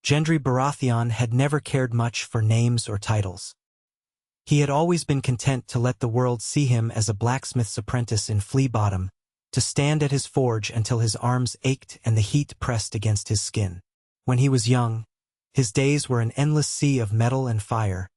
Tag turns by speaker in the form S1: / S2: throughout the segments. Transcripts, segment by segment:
S1: Gendry Baratheon had never cared much for names or titles. He had always been content to let the world see him as a blacksmith's apprentice in Flea Bottom, to stand at his forge until his arms ached and the heat pressed against his skin. When he was young, his days were an endless sea of metal and fire,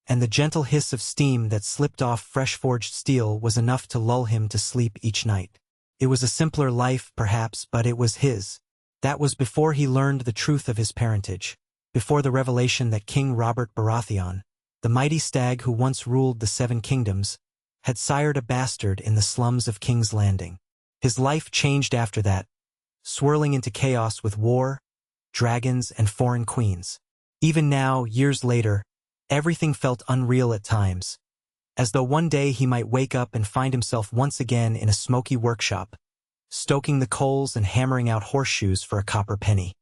S1: and the gentle hiss of steam that slipped off fresh-forged steel was enough to lull him to sleep each night. It was a simpler life, perhaps, but it was his. That was before he learned the truth of his parentage, before the revelation that King Robert Baratheon, the mighty stag who once ruled the Seven Kingdoms, had sired a bastard in the slums of King's Landing. His life changed after that, swirling into chaos with war, dragons, and foreign queens. Even now, years later, everything felt unreal at times, as though one day he might wake up and find himself once again in a smoky workshop, stoking the coals and hammering out horseshoes for a copper penny.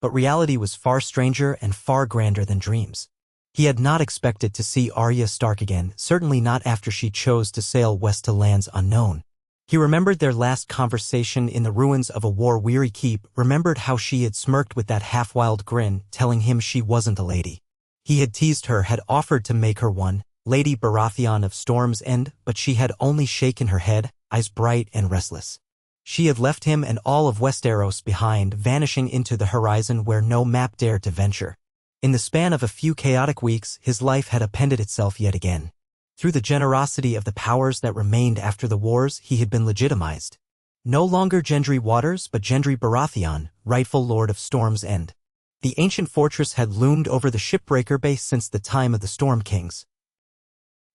S1: But reality was far stranger and far grander than dreams. He had not expected to see Arya Stark again, certainly not after she chose to sail west to lands unknown. He remembered their last conversation in the ruins of a war-weary keep, remembered how she had smirked with that half-wild grin, telling him she wasn't a lady. He had teased her, had offered to make her one, Lady Baratheon of Storm's End, but she had only shaken her head, eyes bright and restless. She had left him and all of Westeros behind, vanishing into the horizon where no map dared to venture. In the span of a few chaotic weeks, his life had appended itself yet again. Through the generosity of the powers that remained after the wars, he had been legitimized. No longer Gendry Waters, but Gendry Baratheon, rightful Lord of Storm's End. The ancient fortress had loomed over the shipbreaker base since the time of the Storm Kings.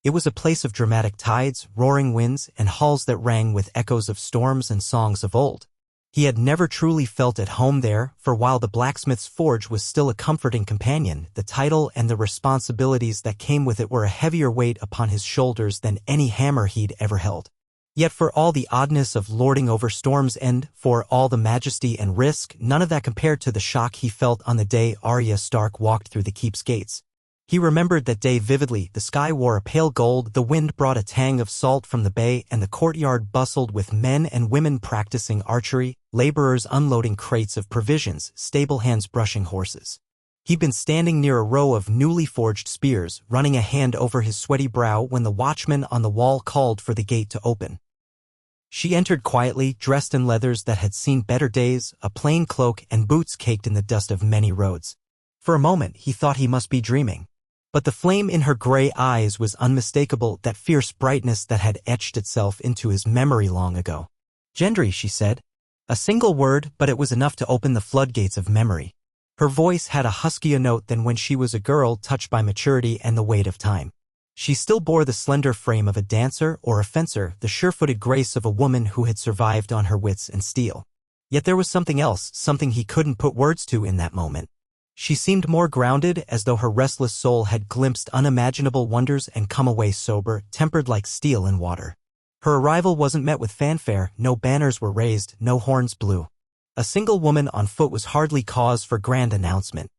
S1: It was a place of dramatic tides, roaring winds, and halls that rang with echoes of storms and songs of old. He had never truly felt at home there, for while the blacksmith's forge was still a comforting companion, the title and the responsibilities that came with it were a heavier weight upon his shoulders than any hammer he'd ever held. Yet for all the oddness of lording over Storm's End, for all the majesty and risk, none of that compared to the shock he felt on the day Arya Stark walked through the keep's gates. He remembered that day vividly. The sky wore a pale gold, the wind brought a tang of salt from the bay, and the courtyard bustled with men and women practicing archery, laborers unloading crates of provisions, stable hands brushing horses. He'd been standing near a row of newly forged spears, running a hand over his sweaty brow when the watchman on the wall called for the gate to open. She entered quietly, dressed in leathers that had seen better days, a plain cloak and boots caked in the dust of many roads. For a moment he thought he must be dreaming. But the flame in her gray eyes was unmistakable, that fierce brightness that had etched itself into his memory long ago. "Gendry," she said. A single word, but it was enough to open the floodgates of memory. Her voice had a huskier note than when she was a girl touched by maturity and the weight of time. She still bore the slender frame of a dancer or a fencer, the sure-footed grace of a woman who had survived on her wits and steel. Yet there was something else, something he couldn't put words to in that moment. She seemed more grounded, as though her restless soul had glimpsed unimaginable wonders and come away sober, tempered like steel in water. Her arrival wasn't met with fanfare, no banners were raised, no horns blew. A single woman on foot was hardly cause for grand announcement.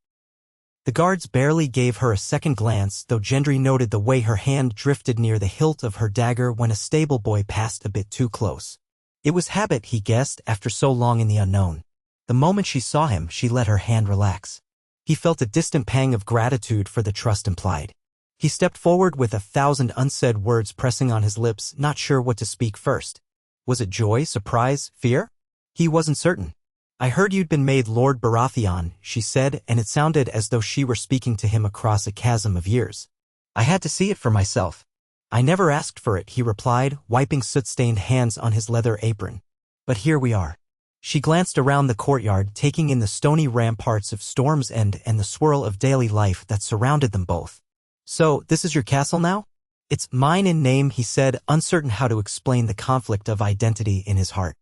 S1: The guards barely gave her a second glance, though Gendry noted the way her hand drifted near the hilt of her dagger when a stable boy passed a bit too close. It was habit, he guessed, after so long in the unknown. The moment she saw him, she let her hand relax. He felt a distant pang of gratitude for the trust implied. He stepped forward with 1,000 unsaid words pressing on his lips, not sure what to speak first. Was it joy, surprise, fear? He wasn't certain. "I heard you'd been made Lord Baratheon," she said, and it sounded as though she were speaking to him across a chasm of years. "I had to see it for myself." "I never asked for it," he replied, wiping soot-stained hands on his leather apron. "But here we are." She glanced around the courtyard, taking in the stony ramparts of Storm's End and the swirl of daily life that surrounded them both. "So, this is your castle now?" "It's mine in name," he said, uncertain how to explain the conflict of identity in his heart.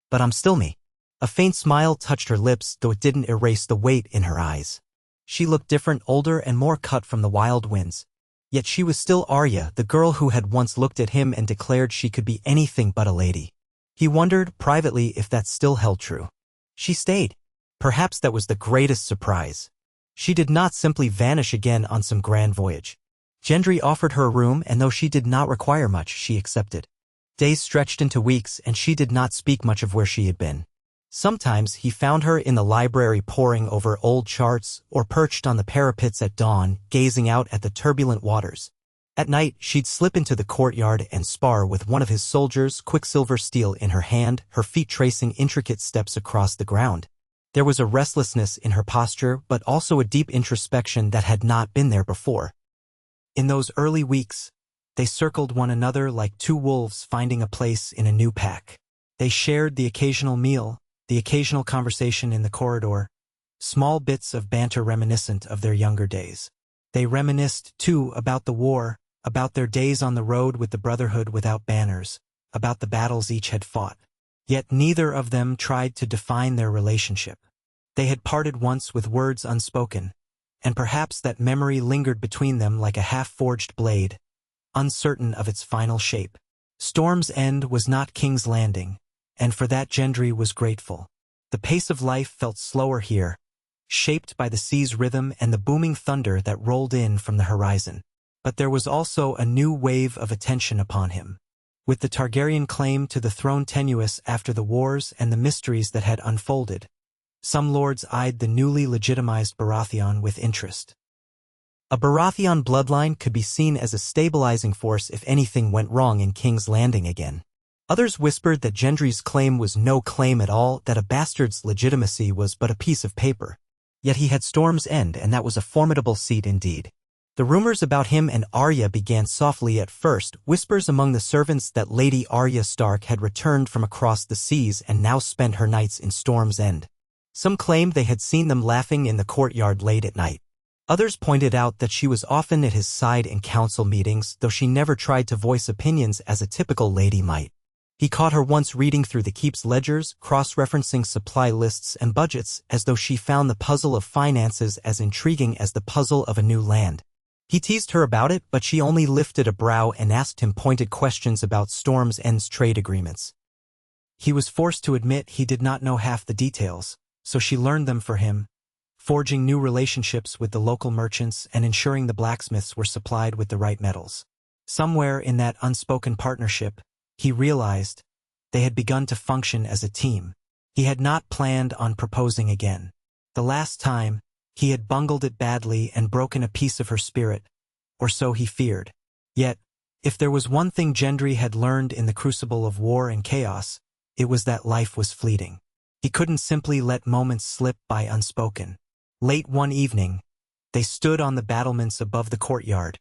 S1: "But I'm still me." A faint smile touched her lips, though it didn't erase the weight in her eyes. She looked different, older and more cut from the wild winds. Yet she was still Arya, the girl who had once looked at him and declared she could be anything but a lady. He wondered, privately, if that still held true. She stayed. Perhaps that was the greatest surprise. She did not simply vanish again on some grand voyage. Gendry offered her a room, and though she did not require much, she accepted. Days stretched into weeks, and she did not speak much of where she had been. Sometimes he found her in the library poring over old charts or perched on the parapets at dawn, gazing out at the turbulent waters. At night, she'd slip into the courtyard and spar with one of his soldiers, quicksilver steel in her hand, her feet tracing intricate steps across the ground. There was a restlessness in her posture, but also a deep introspection that had not been there before. In those early weeks, they circled one another like two wolves finding a place in a new pack. They shared the occasional meal, the occasional conversation in the corridor, small bits of banter reminiscent of their younger days. They reminisced, too, about the war, about their days on the road with the Brotherhood without banners, about the battles each had fought. Yet neither of them tried to define their relationship. They had parted once with words unspoken, and perhaps that memory lingered between them like a half-forged blade, uncertain of its final shape. Storm's End was not King's Landing, and for that Gendry was grateful. The pace of life felt slower here, shaped by the sea's rhythm and the booming thunder that rolled in from the horizon. But there was also a new wave of attention upon him. With the Targaryen claim to the throne tenuous after the wars and the mysteries that had unfolded, some lords eyed the newly legitimized Baratheon with interest. A Baratheon bloodline could be seen as a stabilizing force if anything went wrong in King's Landing again. Others whispered that Gendry's claim was no claim at all, that a bastard's legitimacy was but a piece of paper. Yet he had Storm's End, and that was a formidable seat indeed. The rumors about him and Arya began softly at first, whispers among the servants that Lady Arya Stark had returned from across the seas and now spent her nights in Storm's End. Some claimed they had seen them laughing in the courtyard late at night. Others pointed out that she was often at his side in council meetings, though she never tried to voice opinions as a typical lady might. He caught her once reading through the keep's ledgers, cross-referencing supply lists and budgets, as though she found the puzzle of finances as intriguing as the puzzle of a new land. He teased her about it, but she only lifted a brow and asked him pointed questions about Storm's End's trade agreements. He was forced to admit he did not know half the details, so she learned them for him, forging new relationships with the local merchants and ensuring the blacksmiths were supplied with the right metals. Somewhere in that unspoken partnership, he realized they had begun to function as a team. He had not planned on proposing again. The last time, he had bungled it badly and broken a piece of her spirit, or so he feared. Yet, if there was one thing Gendry had learned in the crucible of war and chaos, it was that life was fleeting. He couldn't simply let moments slip by unspoken. Late one evening, they stood on the battlements above the courtyard,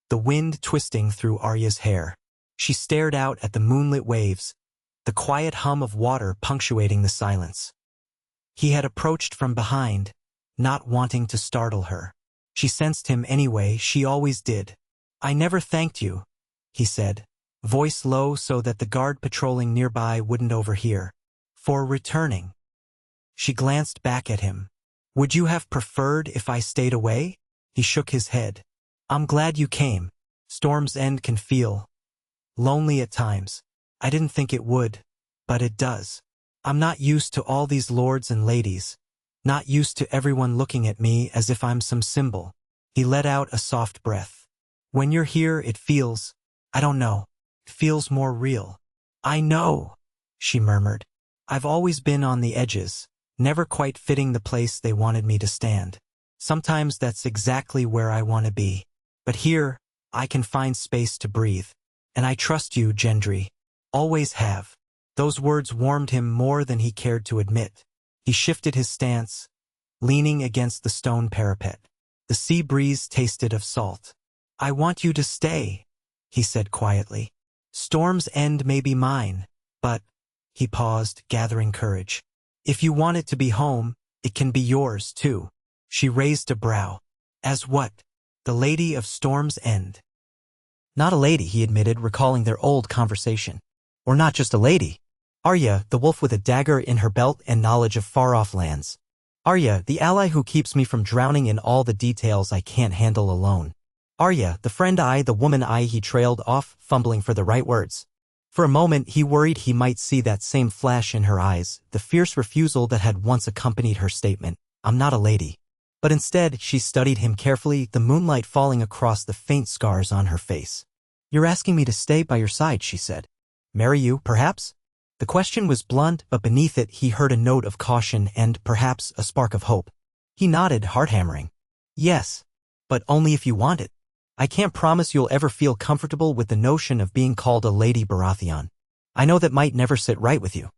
S1: the wind twisting through Arya's hair. She stared out at the moonlit waves, the quiet hum of water punctuating the silence. He had approached from behind, not wanting to startle her. She sensed him anyway, she always did. "I never thanked you," he said, voice low so that the guard patrolling nearby wouldn't overhear. "For returning." She glanced back at him. "Would you have preferred if I stayed away?" He shook his head. "I'm glad you came. Storm's End can feel lonely at times. I didn't think it would, but it does. I'm not used to all these lords and ladies. Not used to everyone looking at me as if I'm some symbol." He let out a soft breath. "When you're here it feels, I don't know, feels more real." "I know," she murmured. "I've always been on the edges, never quite fitting the place they wanted me to stand. Sometimes that's exactly where I want to be. But here, I can find space to breathe. And I trust you, Gendry. Always have." Those words warmed him more than he cared to admit. He shifted his stance, leaning against the stone parapet. The sea breeze tasted of salt. "I want you to stay," he said quietly. "Storm's End may be mine, but—" he paused, gathering courage. "If you want it to be home, it can be yours, too." She raised a brow. "As what? The Lady of Storm's End?" "Not a lady," he admitted, recalling their old conversation. "Or not just a lady. Arya, the wolf with a dagger in her belt and knowledge of far-off lands. Arya, the ally who keeps me from drowning in all the details I can't handle alone. Arya, the friend the woman he trailed off, fumbling for the right words. For a moment he worried he might see that same flash in her eyes, the fierce refusal that had once accompanied her statement, "I'm not a lady." But instead, she studied him carefully, the moonlight falling across the faint scars on her face. "You're asking me to stay by your side," she said. "Marry you, perhaps?" The question was blunt, but beneath it he heard a note of caution and, perhaps, a spark of hope. He nodded, heart-hammering. Yes. But only if you want it. I can't promise you'll ever feel comfortable with the notion of being called a Lady Baratheon. I know that might never sit right with you.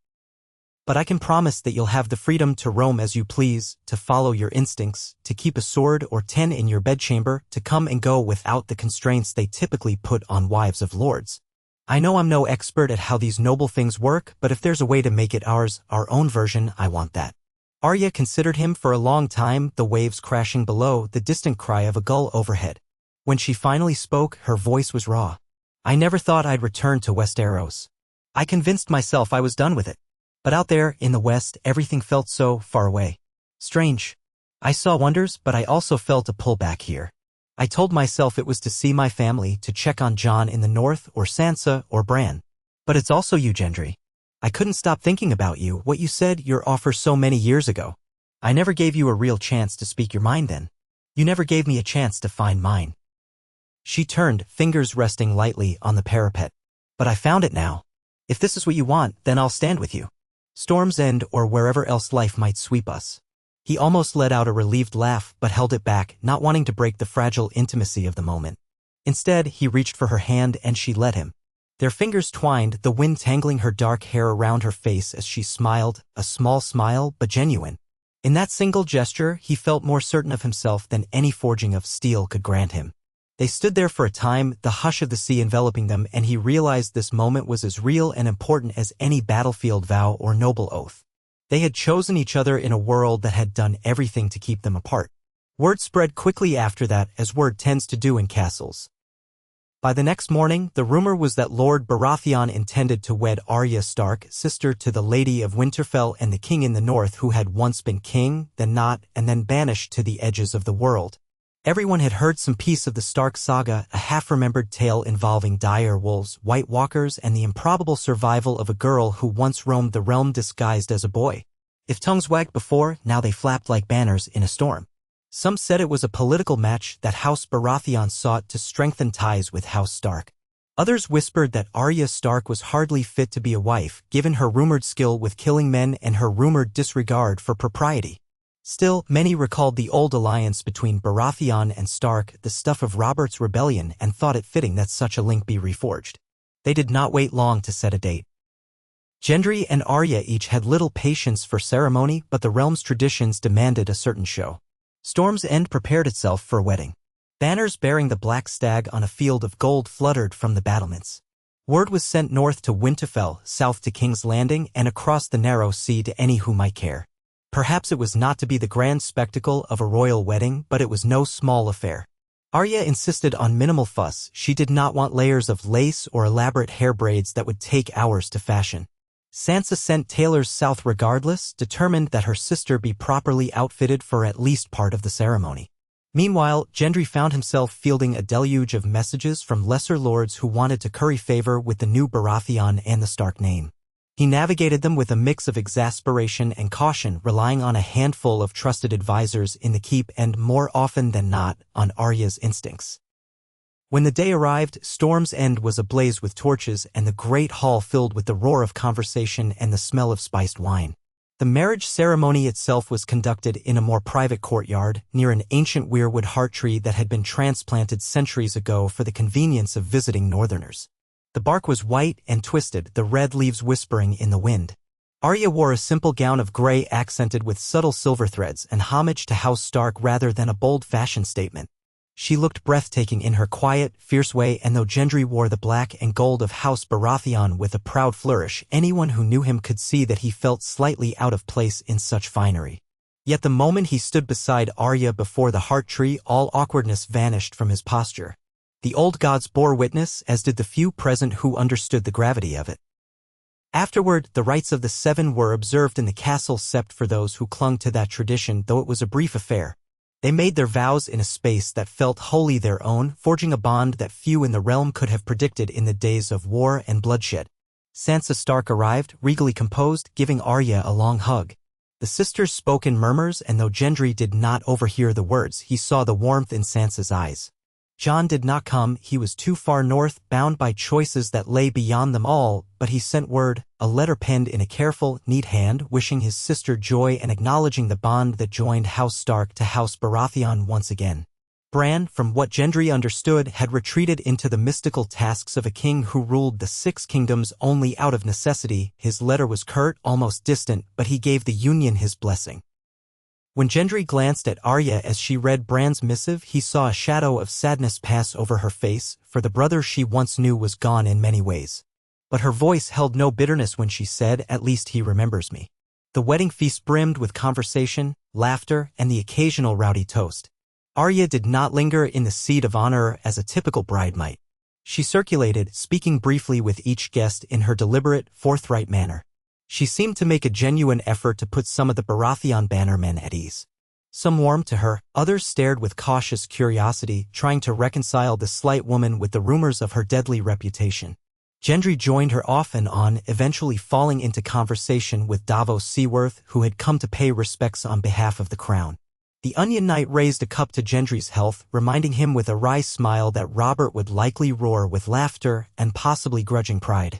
S1: But I can promise that you'll have the freedom to roam as you please, to follow your instincts, to keep a sword or 10 in your bedchamber, to come and go without the constraints they typically put on wives of lords. I know I'm no expert at how these noble things work, but if there's a way to make it ours, our own version, I want that. Arya considered him for a long time, the waves crashing below, the distant cry of a gull overhead. When she finally spoke, her voice was raw. I never thought I'd return to Westeros. I convinced myself I was done with it. But out there, in the west, everything felt so far away. Strange. I saw wonders, but I also felt a pull back here. I told myself it was to see my family, to check on Jon in the north, or Sansa, or Bran. But it's also you, Gendry. I couldn't stop thinking about you, what you said, your offer so many years ago. I never gave you a real chance to speak your mind then. You never gave me a chance to find mine. She turned, fingers resting lightly on the parapet. But I found it now. If this is what you want, then I'll stand with you. Storm's End or wherever else life might sweep us. He almost let out a relieved laugh but held it back, not wanting to break the fragile intimacy of the moment. Instead, he reached for her hand and she let him. Their fingers twined, the wind tangling her dark hair around her face as she smiled, a small smile but genuine. In that single gesture, he felt more certain of himself than any forging of steel could grant him. They stood there for a time, the hush of the sea enveloping them, and he realized this moment was as real and important as any battlefield vow or noble oath. They had chosen each other in a world that had done everything to keep them apart. Word spread quickly after that, as word tends to do in castles. By the next morning, the rumor was that Lord Baratheon intended to wed Arya Stark, sister to the Lady of Winterfell and the king in the north who had once been king, then not, and then banished to the edges of the world. Everyone had heard some piece of the Stark saga, a half-remembered tale involving dire wolves, White Walkers, and the improbable survival of a girl who once roamed the realm disguised as a boy. If tongues wagged before, now they flapped like banners in a storm. Some said it was a political match that House Baratheon sought to strengthen ties with House Stark. Others whispered that Arya Stark was hardly fit to be a wife, given her rumored skill with killing men and her rumored disregard for propriety. Still, many recalled the old alliance between Baratheon and Stark, the stuff of Robert's rebellion, and thought it fitting that such a link be reforged. They did not wait long to set a date. Gendry and Arya each had little patience for ceremony, but the realm's traditions demanded a certain show. Storm's End prepared itself for a wedding. Banners bearing the black stag on a field of gold fluttered from the battlements. Word was sent north to Winterfell, south to King's Landing, and across the narrow sea to any who might care. Perhaps it was not to be the grand spectacle of a royal wedding, but it was no small affair. Arya insisted on minimal fuss. She did not want layers of lace or elaborate hair braids that would take hours to fashion. Sansa sent tailors south regardless, determined that her sister be properly outfitted for at least part of the ceremony. Meanwhile, Gendry found himself fielding a deluge of messages from lesser lords who wanted to curry favor with the new Baratheon and the Stark name. He navigated them with a mix of exasperation and caution, relying on a handful of trusted advisors in the keep and, more often than not, on Arya's instincts. When the day arrived, Storm's End was ablaze with torches and the great hall filled with the roar of conversation and the smell of spiced wine. The marriage ceremony itself was conducted in a more private courtyard, near an ancient weirwood heart tree that had been transplanted centuries ago for the convenience of visiting northerners. The bark was white and twisted, the red leaves whispering in the wind. Arya wore a simple gown of gray accented with subtle silver threads, an homage to House Stark rather than a bold fashion statement. She looked breathtaking in her quiet, fierce way, and though Gendry wore the black and gold of House Baratheon with a proud flourish, anyone who knew him could see that he felt slightly out of place in such finery. Yet the moment he stood beside Arya before the heart tree, all awkwardness vanished from his posture. The old gods bore witness, as did the few present who understood the gravity of it. Afterward, the rites of the Seven were observed in the castle except for those who clung to that tradition, though it was a brief affair. They made their vows in a space that felt wholly their own, forging a bond that few in the realm could have predicted in the days of war and bloodshed. Sansa Stark arrived, regally composed, giving Arya a long hug. The sisters spoke in murmurs, and though Gendry did not overhear the words, he saw the warmth in Sansa's eyes. Jon did not come, he was too far north, bound by choices that lay beyond them all, but he sent word, a letter penned in a careful, neat hand, wishing his sister joy and acknowledging the bond that joined House Stark to House Baratheon once again. Bran, from what Gendry understood, had retreated into the mystical tasks of a king who ruled the Six Kingdoms only out of necessity. His letter was curt, almost distant, but he gave the Union his blessing. When Gendry glanced at Arya as she read Bran's missive, he saw a shadow of sadness pass over her face, for the brother she once knew was gone in many ways. But her voice held no bitterness when she said, "At least he remembers me." The wedding feast brimmed with conversation, laughter, and the occasional rowdy toast. Arya did not linger in the seat of honor as a typical bride might. She circulated, speaking briefly with each guest in her deliberate, forthright manner. She seemed to make a genuine effort to put some of the Baratheon bannermen at ease. Some warmed to her, others stared with cautious curiosity, trying to reconcile the slight woman with the rumors of her deadly reputation. Gendry joined her off and on, eventually falling into conversation with Davos Seaworth, who had come to pay respects on behalf of the crown. The Onion Knight raised a cup to Gendry's health, reminding him with a wry smile that Robert would likely roar with laughter and possibly grudging pride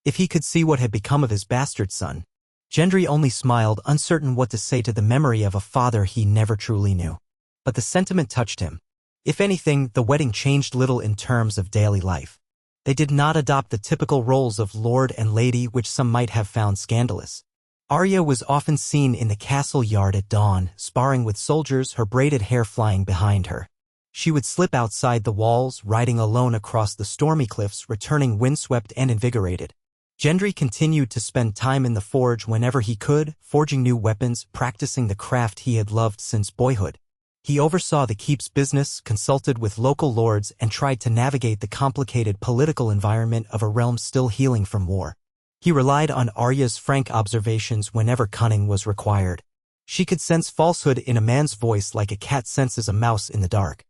S1: if he could see what had become of his bastard son. Gendry only smiled, uncertain what to say to the memory of a father he never truly knew. But the sentiment touched him. If anything, the wedding changed little in terms of daily life. They did not adopt the typical roles of lord and lady which some might have found scandalous. Arya was often seen in the castle yard at dawn, sparring with soldiers, her braided hair flying behind her. She would slip outside the walls, riding alone across the stormy cliffs, returning windswept and invigorated. Gendry continued to spend time in the forge whenever he could, forging new weapons, practicing the craft he had loved since boyhood. He oversaw the keep's business, consulted with local lords, and tried to navigate the complicated political environment of a realm still healing from war. He relied on Arya's frank observations whenever cunning was required. She could sense falsehood in a man's voice like a cat senses a mouse in the dark.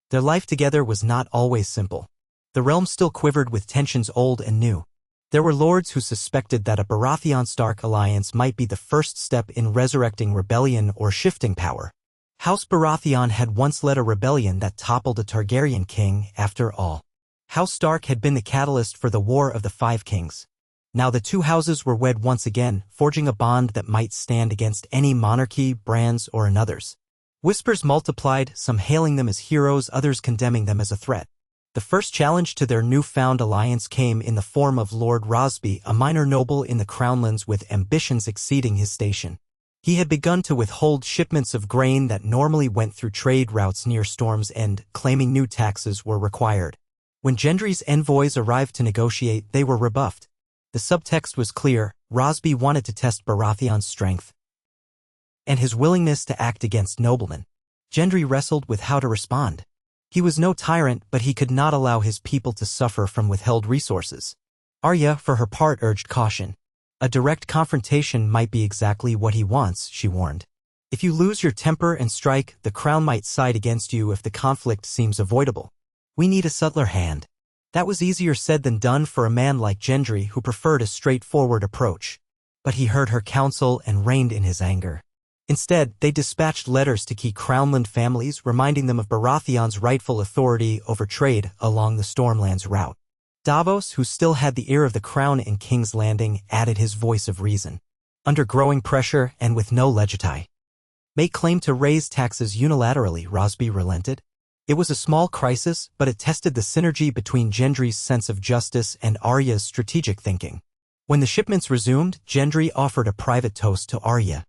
S1: Their life together was not always simple. The realm still quivered with tensions old and new. There were lords who suspected that a Baratheon-Stark alliance might be the first step in resurrecting rebellion or shifting power. House Baratheon had once led a rebellion that toppled a Targaryen king, after all. House Stark had been the catalyst for the War of the Five Kings. Now the two houses were wed once again, forging a bond that might stand against any monarchy, Bran's, or another's. Whispers multiplied, some hailing them as heroes, others condemning them as a threat. The first challenge to their newfound alliance came in the form of Lord Rosby, a minor noble in the Crownlands with ambitions exceeding his station. He had begun to withhold shipments of grain that normally went through trade routes near Storm's End, claiming new taxes were required. When Gendry's envoys arrived to negotiate, they were rebuffed. The subtext was clear: Rosby wanted to test Baratheon's strength and his willingness to act against noblemen. Gendry wrestled with how to respond. He was no tyrant, but he could not allow his people to suffer from withheld resources. Arya, for her part, urged caution. A direct confrontation might be exactly what he wants, she warned. If you lose your temper and strike, the crown might side against you if the conflict seems avoidable. We need a subtler hand. That was easier said than done for a man like Gendry, who preferred a straightforward approach. But he heard her counsel and reigned in his anger. Instead, they dispatched letters to key Crownland families, reminding them of Baratheon's rightful authority over trade along the Stormlands route. Davos, who still had the ear of the crown in King's Landing, added his voice of reason. Under growing pressure and with no legitimate claim to raise taxes unilaterally, Rosby relented. It was a small crisis, but it tested the synergy between Gendry's sense of justice and Arya's strategic thinking. When the shipments resumed, Gendry offered a private toast to Arya.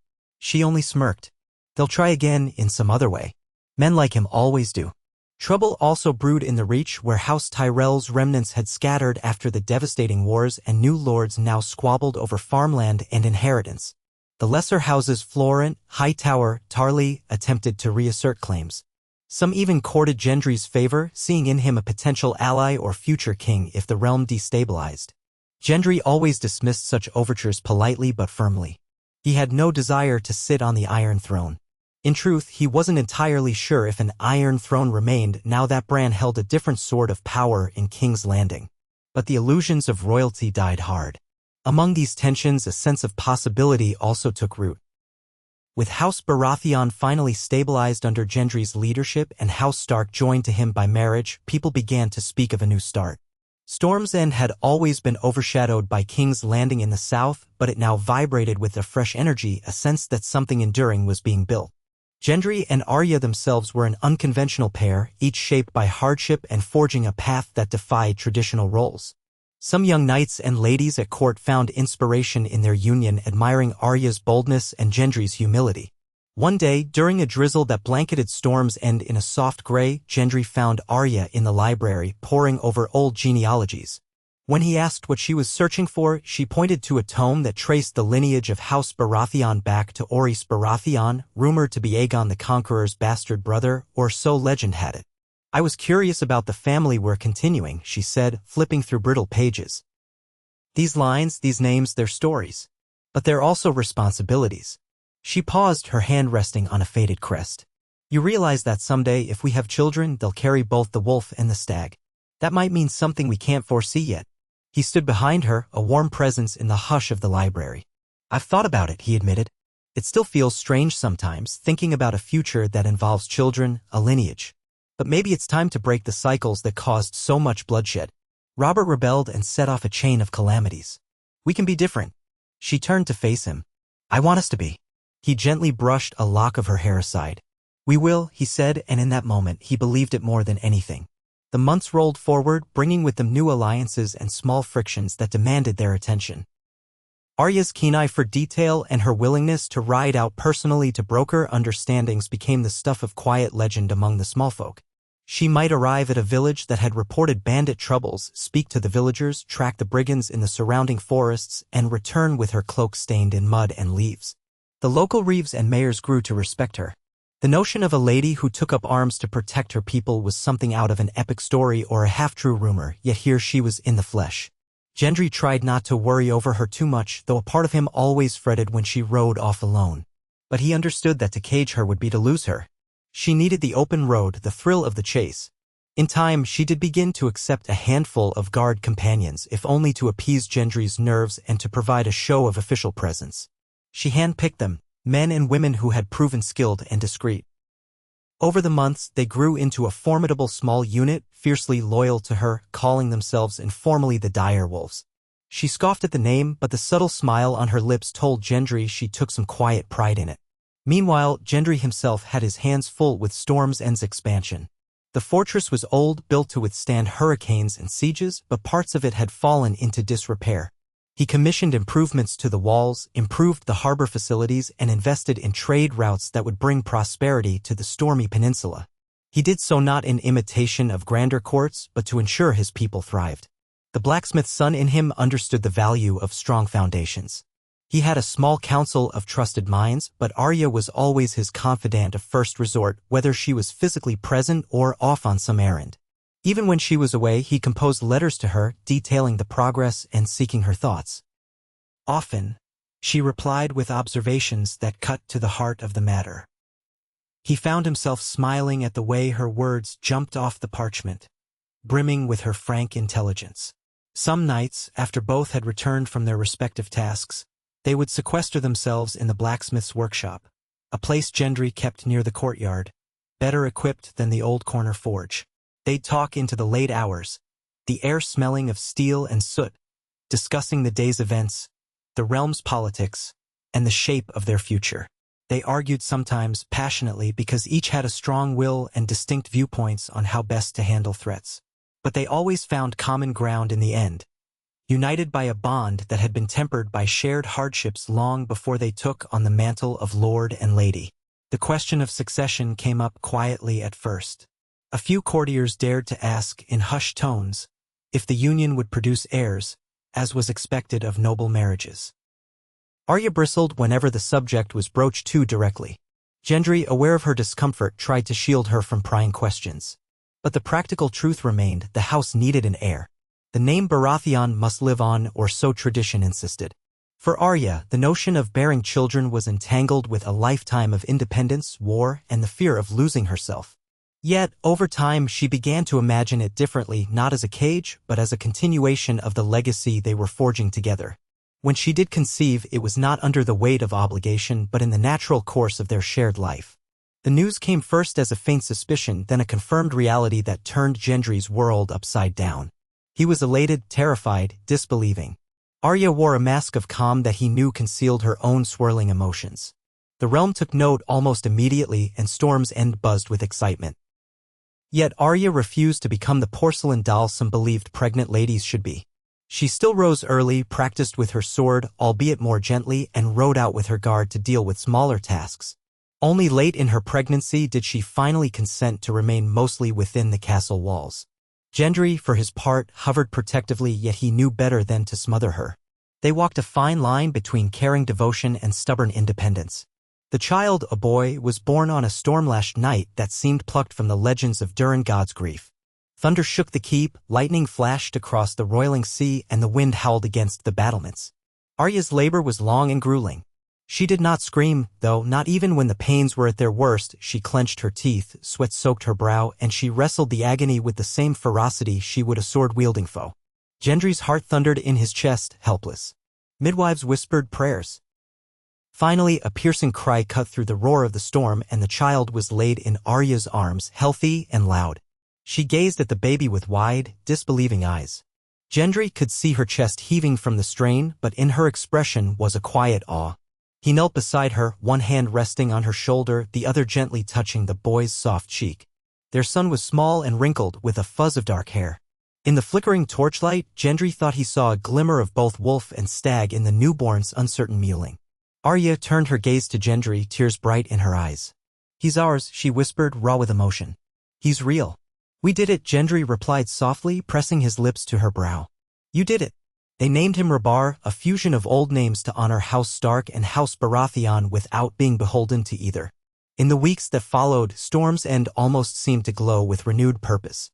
S1: She only smirked. They'll try again in some other way. Men like him always do. Trouble also brewed in the Reach, where House Tyrell's remnants had scattered after the devastating wars, and new lords now squabbled over farmland and inheritance. The lesser houses Florent, Hightower, Tarly attempted to reassert claims. Some even courted Gendry's favor, seeing in him a potential ally or future king if the realm destabilized. Gendry always dismissed such overtures politely but firmly. He had no desire to sit on the Iron Throne. In truth, he wasn't entirely sure if an Iron Throne remained now that Bran held a different sort of power in King's Landing. But the illusions of royalty died hard. Among these tensions, a sense of possibility also took root. With House Baratheon finally stabilized under Gendry's leadership and House Stark joined to him by marriage, people began to speak of a new start. Storm's End had always been overshadowed by King's Landing in the south, but it now vibrated with a fresh energy, a sense that something enduring was being built. Gendry and Arya themselves were an unconventional pair, each shaped by hardship and forging a path that defied traditional roles. Some young knights and ladies at court found inspiration in their union, admiring Arya's boldness and Gendry's humility. One day, during a drizzle that blanketed Storm's End in a soft gray, Gendry found Arya in the library, poring over old genealogies. When he asked what she was searching for, she pointed to a tome that traced the lineage of House Baratheon back to Orys Baratheon, rumored to be Aegon the Conqueror's bastard brother, or so legend had it. "I was curious about the family we're continuing," she said, flipping through brittle pages. "These lines, these names, they're stories. But they're also responsibilities." She paused, her hand resting on a faded crest. "You realize that someday, if we have children, they'll carry both the wolf and the stag. That might mean something we can't foresee yet." He stood behind her, a warm presence in the hush of the library. "I've thought about it," he admitted. "It still feels strange sometimes, thinking about a future that involves children, a lineage. But maybe it's time to break the cycles that caused so much bloodshed." Robert rebelled and set off a chain of calamities. "We can be different." She turned to face him. "I want us to be." He gently brushed a lock of her hair aside. "We will," he said, and in that moment he believed it more than anything. The months rolled forward, bringing with them new alliances and small frictions that demanded their attention. Arya's keen eye for detail and her willingness to ride out personally to broker understandings became the stuff of quiet legend among the smallfolk. She might arrive at a village that had reported bandit troubles, speak to the villagers, track the brigands in the surrounding forests, and return with her cloak stained in mud and leaves. The local reeves and mayors grew to respect her. The notion of a lady who took up arms to protect her people was something out of an epic story or a half-true rumor, yet here she was in the flesh. Gendry tried not to worry over her too much, though a part of him always fretted when she rode off alone. But he understood that to cage her would be to lose her. She needed the open road, the thrill of the chase. In time, she did begin to accept a handful of guard companions, if only to appease Gendry's nerves and to provide a show of official presence. She handpicked them, men and women who had proven skilled and discreet. Over the months, they grew into a formidable small unit, fiercely loyal to her, calling themselves informally the Dire Wolves. She scoffed at the name, but the subtle smile on her lips told Gendry she took some quiet pride in it. Meanwhile, Gendry himself had his hands full with Storm's End's expansion. The fortress was old, built to withstand hurricanes and sieges, but parts of it had fallen into disrepair. He commissioned improvements to the walls, improved the harbor facilities, and invested in trade routes that would bring prosperity to the stormy peninsula. He did so not in imitation of grander courts, but to ensure his people thrived. The blacksmith's son in him understood the value of strong foundations. He had a small council of trusted minds, but Arya was always his confidant of first resort, whether she was physically present or off on some errand. Even when she was away, he composed letters to her, detailing the progress and seeking her thoughts. Often, she replied with observations that cut to the heart of the matter. He found himself smiling at the way her words jumped off the parchment, brimming with her frank intelligence. Some nights, after both had returned from their respective tasks, they would sequester themselves in the blacksmith's workshop, a place Gendry kept near the courtyard, better equipped than the old corner forge. They'd talk into the late hours, the air smelling of steel and soot, discussing the day's events, the realm's politics, and the shape of their future. They argued sometimes passionately because each had a strong will and distinct viewpoints on how best to handle threats. But they always found common ground in the end, united by a bond that had been tempered by shared hardships long before they took on the mantle of lord and lady. The question of succession came up quietly at first. A few courtiers dared to ask, in hushed tones, if the union would produce heirs, as was expected of noble marriages. Arya bristled whenever the subject was broached too directly. Gendry, aware of her discomfort, tried to shield her from prying questions. But the practical truth remained: the house needed an heir. The name Baratheon must live on, or so tradition insisted. For Arya, the notion of bearing children was entangled with a lifetime of independence, war, and the fear of losing herself. Yet, over time, she began to imagine it differently, not as a cage, but as a continuation of the legacy they were forging together. When she did conceive, it was not under the weight of obligation but in the natural course of their shared life. The news came first as a faint suspicion, then a confirmed reality that turned Gendry's world upside down. He was elated, terrified, disbelieving. Arya wore a mask of calm that he knew concealed her own swirling emotions. The realm took note almost immediately, and Storm's End buzzed with excitement. Yet Arya refused to become the porcelain doll some believed pregnant ladies should be. She still rose early, practiced with her sword, albeit more gently, and rode out with her guard to deal with smaller tasks. Only late in her pregnancy did she finally consent to remain mostly within the castle walls. Gendry, for his part, hovered protectively, yet he knew better than to smother her. They walked a fine line between caring devotion and stubborn independence. The child, a boy, was born on a storm-lashed night that seemed plucked from the legends of Durin God's grief. Thunder shook the keep, lightning flashed across the roiling sea, and the wind howled against the battlements. Arya's labor was long and grueling. She did not scream, though, not even when the pains were at their worst. She clenched her teeth, sweat soaked her brow, and she wrestled the agony with the same ferocity she would a sword-wielding foe. Gendry's heart thundered in his chest, helpless. Midwives whispered prayers. Finally, a piercing cry cut through the roar of the storm, and the child was laid in Arya's arms, healthy and loud. She gazed at the baby with wide, disbelieving eyes. Gendry could see her chest heaving from the strain, but in her expression was a quiet awe. He knelt beside her, one hand resting on her shoulder, the other gently touching the boy's soft cheek. Their son was small and wrinkled, with a fuzz of dark hair. In the flickering torchlight, Gendry thought he saw a glimmer of both wolf and stag in the newborn's uncertain mewling. Arya turned her gaze to Gendry, tears bright in her eyes. "He's ours," she whispered, raw with emotion. "He's real." "We did it," Gendry replied softly, pressing his lips to her brow. "You did it." They named him Rabar, a fusion of old names to honor House Stark and House Baratheon without being beholden to either. In the weeks that followed, Storm's End almost seemed to glow with renewed purpose.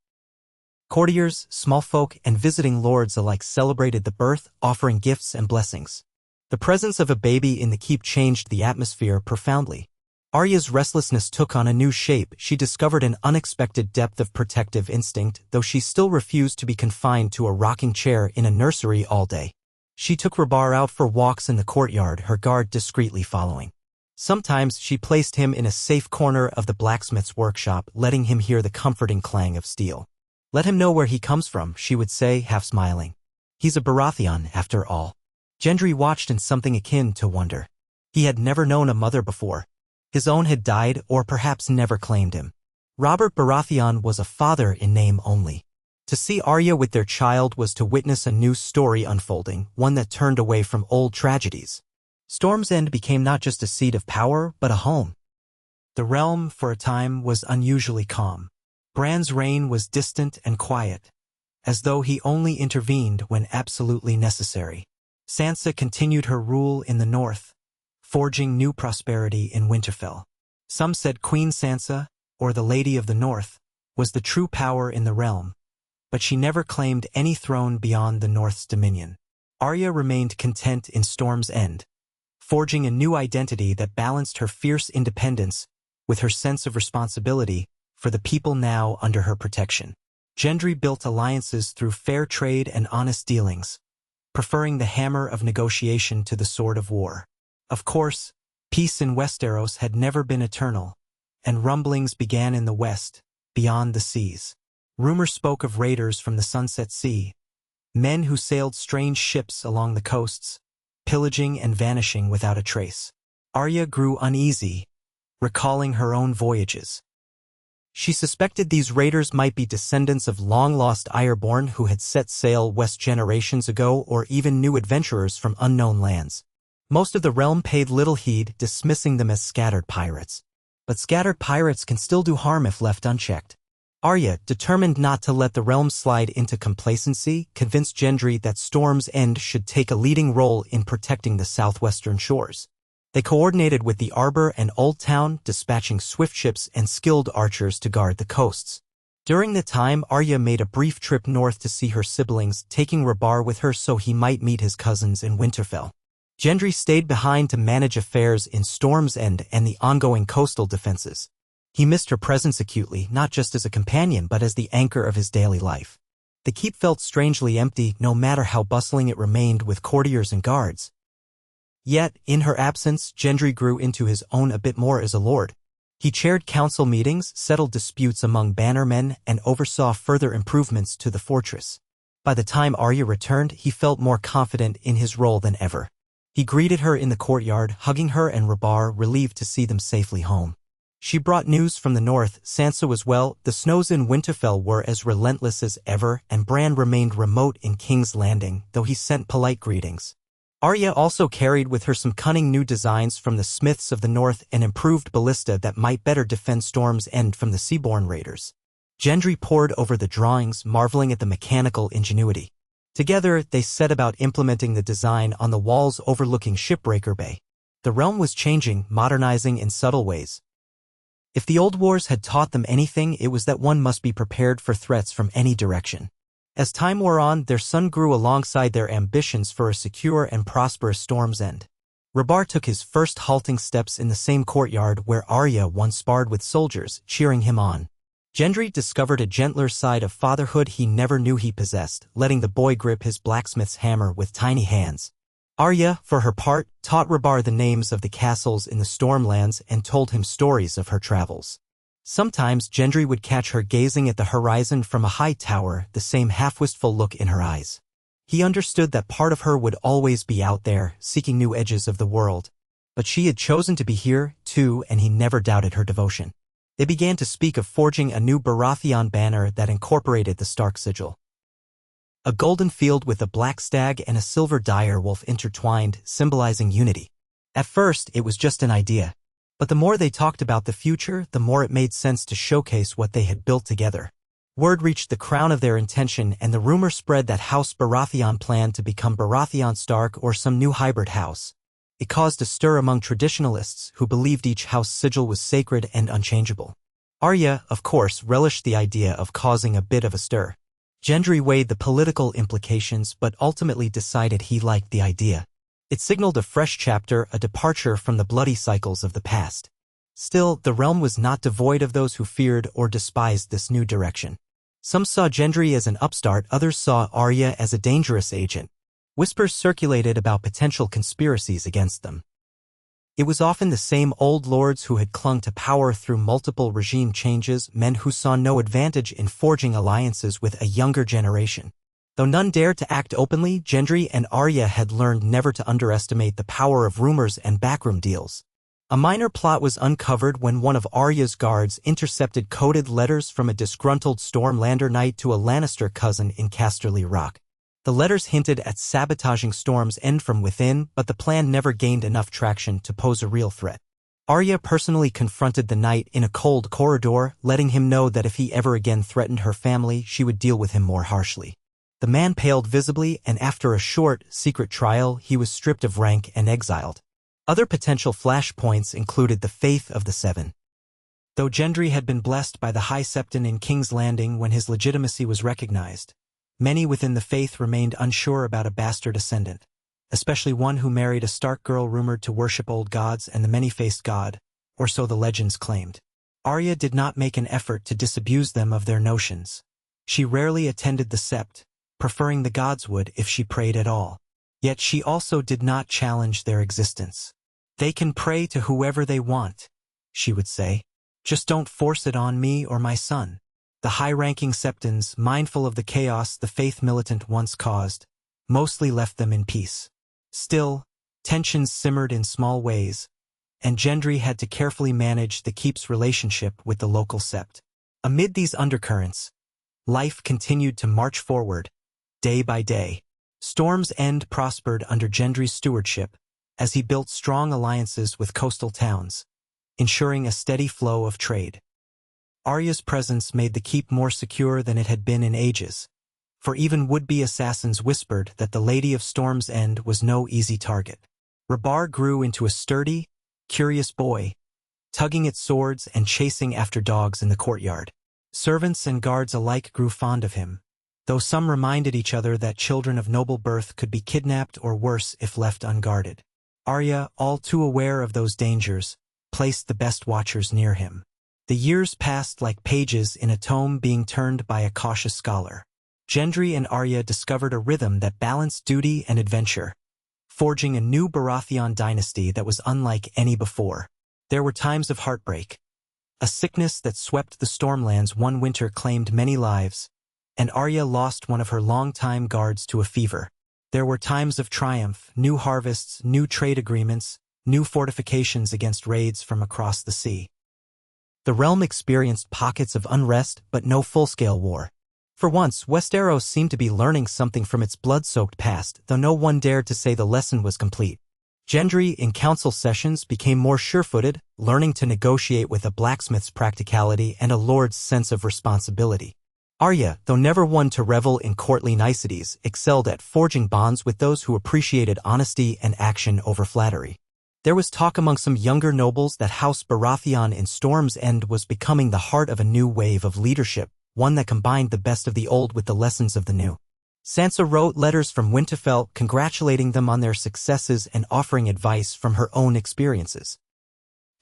S1: Courtiers, small folk, and visiting lords alike celebrated the birth, offering gifts and blessings. The presence of a baby in the keep changed the atmosphere profoundly. Arya's restlessness took on a new shape. She discovered an unexpected depth of protective instinct, though she still refused to be confined to a rocking chair in a nursery all day. She took Rabar out for walks in the courtyard, her guard discreetly following. Sometimes she placed him in a safe corner of the blacksmith's workshop, letting him hear the comforting clang of steel. "Let him know where he comes from," she would say, half smiling. "He's a Baratheon, after all." Gendry watched in something akin to wonder. He had never known a mother before. His own had died, or perhaps never claimed him. Robert Baratheon was a father in name only. To see Arya with their child was to witness a new story unfolding, one that turned away from old tragedies. Storm's End became not just a seat of power, but a home. The realm, for a time, was unusually calm. Bran's reign was distant and quiet, as though he only intervened when absolutely necessary. Sansa continued her rule in the north, forging new prosperity in Winterfell. Some said Queen Sansa, or the Lady of the North, was the true power in the realm, but she never claimed any throne beyond the North's dominion. Arya remained content in Storm's End, forging a new identity that balanced her fierce independence with her sense of responsibility for the people now under her protection. Gendry built alliances through fair trade and honest dealings, preferring the hammer of negotiation to the sword of war. Of course, peace in Westeros had never been eternal, and rumblings began in the west, beyond the seas. Rumor spoke of raiders from the Sunset Sea, men who sailed strange ships along the coasts, pillaging and vanishing without a trace. Arya grew uneasy, recalling her own voyages. She suspected these raiders might be descendants of long-lost Ironborn who had set sail west generations ago, or even new adventurers from unknown lands. Most of the realm paid little heed, dismissing them as scattered pirates. But scattered pirates can still do harm if left unchecked. Arya, determined not to let the realm slide into complacency, convinced Gendry that Storm's End should take a leading role in protecting the southwestern shores. They coordinated with the Arbor and Old Town, dispatching swift ships and skilled archers to guard the coasts. During the time, Arya made a brief trip north to see her siblings, taking Rabar with her so he might meet his cousins in Winterfell. Gendry stayed behind to manage affairs in Storm's End and the ongoing coastal defenses. He missed her presence acutely, not just as a companion but as the anchor of his daily life. The keep felt strangely empty no matter how bustling it remained with courtiers and guards. Yet, in her absence, Gendry grew into his own a bit more as a lord. He chaired council meetings, settled disputes among bannermen, and oversaw further improvements to the fortress. By the time Arya returned, he felt more confident in his role than ever. He greeted her in the courtyard, hugging her and Rabar, relieved to see them safely home. She brought news from the north. Sansa was well, the snows in Winterfell were as relentless as ever, and Bran remained remote in King's Landing, though he sent polite greetings. Arya also carried with her some cunning new designs from the smiths of the north, an improved ballista that might better defend Storm's End from the seaborne raiders. Gendry pored over the drawings, marveling at the mechanical ingenuity. Together, they set about implementing the design on the walls overlooking Shipbreaker Bay. The realm was changing, modernizing in subtle ways. If the old wars had taught them anything, it was that one must be prepared for threats from any direction. As time wore on, their son grew alongside their ambitions for a secure and prosperous Storm's End. Rabar took his first halting steps in the same courtyard where Arya once sparred with soldiers, cheering him on. Gendry discovered a gentler side of fatherhood he never knew he possessed, letting the boy grip his blacksmith's hammer with tiny hands. Arya, for her part, taught Rabar the names of the castles in the Stormlands and told him stories of her travels. Sometimes Gendry would catch her gazing at the horizon from a high tower, the same half-wistful look in her eyes. He understood that part of her would always be out there, seeking new edges of the world. But she had chosen to be here, too, and he never doubted her devotion. They began to speak of forging a new Baratheon banner that incorporated the Stark sigil. A golden field with a black stag and a silver dire wolf intertwined, symbolizing unity. At first, it was just an idea. But the more they talked about the future, the more it made sense to showcase what they had built together. Word reached the crown of their intention, and the rumor spread that House Baratheon planned to become Baratheon Stark or some new hybrid house. It caused a stir among traditionalists who believed each house sigil was sacred and unchangeable. Arya, of course, relished the idea of causing a bit of a stir. Gendry weighed the political implications but ultimately decided he liked the idea. It signaled a fresh chapter, a departure from the bloody cycles of the past. Still, the realm was not devoid of those who feared or despised this new direction. Some saw Gendry as an upstart, others saw Arya as a dangerous agent. Whispers circulated about potential conspiracies against them. It was often the same old lords who had clung to power through multiple regime changes, men who saw no advantage in forging alliances with a younger generation. Though none dared to act openly, Gendry and Arya had learned never to underestimate the power of rumors and backroom deals. A minor plot was uncovered when one of Arya's guards intercepted coded letters from a disgruntled Stormlander knight to a Lannister cousin in Casterly Rock. The letters hinted at sabotaging Storm's End from within, but the plan never gained enough traction to pose a real threat. Arya personally confronted the knight in a cold corridor, letting him know that if he ever again threatened her family, she would deal with him more harshly. The man paled visibly, and after a short, secret trial, he was stripped of rank and exiled. Other potential flashpoints included the faith of the Seven. Though Gendry had been blessed by the High Septon in King's Landing when his legitimacy was recognized, many within the faith remained unsure about a bastard ascendant, especially one who married a Stark girl rumored to worship old gods and the many-faced god, or so the legends claimed. Arya did not make an effort to disabuse them of their notions. She rarely attended the sept, preferring the gods would if she prayed at all. Yet she also did not challenge their existence. "They can pray to whoever they want," she would say. "Just don't force it on me or my son." The high-ranking septons, mindful of the chaos the faith militant once caused, mostly left them in peace. Still, tensions simmered in small ways, and Gendry had to carefully manage the keep's relationship with the local sept. Amid these undercurrents, life continued to march forward, day by day. Storm's End prospered under Gendry's stewardship as he built strong alliances with coastal towns, ensuring a steady flow of trade. Arya's presence made the keep more secure than it had been in ages, for even would-be assassins whispered that the Lady of Storm's End was no easy target. Rabar grew into a sturdy, curious boy, tugging at swords and chasing after dogs in the courtyard. Servants and guards alike grew fond of him, though some reminded each other that children of noble birth could be kidnapped or worse if left unguarded. Arya, all too aware of those dangers, placed the best watchers near him. The years passed like pages in a tome being turned by a cautious scholar. Gendry and Arya discovered a rhythm that balanced duty and adventure, forging a new Baratheon dynasty that was unlike any before. There were times of heartbreak. A sickness that swept the Stormlands one winter claimed many lives, and Arya lost one of her longtime guards to a fever. There were times of triumph, new harvests, new trade agreements, new fortifications against raids from across the sea. The realm experienced pockets of unrest but no full-scale war. For once, Westeros seemed to be learning something from its blood-soaked past, though no one dared to say the lesson was complete. Gendry, in council sessions, became more sure-footed, learning to negotiate with a blacksmith's practicality and a lord's sense of responsibility. Arya, though never one to revel in courtly niceties, excelled at forging bonds with those who appreciated honesty and action over flattery. There was talk among some younger nobles that House Baratheon in Storm's End was becoming the heart of a new wave of leadership, one that combined the best of the old with the lessons of the new. Sansa wrote letters from Winterfell congratulating them on their successes and offering advice from her own experiences.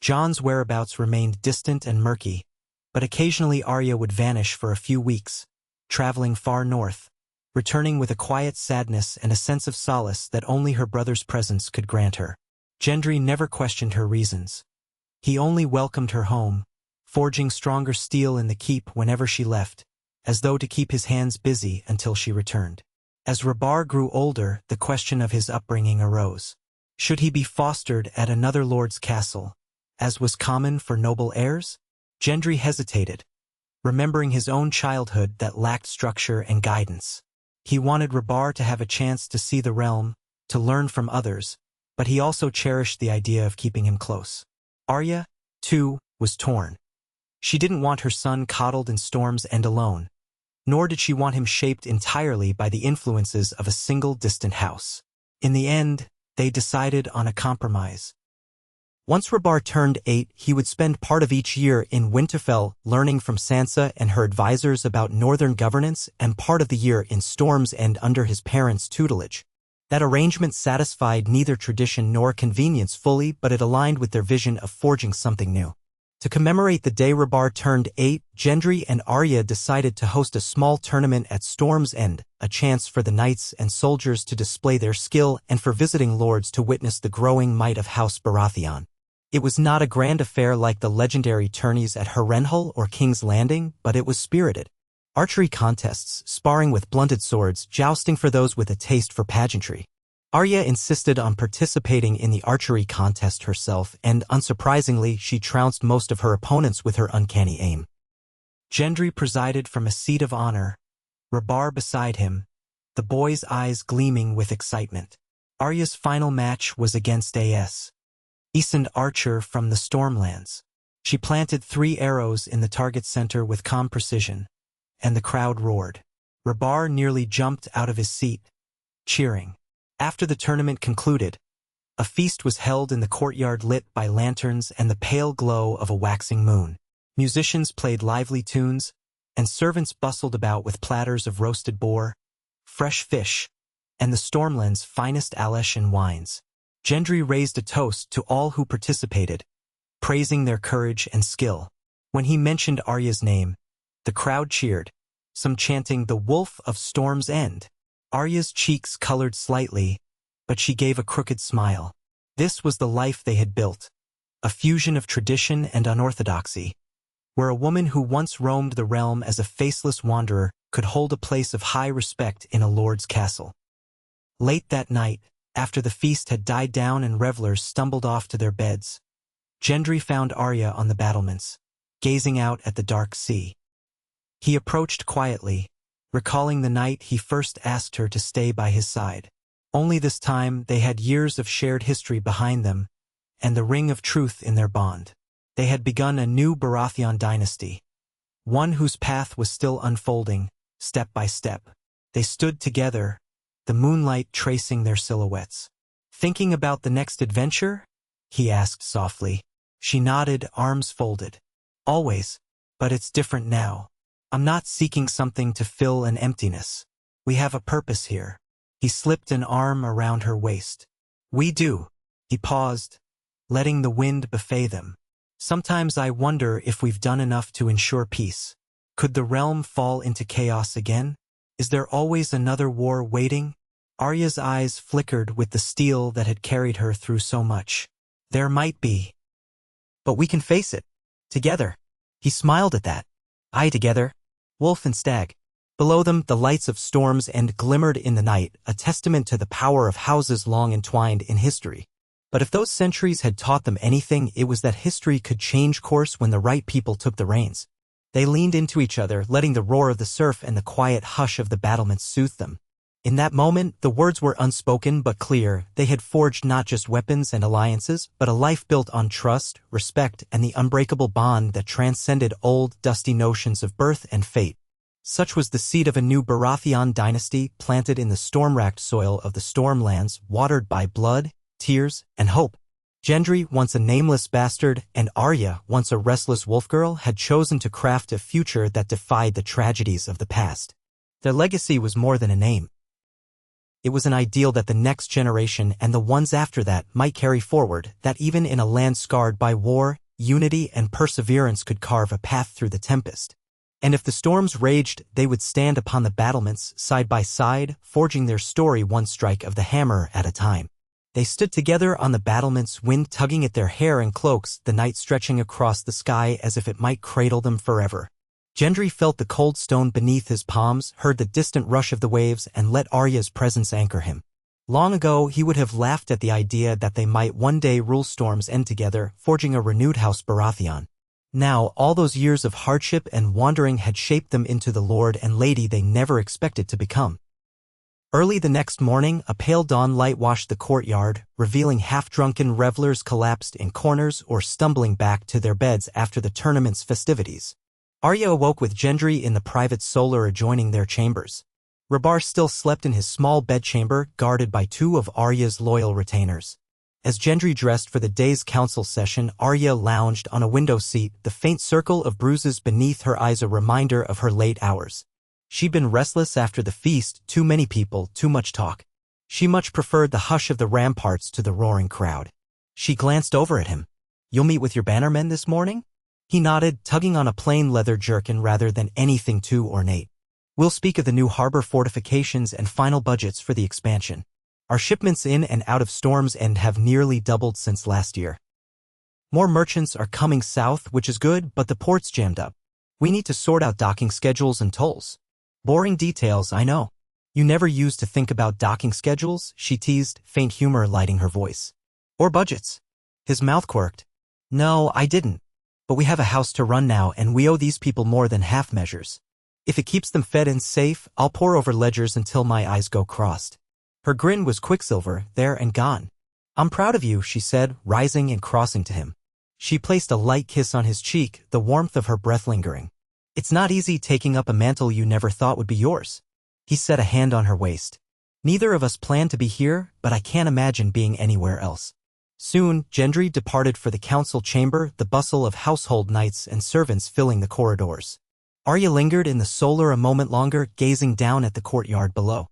S1: Jon's whereabouts remained distant and murky, but occasionally Arya would vanish for a few weeks, traveling far north, returning with a quiet sadness and a sense of solace that only her brother's presence could grant her. Gendry never questioned her reasons. He only welcomed her home, forging stronger steel in the keep whenever she left, as though to keep his hands busy until she returned. As Rabar grew older, the question of his upbringing arose. Should he be fostered at another lord's castle, as was common for noble heirs? Gendry hesitated, remembering his own childhood that lacked structure and guidance. He wanted Rabar to have a chance to see the realm, to learn from others, but he also cherished the idea of keeping him close. Arya, too, was torn. She didn't want her son coddled in Storm's End alone, nor did she want him shaped entirely by the influences of a single distant house. In the end, they decided on a compromise. Once Rabar turned 8, he would spend part of each year in Winterfell learning from Sansa and her advisors about northern governance and part of the year in Storm's End under his parents' tutelage. That arrangement satisfied neither tradition nor convenience fully, but it aligned with their vision of forging something new. To commemorate the day Rabar turned 8, Gendry and Arya decided to host a small tournament at Storm's End, a chance for the knights and soldiers to display their skill and for visiting lords to witness the growing might of House Baratheon. It was not a grand affair like the legendary tourneys at Harrenhal or King's Landing, but it was spirited. Archery contests, sparring with blunted swords, jousting for those with a taste for pageantry. Arya insisted on participating in the archery contest herself, and unsurprisingly, she trounced most of her opponents with her uncanny aim. Gendry presided from a seat of honor, Rabar beside him, the boy's eyes gleaming with excitement. Arya's final match was against A.S. seasoned archer from the Stormlands. She planted 3 arrows in the target center with calm precision, and the crowd roared. Rabar nearly jumped out of his seat, cheering. After the tournament concluded, a feast was held in the courtyard lit by lanterns and the pale glow of a waxing moon. Musicians played lively tunes, and servants bustled about with platters of roasted boar, fresh fish, and the Stormlands' finest Alishan wines. Gendry raised a toast to all who participated, praising their courage and skill. When he mentioned Arya's name, the crowd cheered, some chanting "The Wolf of Storm's End." Arya's cheeks colored slightly, but she gave a crooked smile. This was the life they had built, a fusion of tradition and unorthodoxy, where a woman who once roamed the realm as a faceless wanderer could hold a place of high respect in a lord's castle. Late that night, after the feast had died down and revelers stumbled off to their beds, Gendry found Arya on the battlements, gazing out at the dark sea. He approached quietly, recalling the night he first asked her to stay by his side. Only this time they had years of shared history behind them, and the ring of truth in their bond. They had begun a new Baratheon dynasty, one whose path was still unfolding, step by step. They stood together, the moonlight tracing their silhouettes. "Thinking about the next adventure?" he asked softly. She nodded, arms folded. "Always, but it's different now. I'm not seeking something to fill an emptiness. We have a purpose here." He slipped an arm around her waist. "We do." He paused, letting the wind buffet them. "Sometimes I wonder if we've done enough to ensure peace. Could the realm fall into chaos again? Is there always another war waiting? Arya's eyes flickered with the steel that had carried her through so much. There might be. But we can face it. Together. He smiled at that. Aye, together. Wolf and stag. Below them, the lights of Storm's End glimmered in the night, a testament to the power of houses long entwined in history. But if those centuries had taught them anything, it was that history could change course when the right people took the reins. They leaned into each other, letting the roar of the surf and the quiet hush of the battlements soothe them. In that moment, the words were unspoken but clear. They had forged not just weapons and alliances, but a life built on trust, respect, and the unbreakable bond that transcended old, dusty notions of birth and fate. Such was the seed of a new Baratheon dynasty planted in the storm-racked soil of the Stormlands, watered by blood, tears, and hope. Gendry, once a nameless bastard, and Arya, once a restless wolf-girl, had chosen to craft a future that defied the tragedies of the past. Their legacy was more than a name. It was an ideal that the next generation and the ones after that might carry forward, that even in a land scarred by war, unity and perseverance could carve a path through the tempest. And if the storms raged, they would stand upon the battlements side by side, forging their story one strike of the hammer at a time. They stood together on the battlements, wind tugging at their hair and cloaks, the night stretching across the sky as if it might cradle them forever. Gendry felt the cold stone beneath his palms, heard the distant rush of the waves, and let Arya's presence anchor him. Long ago, he would have laughed at the idea that they might one day rule Storm's End together, forging a renewed House Baratheon. Now, all those years of hardship and wandering had shaped them into the lord and lady they never expected to become. Early the next morning, a pale dawn light washed the courtyard, revealing half-drunken revelers collapsed in corners or stumbling back to their beds after the tournament's festivities. Arya awoke with Gendry in the private solar adjoining their chambers. Rabar still slept in his small bedchamber, guarded by two of Arya's loyal retainers. As Gendry dressed for the day's council session, Arya lounged on a window seat, the faint circle of bruises beneath her eyes a reminder of her late hours. She'd been restless after the feast, too many people, too much talk. She much preferred the hush of the ramparts to the roaring crowd. She glanced over at him. "You'll meet with your bannermen this morning?" He nodded, tugging on a plain leather jerkin rather than anything too ornate. "We'll speak of the new harbor fortifications and final budgets for the expansion. Our shipments in and out of Storm's End have nearly doubled since last year. More merchants are coming south, which is good, but the port's jammed up. We need to sort out docking schedules and tolls." "Boring details, I know. You never used to think about docking schedules," she teased, faint humor lighting her voice. "Or budgets." His mouth quirked. "No, I didn't. But we have a house to run now, and we owe these people more than half measures. If it keeps them fed and safe, I'll pore over ledgers until my eyes go crossed." Her grin was quicksilver, there and gone. "I'm proud of you," she said, rising and crossing to him. She placed a light kiss on his cheek, the warmth of her breath lingering. "It's not easy taking up a mantle you never thought would be yours." He set a hand on her waist. "Neither of us planned to be here, but I can't imagine being anywhere else." Soon, Gendry departed for the council chamber, the bustle of household knights and servants filling the corridors. Arya lingered in the solar a moment longer, gazing down at the courtyard below.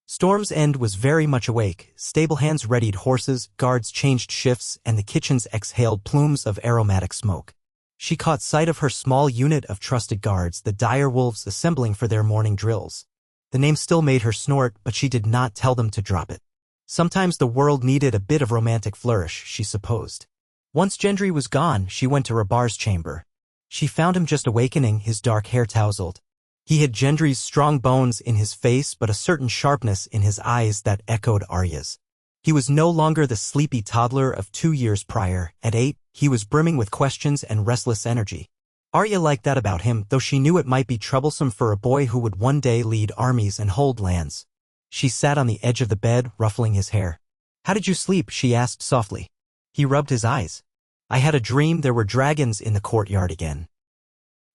S1: Storm's End was very much awake. Stable hands readied horses, guards changed shifts, and the kitchens exhaled plumes of aromatic smoke. She caught sight of her small unit of trusted guards, the dire wolves assembling for their morning drills. The name still made her snort, but she did not tell them to drop it. Sometimes the world needed a bit of romantic flourish, she supposed. Once Gendry was gone, she went to Rabar's chamber. She found him just awakening, his dark hair tousled. He had Gendry's strong bones in his face, but a certain sharpness in his eyes that echoed Arya's. He was no longer the sleepy toddler of 2 years prior. At 8, he was brimming with questions and restless energy. Arya liked that about him, though she knew it might be troublesome for a boy who would one day lead armies and hold lands. She sat on the edge of the bed, ruffling his hair. "How did you sleep?" she asked softly. He rubbed his eyes. "I had a dream there were dragons in the courtyard again."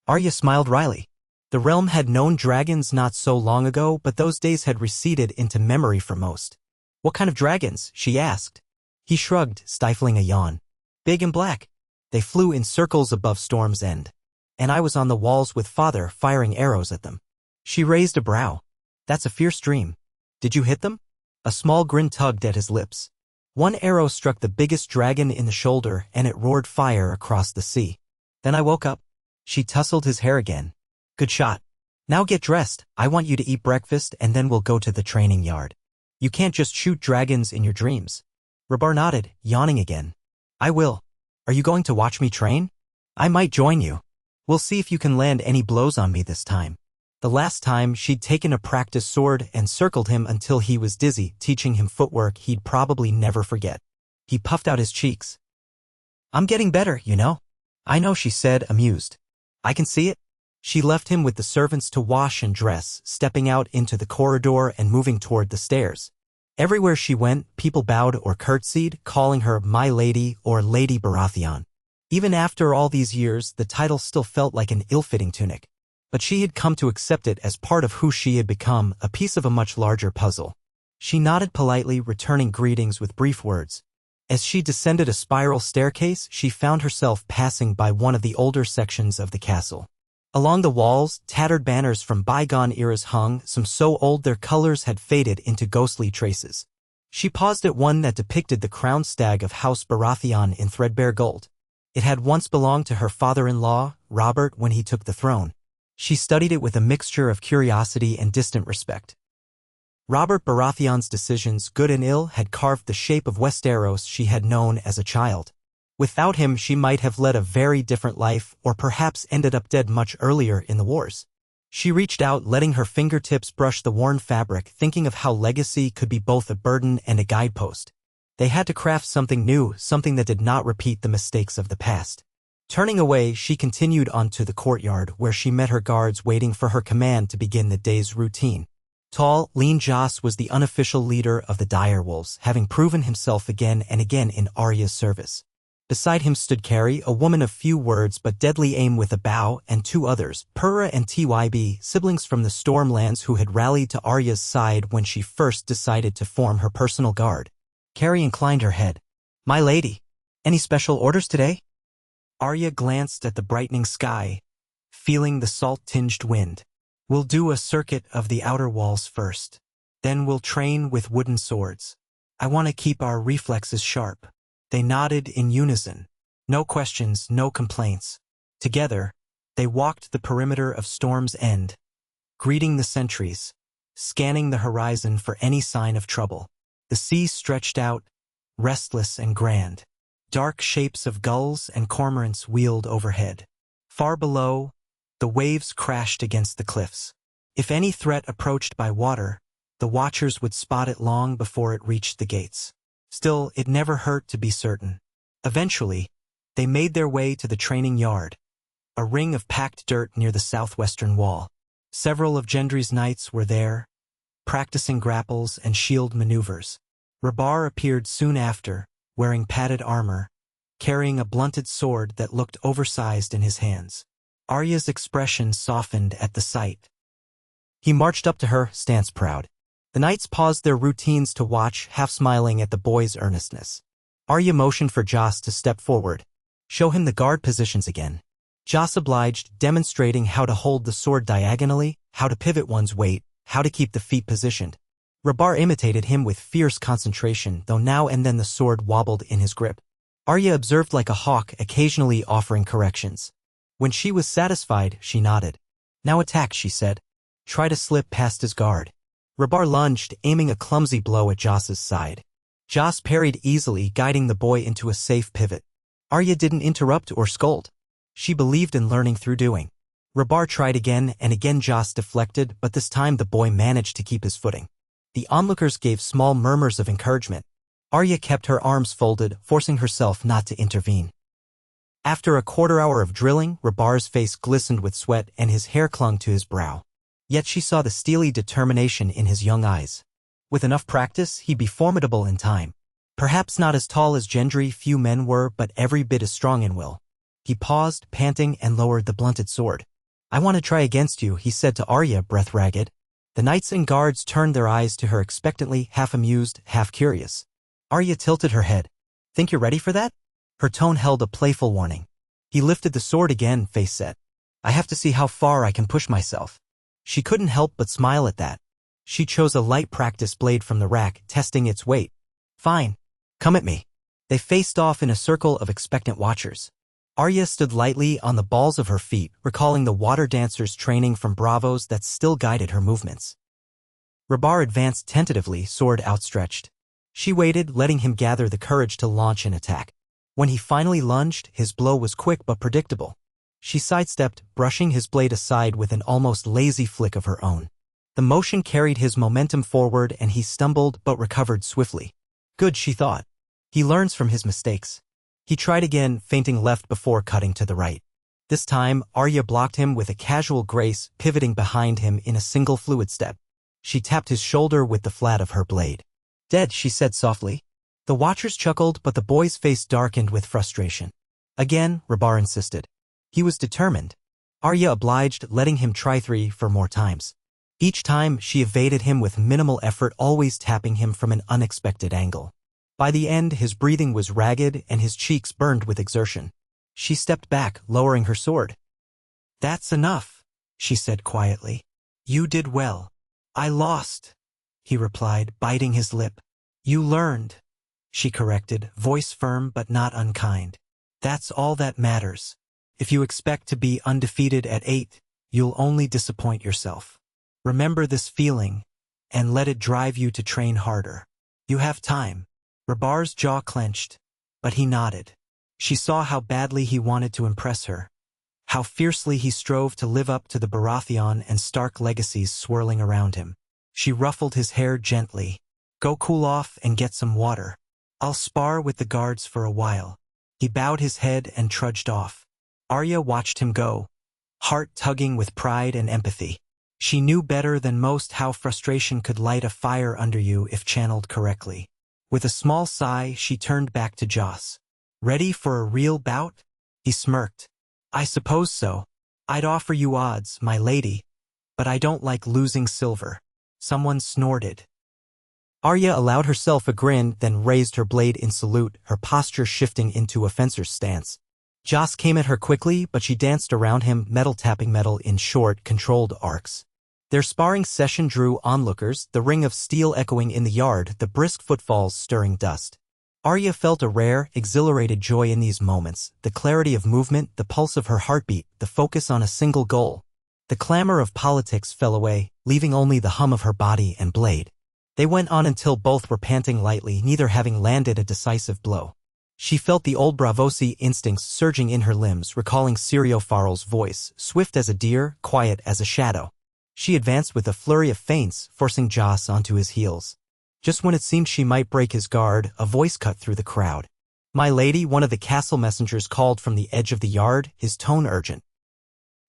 S1: Arya smiled wryly. The realm had known dragons not so long ago, but those days had receded into memory for most. "What kind of dragons?" she asked. He shrugged, stifling a yawn. "Big and black. They flew in circles above Storm's End. And I was on the walls with Father, firing arrows at them." She raised a brow. "That's a fierce dream. Did you hit them?" A small grin tugged at his lips. "One arrow struck the biggest dragon in the shoulder, and it roared fire across the sea. Then I woke up." She tousled his hair again. "Good shot. Now get dressed, I want you to eat breakfast and then we'll go to the training yard. You can't just shoot dragons in your dreams. Rabar nodded, yawning again. I will. Are you going to watch me train? I might join you. We'll see if you can land any blows on me this time. The last time she'd taken a practice sword and circled him until he was dizzy, teaching him footwork he'd probably never forget. He puffed out his cheeks. I'm getting better, you know. I know, she said, amused. I can see it. She left him with the servants to wash and dress, stepping out into the corridor and moving toward the stairs. Everywhere she went, people bowed or curtsied, calling her My Lady or Lady Baratheon. Even after all these years, the title still felt like an ill-fitting tunic. But she had come to accept it as part of who she had become, a piece of a much larger puzzle. She nodded politely, returning greetings with brief words. As she descended a spiral staircase, she found herself passing by one of the older sections of the castle. Along the walls, tattered banners from bygone eras hung, some so old their colors had faded into ghostly traces. She paused at one that depicted the crowned stag of House Baratheon in threadbare gold. It had once belonged to her father-in-law, Robert, when he took the throne. She studied it with a mixture of curiosity and distant respect. Robert Baratheon's decisions, good and ill, had carved the shape of Westeros she had known as a child. Without him, she might have led a very different life, or perhaps ended up dead much earlier in the wars. She reached out, letting her fingertips brush the worn fabric, thinking of how legacy could be both a burden and a guidepost. They had to craft something new, something that did not repeat the mistakes of the past. Turning away, she continued onto the courtyard, where she met her guards waiting for her command to begin the day's routine. Tall, lean Joss was the unofficial leader of the direwolves, having proven himself again and again in Arya's service. Beside him stood Carrie, a woman of few words but deadly aim, with a bow, and two others, Purra and Tyb, siblings from the Stormlands who had rallied to Arya's side when she first decided to form her personal guard. Carrie inclined her head. My lady, any special orders today? Arya glanced at the brightening sky, feeling the salt-tinged wind. We'll do a circuit of the outer walls first. Then we'll train with wooden swords. I want to keep our reflexes sharp. They nodded in unison. No questions, no complaints. Together, they walked the perimeter of Storm's End, greeting the sentries, scanning the horizon for any sign of trouble. The sea stretched out, restless and grand. Dark shapes of gulls and cormorants wheeled overhead. Far below, the waves crashed against the cliffs. If any threat approached by water, the watchers would spot it long before it reached the gates. Still, it never hurt to be certain. Eventually, they made their way to the training yard, a ring of packed dirt near the southwestern wall. Several of Gendry's knights were there, practicing grapples and shield maneuvers. Rabar appeared soon after, wearing padded armor, carrying a blunted sword that looked oversized in his hands. Arya's expression softened at the sight. He marched up to her, stance proud. The knights paused their routines to watch, half smiling at the boy's earnestness. Arya motioned for Joss to step forward. Show him the guard positions again. Joss obliged, demonstrating how to hold the sword diagonally, how to pivot one's weight, how to keep the feet positioned. Rabar imitated him with fierce concentration, though now and then the sword wobbled in his grip. Arya observed like a hawk, occasionally offering corrections. When she was satisfied, she nodded. Now attack, she said. Try to slip past his guard. Rabar lunged, aiming a clumsy blow at Joss's side. Joss parried easily, guiding the boy into a safe pivot. Arya didn't interrupt or scold. She believed in learning through doing. Rabar tried again, and again Joss deflected, but this time the boy managed to keep his footing. The onlookers gave small murmurs of encouragement. Arya kept her arms folded, forcing herself not to intervene. After a quarter-hour of drilling, Rabar's face glistened with sweat and his hair clung to his brow. Yet she saw the steely determination in his young eyes. With enough practice, he'd be formidable in time. Perhaps not as tall as Gendry few men were, but every bit as strong in will. He paused, panting, and lowered the blunted sword. I want to try against you, he said to Arya, breath ragged. The knights and guards turned their eyes to her expectantly, half amused, half curious. Arya tilted her head. Think you're ready for that? Her tone held a playful warning. He lifted the sword again, face set. I have to see how far I can push myself. She couldn't help but smile at that. She chose a light practice blade from the rack, testing its weight. Fine. Come at me. They faced off in a circle of expectant watchers. Arya stood lightly on the balls of her feet, recalling the water dancer's training from Bravos that still guided her movements. Rabar advanced tentatively, sword outstretched. She waited, letting him gather the courage to launch an attack. When he finally lunged, his blow was quick but predictable. She sidestepped, brushing his blade aside with an almost lazy flick of her own. The motion carried his momentum forward and he stumbled but recovered swiftly. Good, she thought. He learns from his mistakes. He tried again, feinting left before cutting to the right. This time, Arya blocked him with a casual grace, pivoting behind him in a single fluid step. She tapped his shoulder with the flat of her blade. Dead, she said softly. The watchers chuckled, but the boy's face darkened with frustration. Again, Rabar insisted. He was determined. Arya obliged, letting him try 3 more times. Each time, she evaded him with minimal effort, always tapping him from an unexpected angle. By the end, his breathing was ragged and his cheeks burned with exertion. She stepped back, lowering her sword. That's enough, she said quietly. You did well. I lost, he replied, biting his lip. You learned, she corrected, voice firm but not unkind. That's all that matters. If you expect to be undefeated at 8, you'll only disappoint yourself. Remember this feeling, and let it drive you to train harder. You have time. Rabar's jaw clenched, but he nodded. She saw how badly he wanted to impress her, how fiercely he strove to live up to the Baratheon and Stark legacies swirling around him. She ruffled his hair gently. Go cool off and get some water. I'll spar with the guards for a while. He bowed his head and trudged off. Arya watched him go, heart tugging with pride and empathy. She knew better than most how frustration could light a fire under you if channeled correctly. With a small sigh, she turned back to Joss. Ready for a real bout? He smirked. I suppose so. I'd offer you odds, my lady. But I don't like losing silver. Someone snorted. Arya allowed herself a grin, then raised her blade in salute, her posture shifting into a fencer's stance. Joss came at her quickly, but she danced around him, metal tapping metal in short, controlled arcs. Their sparring session drew onlookers, the ring of steel echoing in the yard, the brisk footfalls stirring dust. Arya felt a rare, exhilarated joy in these moments, the clarity of movement, the pulse of her heartbeat, the focus on a single goal. The clamor of politics fell away, leaving only the hum of her body and blade. They went on until both were panting lightly, neither having landed a decisive blow. She felt the old Bravosi instincts surging in her limbs, recalling Syrio Farrell's voice, swift as a deer, quiet as a shadow. She advanced with a flurry of feints, forcing Joss onto his heels. Just when it seemed she might break his guard, a voice cut through the crowd. My lady, one of the castle messengers called from the edge of the yard, his tone urgent.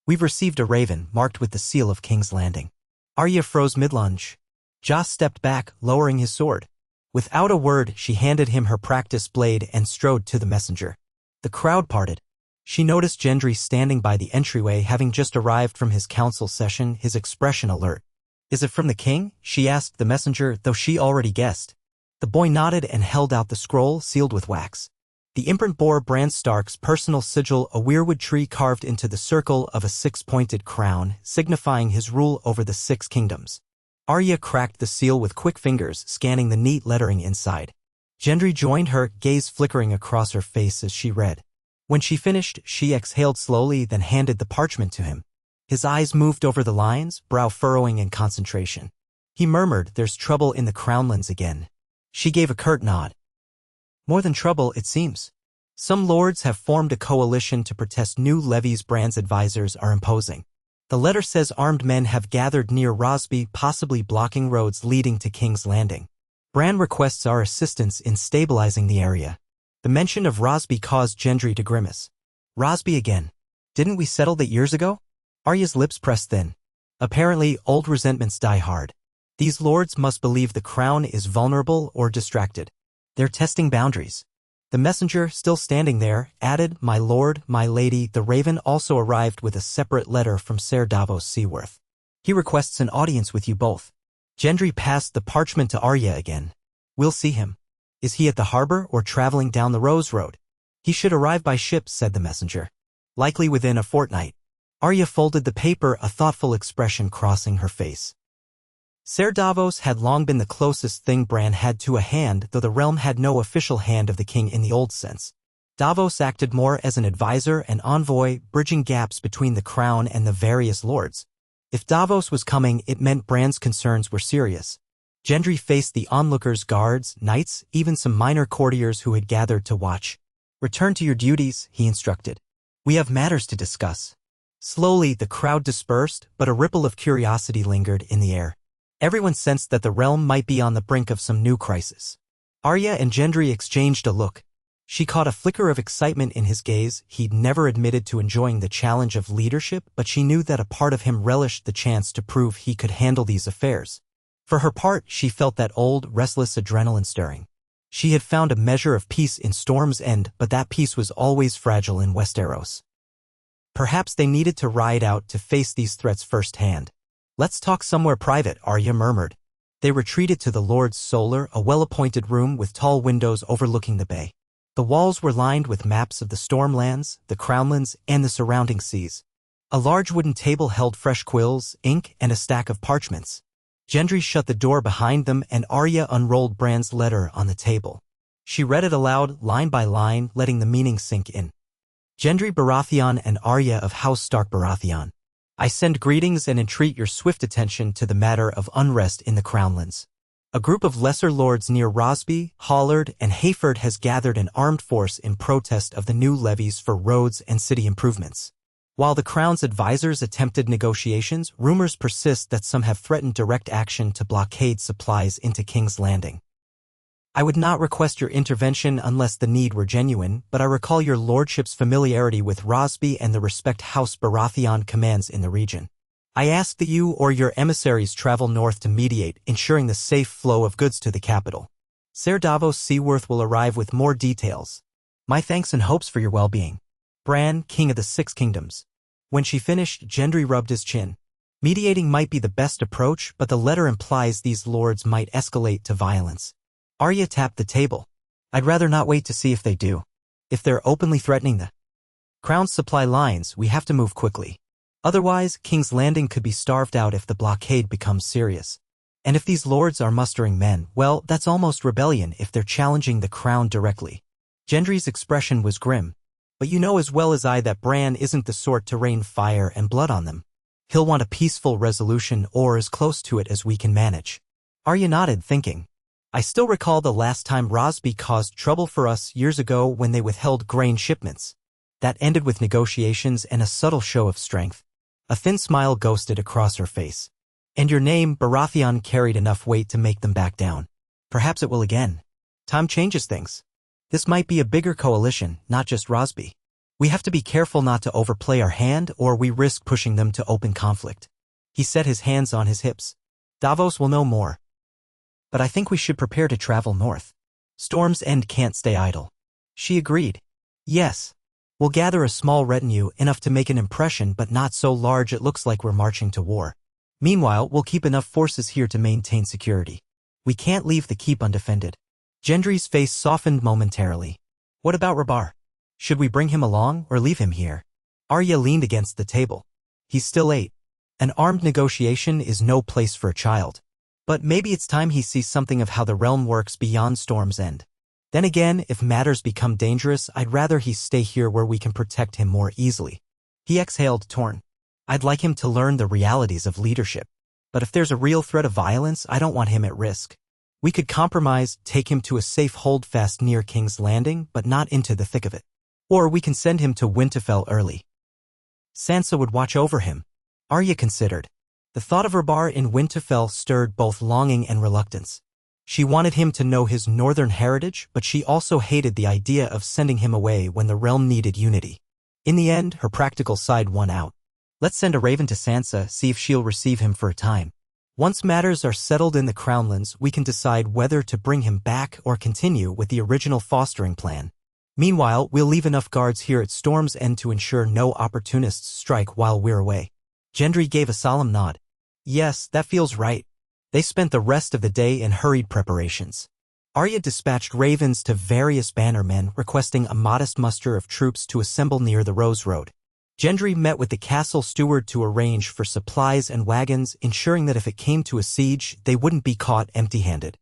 S1: We've received a raven, marked with the seal of King's Landing. Arya froze mid-lunge. Joss stepped back, lowering his sword. Without a word, she handed him her practice blade and strode to the messenger. The crowd parted. She noticed Gendry standing by the entryway, having just arrived from his council session, his expression alert. Is it from the king? She asked the messenger, though she already guessed. The boy nodded and held out the scroll, sealed with wax. The imprint bore Bran Stark's personal sigil, a weirwood tree carved into the circle of a 6-pointed crown, signifying his rule over the 6 kingdoms. Arya cracked the seal with quick fingers, scanning the neat lettering inside. Gendry joined her, gaze flickering across her face as she read. When she finished, she exhaled slowly, then handed the parchment to him. His eyes moved over the lines, brow furrowing in concentration. He murmured, "There's trouble in the Crownlands again." She gave a curt nod. More than trouble, it seems. Some lords have formed a coalition to protest new levies Bran's advisors are imposing. The letter says armed men have gathered near Rosby, possibly blocking roads leading to King's Landing. Bran requests our assistance in stabilizing the area. The mention of Rosby caused Gendry to grimace. Rosby again. Didn't we settle that years ago? Arya's lips pressed thin. Apparently, old resentments die hard. These lords must believe the crown is vulnerable or distracted. They're testing boundaries. The messenger, still standing there, added, "My lord, my lady." The raven also arrived with a separate letter from Ser Davos Seaworth. He requests an audience with you both. Gendry passed the parchment to Arya again. We'll see him. Is he at the harbor or traveling down the Rose Road? He should arrive by ship, said the messenger. Likely within a fortnight. Arya folded the paper, a thoughtful expression crossing her face. Ser Davos had long been the closest thing Bran had to a hand, though the realm had no official hand of the king in the old sense. Davos acted more as an advisor and envoy, bridging gaps between the crown and the various lords. If Davos was coming, it meant Bran's concerns were serious. Gendry faced the onlookers, guards, knights, even some minor courtiers who had gathered to watch. "Return to your duties," he instructed. "We have matters to discuss." Slowly, the crowd dispersed, but a ripple of curiosity lingered in the air. Everyone sensed that the realm might be on the brink of some new crisis. Arya and Gendry exchanged a look. She caught a flicker of excitement in his gaze. He'd never admitted to enjoying the challenge of leadership, but she knew that a part of him relished the chance to prove he could handle these affairs. For her part, she felt that old, restless adrenaline stirring. She had found a measure of peace in Storm's End, but that peace was always fragile in Westeros. Perhaps they needed to ride out to face these threats firsthand. "Let's talk somewhere private," Arya murmured. They retreated to the Lord's Solar, a well-appointed room with tall windows overlooking the bay. The walls were lined with maps of the Stormlands, the Crownlands, and the surrounding seas. A large wooden table held fresh quills, ink, and a stack of parchments. Gendry shut the door behind them and Arya unrolled Bran's letter on the table. She read it aloud, line by line, letting the meaning sink in. "Gendry Baratheon and Arya of House Stark Baratheon. I send greetings and entreat your swift attention to the matter of unrest in the Crownlands. A group of lesser lords near Rosby, Hollard, and Hayford has gathered an armed force in protest of the new levies for roads and city improvements. While the Crown's advisors attempted negotiations, rumors persist that some have threatened direct action to blockade supplies into King's Landing. I would not request your intervention unless the need were genuine, but I recall your lordship's familiarity with Rosby and the respect House Baratheon commands in the region. I ask that you or your emissaries travel north to mediate, ensuring the safe flow of goods to the capital. Ser Davos Seaworth will arrive with more details. My thanks and hopes for your well-being. Bran, King of the Six Kingdoms." When she finished, Gendry rubbed his chin. Mediating might be the best approach, but the letter implies these lords might escalate to violence. Arya tapped the table. "I'd rather not wait to see if they do. If they're openly threatening the Crown's supply lines, we have to move quickly. Otherwise, King's Landing could be starved out if the blockade becomes serious. And if these lords are mustering men, well, that's almost rebellion if they're challenging the Crown directly." Gendry's expression was grim. "But you know as well as I that Bran isn't the sort to rain fire and blood on them. He'll want a peaceful resolution or as close to it as we can manage." Arya nodded, thinking. "I still recall the last time Rosby caused trouble for us years ago when they withheld grain shipments. That ended with negotiations and a subtle show of strength." A thin smile ghosted across her face. "And your name, Baratheon, carried enough weight to make them back down. Perhaps it will again. Time changes things. This might be a bigger coalition, not just Rosby. We have to be careful not to overplay our hand or we risk pushing them to open conflict." He set his hands on his hips. "Davos will know more. But I think we should prepare to travel north. Storm's End can't stay idle." She agreed. "Yes. We'll gather a small retinue, enough to make an impression but not so large it looks like we're marching to war. Meanwhile, we'll keep enough forces here to maintain security. We can't leave the keep undefended." Gendry's face softened momentarily. "What about Rabar? Should we bring him along or leave him here?" Arya leaned against the table. "He's still 8. An armed negotiation is no place for a child. But maybe it's time he sees something of how the realm works beyond Storm's End. Then again, if matters become dangerous, I'd rather he stay here where we can protect him more easily." He exhaled, torn. "I'd like him to learn the realities of leadership. But if there's a real threat of violence, I don't want him at risk. We could compromise, take him to a safe holdfast near King's Landing, but not into the thick of it. Or we can send him to Winterfell early. Sansa would watch over him." Arya considered. The thought of Rabar in Winterfell stirred both longing and reluctance. She wanted him to know his northern heritage, but she also hated the idea of sending him away when the realm needed unity. In the end, her practical side won out. "Let's send a raven to Sansa, see if she'll receive him for a time. Once matters are settled in the Crownlands, we can decide whether to bring him back or continue with the original fostering plan. Meanwhile, we'll leave enough guards here at Storm's End to ensure no opportunists strike while we're away." Gendry gave a solemn nod. "Yes, that feels right." They spent the rest of the day in hurried preparations. Arya dispatched ravens to various bannermen requesting a modest muster of troops to assemble near the Rose Road. Gendry met with the castle steward to arrange for supplies and wagons, ensuring that if it came to a siege, they wouldn't be caught empty-handed.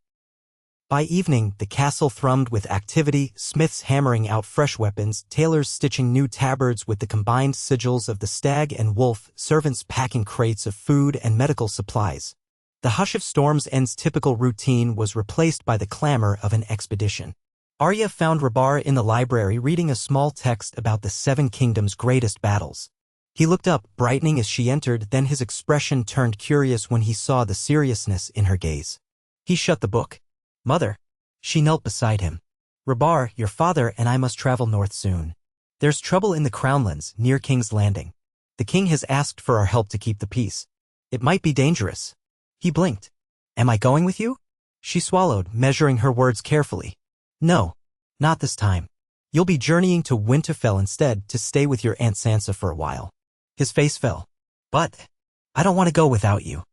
S1: By evening, the castle thrummed with activity, smiths hammering out fresh weapons, tailors stitching new tabards with the combined sigils of the stag and wolf, servants packing crates of food and medical supplies. The hush of Storm's End's typical routine was replaced by the clamor of an expedition. Arya found Rabar in the library reading a small text about the Seven Kingdoms' greatest battles. He looked up, brightening as she entered, then his expression turned curious when he saw the seriousness in her gaze. He shut the book. "Mother." She knelt beside him. "Rabar, your father and I must travel north soon. There's trouble in the Crownlands, near King's Landing. The king has asked for our help to keep the peace. It might be dangerous." He blinked. "Am I going with you?" She swallowed, measuring her words carefully. "No, not this time. You'll be journeying to Winterfell instead, to stay with your Aunt Sansa for a while." His face fell. "But I don't want to go without you."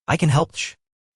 S1: "I can help."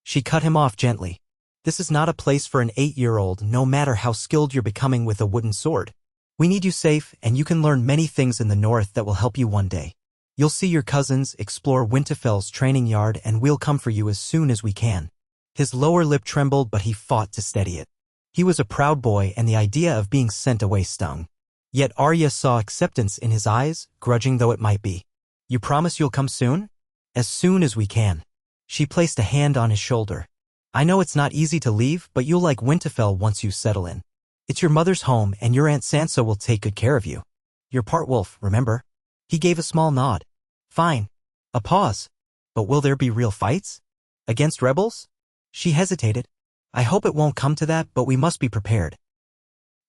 S1: She cut him off gently. "This is not a place for an 8-year-old, no matter how skilled you're becoming with a wooden sword. We need you safe, and you can learn many things in the north that will help you one day. You'll see your cousins, explore Winterfell's training yard, and we'll come for you as soon as we can." His lower lip trembled, but he fought to steady it. He was a proud boy, and the idea of being sent away stung. Yet Arya saw acceptance in his eyes, grudging though it might be. "You promise you'll come soon?" "As soon as we can." She placed a hand on his shoulder. "I know it's not easy to leave, but you'll like Winterfell once you settle in. It's your mother's home, and your Aunt Sansa will take good care of you. You're part wolf, remember?" He gave a small nod. "Fine." A pause. "But will there be real fights? Against rebels?" She hesitated. "I hope it won't come to that, but we must be prepared.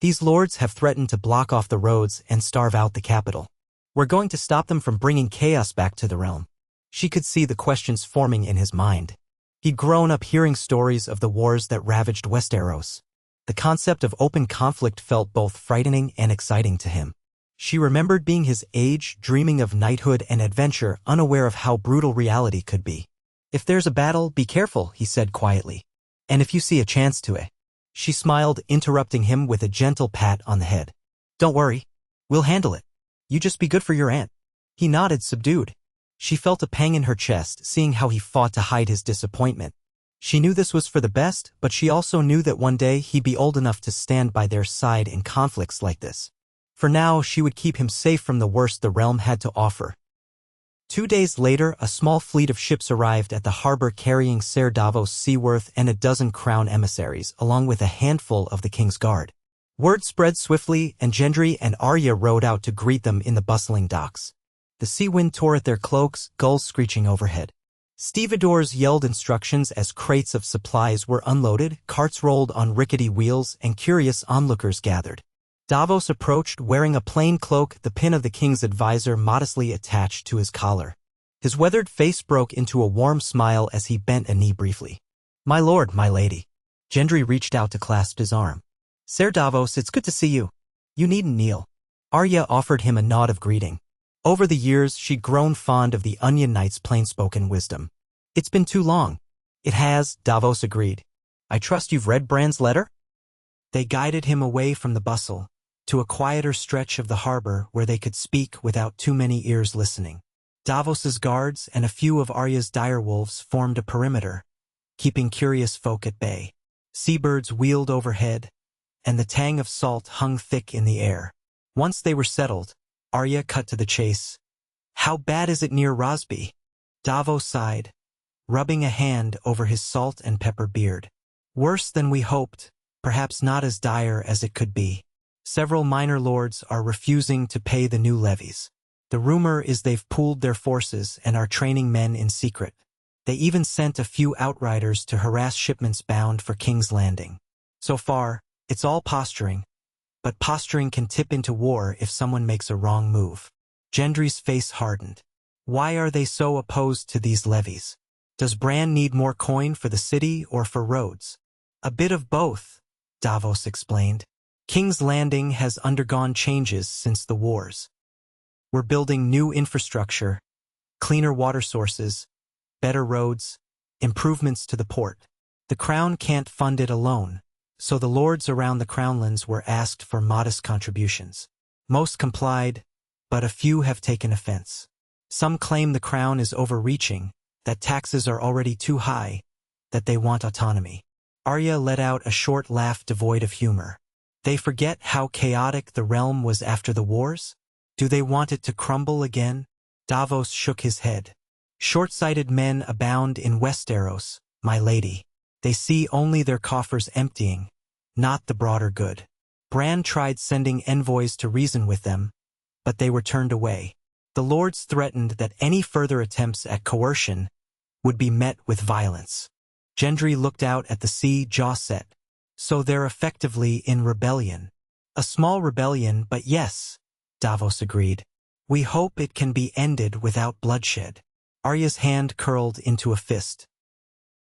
S1: These lords have threatened to block off the roads and starve out the capital. We're going to stop them from bringing chaos back to the realm." She could see the questions forming in his mind. He'd grown up hearing stories of the wars that ravaged Westeros. The concept of open conflict felt both frightening and exciting to him. She remembered being his age, dreaming of knighthood and adventure, unaware of how brutal reality could be. "If there's a battle, be careful," he said quietly. "And if you see a chance to it." She smiled, interrupting him with a gentle pat on the head. "Don't worry. We'll handle it. You just be good for your aunt." He nodded, subdued. She felt a pang in her chest, seeing how he fought to hide his disappointment. She knew this was for the best, but she also knew that one day he'd be old enough to stand by their side in conflicts like this. For now, she would keep him safe from the worst the realm had to offer. 2 days later, a small fleet of ships arrived at the harbor carrying Ser Davos Seaworth and a dozen crown emissaries, along with a handful of the king's guard. Word spread swiftly, and Gendry and Arya rode out to greet them in the bustling docks. The sea wind tore at their cloaks, gulls screeching overhead. Stevedores yelled instructions as crates of supplies were unloaded, carts rolled on rickety wheels, and curious onlookers gathered. Davos approached, wearing a plain cloak, the pin of the king's advisor modestly attached to his collar. His weathered face broke into a warm smile as he bent a knee briefly. "My lord, my lady." Gendry reached out to clasp his arm. "Ser Davos, it's good to see you. You needn't kneel." Arya offered him a nod of greeting. Over the years, she'd grown fond of the Onion Knight's plain-spoken wisdom. "It's been too long." "It has," Davos agreed. "I trust you've read Bran's letter?" They guided him away from the bustle, to a quieter stretch of the harbor where they could speak without too many ears listening. Davos's guards and a few of Arya's direwolves formed a perimeter, keeping curious folk at bay. Seabirds wheeled overhead, and the tang of salt hung thick in the air. Once they were settled, Arya cut to the chase. "How bad is it near Rosby?" Davos sighed, rubbing a hand over his salt and pepper beard. "Worse than we hoped, perhaps not as dire as it could be. Several minor lords are refusing to pay the new levies. The rumor is they've pooled their forces and are training men in secret. They even sent a few outriders to harass shipments bound for King's Landing. So far, it's all posturing. But posturing can tip into war if someone makes a wrong move." Gendry's face hardened. "Why are they so opposed to these levies? Does Bran need more coin for the city or for roads?" "A bit of both," Davos explained. "King's Landing has undergone changes since the wars. We're building new infrastructure, cleaner water sources, better roads, improvements to the port. The crown can't fund it alone, so the lords around the Crownlands were asked for modest contributions. Most complied, but a few have taken offense. Some claim the crown is overreaching, that taxes are already too high, that they want autonomy. Arya let out a short laugh devoid of humor. They forget how chaotic the realm was after the wars? Do they want it to crumble again? Davos shook his head. Short-sighted men abound in Westeros, my lady. They see only their coffers emptying, not the broader good. Bran tried sending envoys to reason with them, but they were turned away. The lords threatened that any further attempts at coercion would be met with violence. Gendry looked out at the sea, jaw set. So they're effectively in rebellion. A small rebellion, but yes, Davos agreed. We hope it can be ended without bloodshed. Arya's hand curled into a fist.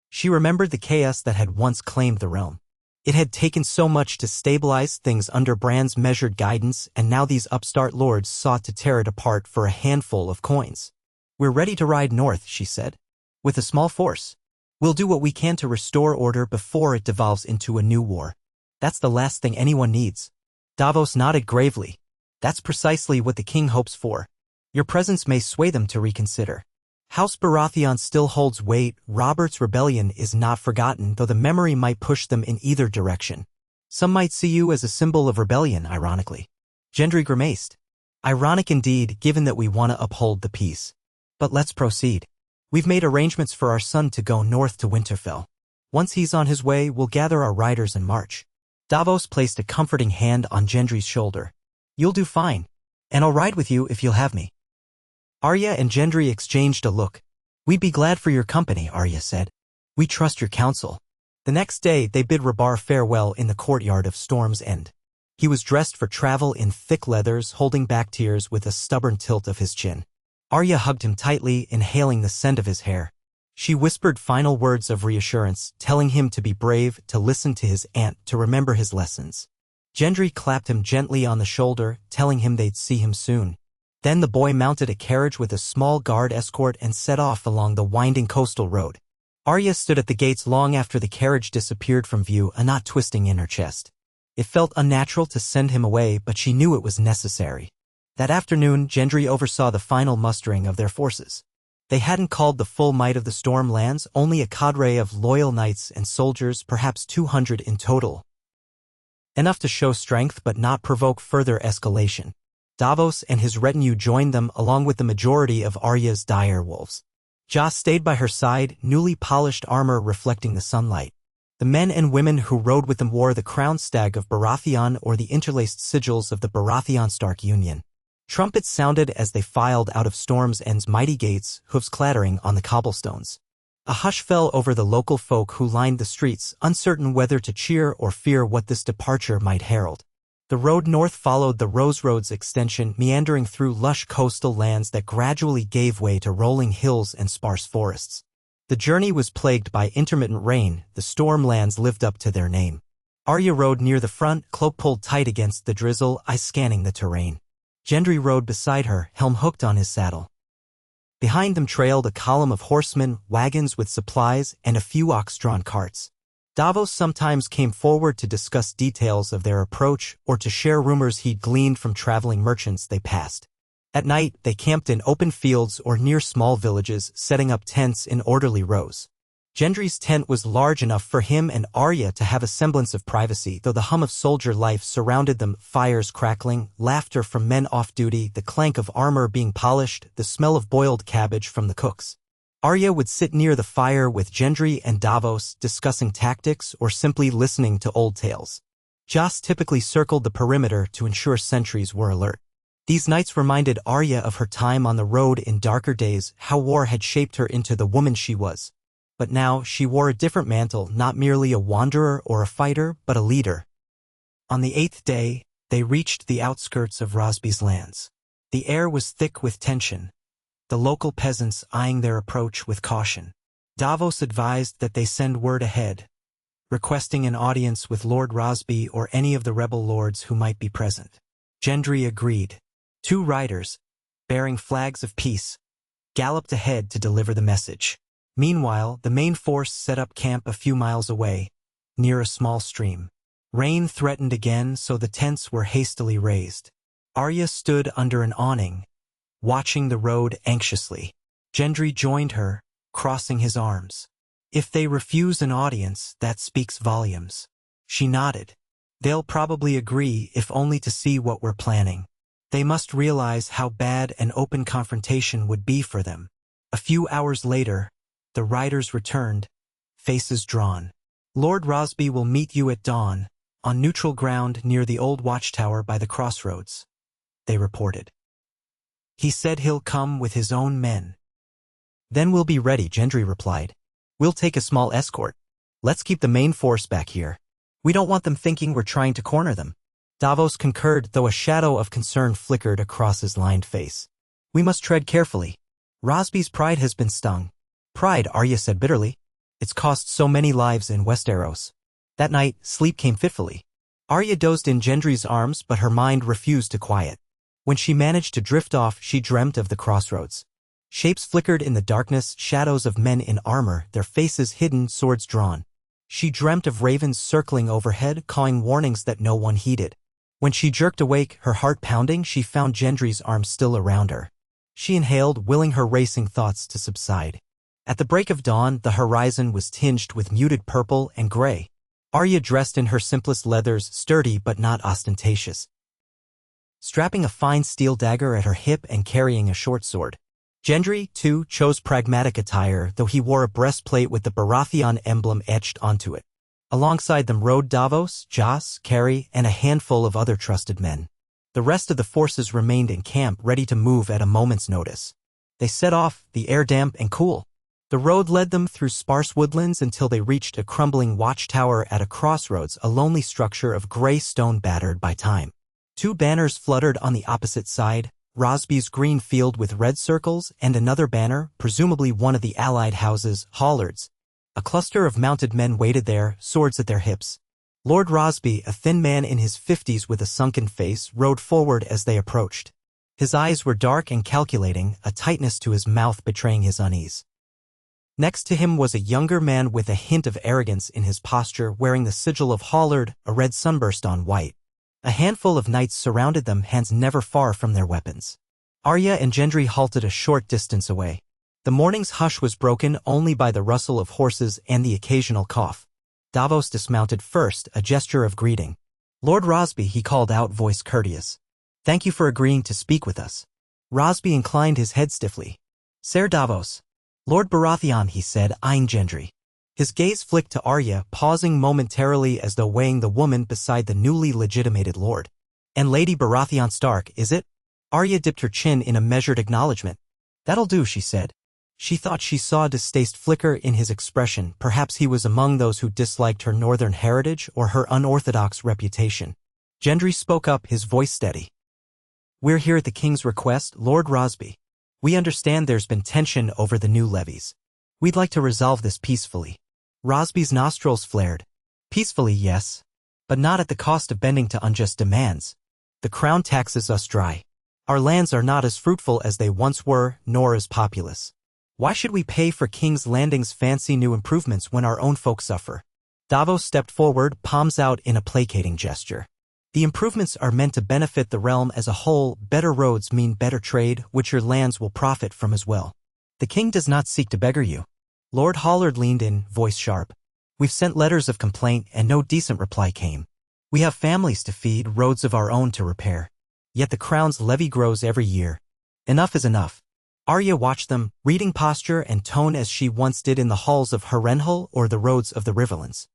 S1: She remembered the chaos that had once claimed the realm. It had taken so much to stabilize things under Bran's measured guidance, and now these upstart lords sought to tear it apart for a handful of coins. We're ready to ride north, she said. With a small force. We'll do what we can to restore order before it devolves into a new war. That's the last thing anyone needs. Davos nodded gravely. That's precisely what the king hopes for. Your presence may sway them to reconsider. House Baratheon still holds weight. Robert's rebellion is not forgotten, though the memory might push them in either direction. Some might see you as a symbol of rebellion, ironically. Gendry grimaced. Ironic indeed, given that we want to uphold the peace. But let's proceed. We've made arrangements for our son to go north to Winterfell. Once he's on his way, we'll gather our riders and march. Davos placed a comforting hand on Gendry's shoulder. You'll do fine. And I'll ride with you if you'll have me. Arya and Gendry exchanged a look. We'd be glad for your company, Arya said. We trust your counsel. The next day, they bid Rabar farewell in the courtyard of Storm's End. He was dressed for travel in thick leathers, holding back tears with a stubborn tilt of his chin. Arya hugged him tightly, inhaling the scent of his hair. She whispered final words of reassurance, telling him to be brave, to listen to his aunt, to remember his lessons. Gendry clapped him gently on the shoulder, telling him they'd see him soon. Then the boy mounted a carriage with a small guard escort and set off along the winding coastal road. Arya stood at the gates long after the carriage disappeared from view, a knot twisting in her chest. It felt unnatural to send him away, but she knew it was necessary. That afternoon, Gendry oversaw the final mustering of their forces. They hadn't called the full might of the Storm Lands, only a cadre of loyal knights and soldiers, perhaps 200 in total. Enough to show strength but not provoke further escalation. Davos and his retinue joined them along with the majority of Arya's dire wolves. Joss stayed by her side, newly polished armor reflecting the sunlight. The men and women who rode with them wore the crown stag of Baratheon or the interlaced sigils of the Baratheon Stark Union. Trumpets sounded as they filed out of Storm's End's mighty gates, hooves clattering on the cobblestones. A hush fell over the local folk who lined the streets, uncertain whether to cheer or fear what this departure might herald. The road north followed the Rose Road's extension, meandering through lush coastal lands that gradually gave way to rolling hills and sparse forests. The journey was plagued by intermittent rain. The Stormlands lived up to their name. Arya rode near the front, cloak pulled tight against the drizzle, eyes scanning the terrain. Gendry rode beside her, helm hooked on his saddle. Behind them trailed a column of horsemen, wagons with supplies, and a few ox-drawn carts. Davos sometimes came forward to discuss details of their approach or to share rumors he'd gleaned from traveling merchants they passed. At night, they camped in open fields or near small villages, setting up tents in orderly rows. Gendry's tent was large enough for him and Arya to have a semblance of privacy, though the hum of soldier life surrounded them, fires crackling, laughter from men off duty, the clank of armor being polished, the smell of boiled cabbage from the cooks. Arya would sit near the fire with Gendry and Davos, discussing tactics or simply listening to old tales. Joss typically circled the perimeter to ensure sentries were alert. These nights reminded Arya of her time on the road in darker days, how war had shaped her into the woman she was. But now she wore a different mantle, not merely a wanderer or a fighter, but a leader. On the 8th day, they reached the outskirts of Rosby's lands. The air was thick with tension, the local peasants eyeing their approach with caution. Davos advised that they send word ahead, requesting an audience with Lord Rosby or any of the rebel lords who might be present. Gendry agreed. 2 riders, bearing flags of peace, galloped ahead to deliver the message. Meanwhile, the main force set up camp a few miles away, near a small stream. Rain threatened again, so the tents were hastily raised. Arya stood under an awning, watching the road anxiously. Gendry joined her, crossing his arms. If they refuse an audience, that speaks volumes. She nodded. They'll probably agree, if only to see what we're planning. They must realize how bad an open confrontation would be for them. A few hours later, the riders returned, faces drawn. Lord Rosby will meet you at dawn, on neutral ground near the old watchtower by the crossroads, they reported. He said he'll come with his own men. Then we'll be ready, Gendry replied. We'll take a small escort. Let's keep the main force back here. We don't want them thinking we're trying to corner them. Davos concurred, though a shadow of concern flickered across his lined face. We must tread carefully. Rosby's pride has been stung. Pride, Arya said bitterly. It's cost so many lives in Westeros. That night, sleep came fitfully. Arya dozed in Gendry's arms, but her mind refused to quiet. When she managed to drift off, she dreamt of the crossroads. Shapes flickered in the darkness, shadows of men in armor, their faces hidden, swords drawn. She dreamt of ravens circling overhead, cawing warnings that no one heeded. When she jerked awake, her heart pounding, she found Gendry's arms still around her. She inhaled, willing her racing thoughts to subside. At the break of dawn, the horizon was tinged with muted purple and gray. Arya dressed in her simplest leathers, sturdy but not ostentatious. Strapping a fine steel dagger at her hip and carrying a short sword. Gendry, too, chose pragmatic attire, though he wore a breastplate with the Baratheon emblem etched onto it. Alongside them rode Davos, Jas, Carrie, and a handful of other trusted men. The rest of the forces remained in camp, ready to move at a moment's notice. They set off, the air damp and cool. The road led them through sparse woodlands until they reached a crumbling watchtower at a crossroads, a lonely structure of gray stone battered by time. Two banners fluttered on the opposite side, Rosby's green field with red circles, and another banner, presumably one of the allied houses, Hollard's. A cluster of mounted men waited there, swords at their hips. Lord Rosby, a thin man in his 50s with a sunken face, rode forward as they approached. His eyes were dark and calculating, a tightness to his mouth betraying his unease. Next to him was a younger man with a hint of arrogance in his posture, wearing the sigil of Hollard, a red sunburst on white. A handful of knights surrounded them, hands never far from their weapons. Arya and Gendry halted a short distance away. The morning's hush was broken only by the rustle of horses and the occasional cough. Davos dismounted first, a gesture of greeting. Lord Rosby, he called out, voice courteous. Thank you for agreeing to speak with us. Rosby inclined his head stiffly. Ser Davos. Lord Baratheon, he said, eyeing Gendry. His gaze flicked to Arya, pausing momentarily as though weighing the woman beside the newly legitimated lord. And Lady Baratheon Stark, is it? Arya dipped her chin in a measured acknowledgement. That'll do, she said. She thought she saw distaste flicker in his expression. Perhaps he was among those who disliked her northern heritage or her unorthodox reputation. Gendry spoke up, his voice steady. We're here at the king's request, Lord Rosby. We understand there's been tension over the new levies. We'd like to resolve this peacefully. Rosby's nostrils flared. Peacefully, yes. But not at the cost of bending to unjust demands. The crown taxes us dry. Our lands are not as fruitful as they once were, nor as populous. Why should we pay for King's Landing's fancy new improvements when our own folk suffer? Davos stepped forward, palms out in a placating gesture. The improvements are meant to benefit the realm as a whole. Better roads mean better trade, which your lands will profit from as well. The king does not seek to beggar you. Lord Hollard leaned in, voice sharp. We've sent letters of complaint and no decent reply came. We have families to feed, roads of our own to repair. Yet the crown's levy grows every year. Enough is enough. Arya watched them, reading posture and tone as she once did in the halls of Harrenhal or the roads of the Riverlands.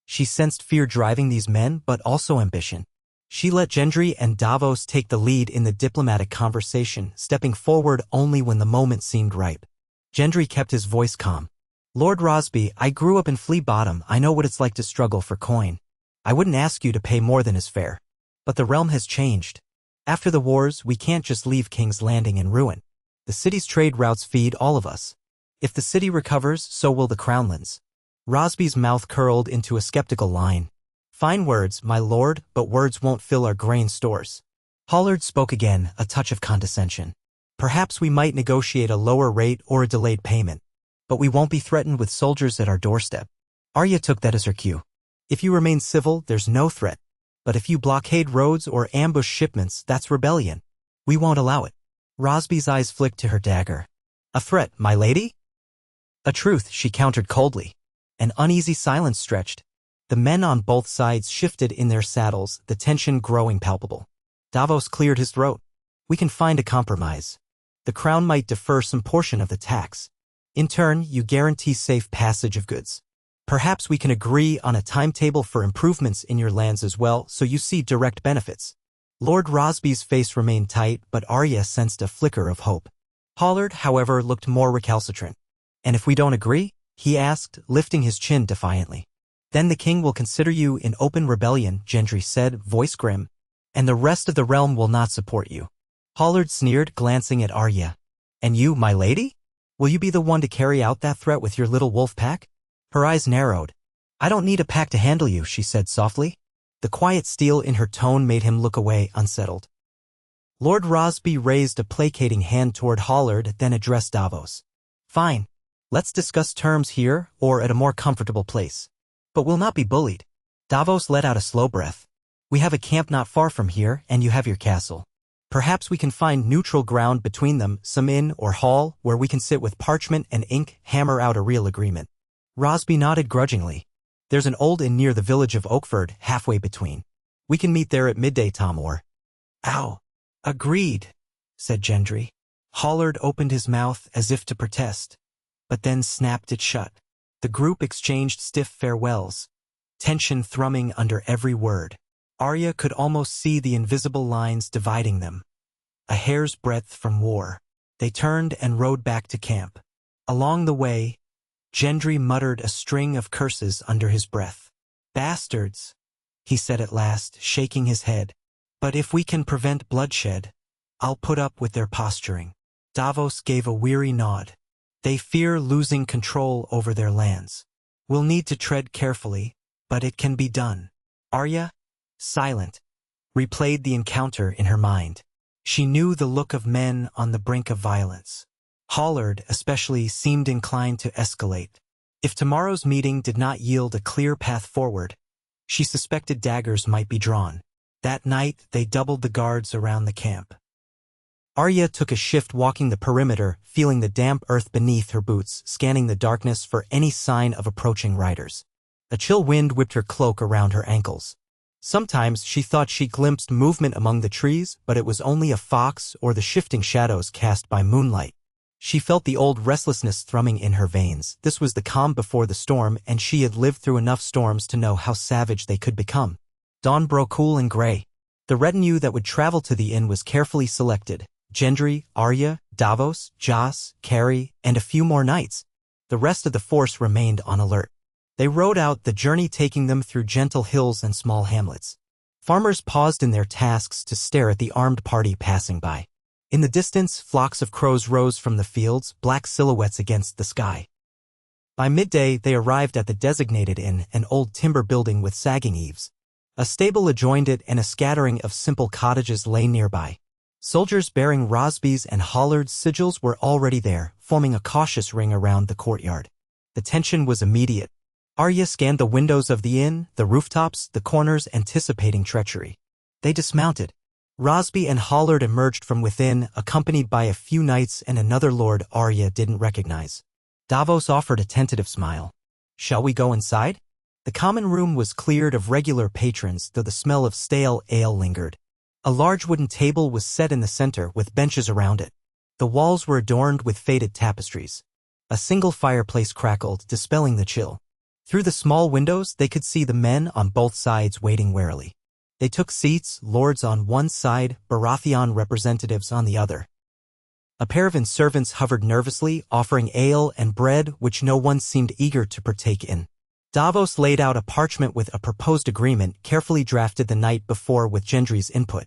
S1: She sensed fear driving these men, but also ambition. She let Gendry and Davos take the lead in the diplomatic conversation, stepping forward only when the moment seemed ripe. Gendry kept his voice calm. Lord Rosby, I grew up in Flea Bottom. I know what it's like to struggle for coin. I wouldn't ask you to pay more than is fair. But the realm has changed. After the wars, we can't just leave King's Landing in ruin. The city's trade routes feed all of us. If the city recovers, so will the crownlands. Rosby's mouth curled into a skeptical line. Fine words, my lord, but words won't fill our grain stores. Hollard spoke again, a touch of condescension. Perhaps we might negotiate a lower rate or a delayed payment. But we won't be threatened with soldiers at our doorstep. Arya took that as her cue. If you remain civil, there's no threat. But if you blockade roads or ambush shipments, that's rebellion. We won't allow it. Rosby's eyes flicked to her dagger. A threat, my lady? A truth, she countered coldly. An uneasy silence stretched. The men on both sides shifted in their saddles, the tension growing palpable. Davos cleared his throat. We can find a compromise. The crown might defer some portion of the tax. In turn, you guarantee safe passage of goods. Perhaps we can agree on a timetable for improvements in your lands as well, so you see direct benefits. Lord Rosby's face remained tight, but Arya sensed a flicker of hope. Hollard, however, looked more recalcitrant. And if we don't agree? He asked, lifting his chin defiantly. Then the king will consider you in open rebellion, Gendry said, voice grim. And the rest of the realm will not support you. Hollard sneered, glancing at Arya. And you, my lady? Will you be the one to carry out that threat with your little wolf pack? Her eyes narrowed. I don't need a pack to handle you, she said softly. The quiet steel in her tone made him look away, unsettled. Lord Rosby raised a placating hand toward Hollard, then addressed Davos. Fine. Let's discuss terms here, or at a more comfortable place. But we'll not be bullied. Davos let out a slow breath. We have a camp not far from here, and you have your castle. Perhaps we can find neutral ground between them, some inn or hall, where we can sit with parchment and ink, hammer out a real agreement. Rosby nodded grudgingly. There's an old inn near the village of Oakford, halfway between. We can meet there at midday, Tom, or... Ow. Agreed, said Gendry. Hollard opened his mouth as if to protest, but then snapped it shut. The group exchanged stiff farewells, tension thrumming under every word. Arya could almost see the invisible lines dividing them. A hair's breadth from war. They turned and rode back to camp. Along the way, Gendry muttered a string of curses under his breath. Bastards, he said at last, shaking his head. But if we can prevent bloodshed, I'll put up with their posturing. Davos gave a weary nod. They fear losing control over their lands. We'll need to tread carefully, but it can be done. Arya, silent, replayed the encounter in her mind. She knew the look of men on the brink of violence. Hollard, especially, seemed inclined to escalate. If tomorrow's meeting did not yield a clear path forward, she suspected daggers might be drawn. That night, they doubled the guards around the camp. Arya took a shift walking the perimeter, feeling the damp earth beneath her boots, scanning the darkness for any sign of approaching riders. A chill wind whipped her cloak around her ankles. Sometimes she thought she glimpsed movement among the trees, but it was only a fox or the shifting shadows cast by moonlight. She felt the old restlessness thrumming in her veins. This was the calm before the storm, and she had lived through enough storms to know how savage they could become. Dawn broke cool and gray. The retinue that would travel to the inn was carefully selected. Gendry, Arya, Davos, Jas, Carrie, and a few more knights. The rest of the force remained on alert. They rode out, the journey taking them through gentle hills and small hamlets. Farmers paused in their tasks to stare at the armed party passing by. In the distance, flocks of crows rose from the fields, black silhouettes against the sky. By midday, they arrived at the designated inn, an old timber building with sagging eaves. A stable adjoined it, and a scattering of simple cottages lay nearby. Soldiers bearing Rosby's and Hollard's sigils were already there, forming a cautious ring around the courtyard. The tension was immediate. Arya scanned the windows of the inn, the rooftops, the corners, anticipating treachery. They dismounted. Rosby and Hollard emerged from within, accompanied by a few knights and another lord Arya didn't recognize. Davos offered a tentative smile. Shall we go inside? The common room was cleared of regular patrons, though the smell of stale ale lingered. A large wooden table was set in the center, with benches around it. The walls were adorned with faded tapestries. A single fireplace crackled, dispelling the chill. Through the small windows, they could see the men on both sides waiting warily. They took seats, lords on one side, Baratheon representatives on the other. A pair of servants hovered nervously, offering ale and bread, which no one seemed eager to partake in. Davos laid out a parchment with a proposed agreement, carefully drafted the night before with Gendry's input.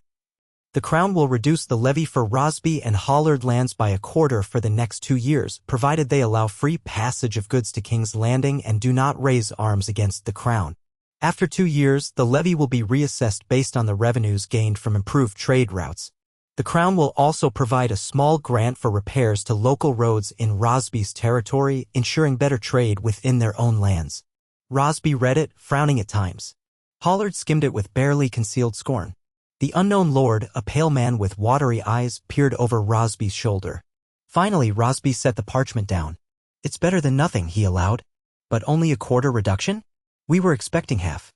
S1: The crown will reduce the levy for Rosby and Hollard lands by a quarter for the next 2 years, provided they allow free passage of goods to King's Landing and do not raise arms against the crown. After 2 years, the levy will be reassessed based on the revenues gained from improved trade routes. The crown will also provide a small grant for repairs to local roads in Rosby's territory, ensuring better trade within their own lands. Rosby read it, frowning at times. Hollard skimmed it with barely concealed scorn. The unknown lord, a pale man with watery eyes, peered over Rosby's shoulder. Finally, Rosby set the parchment down. It's better than nothing, he allowed. But only a quarter reduction? We were expecting half.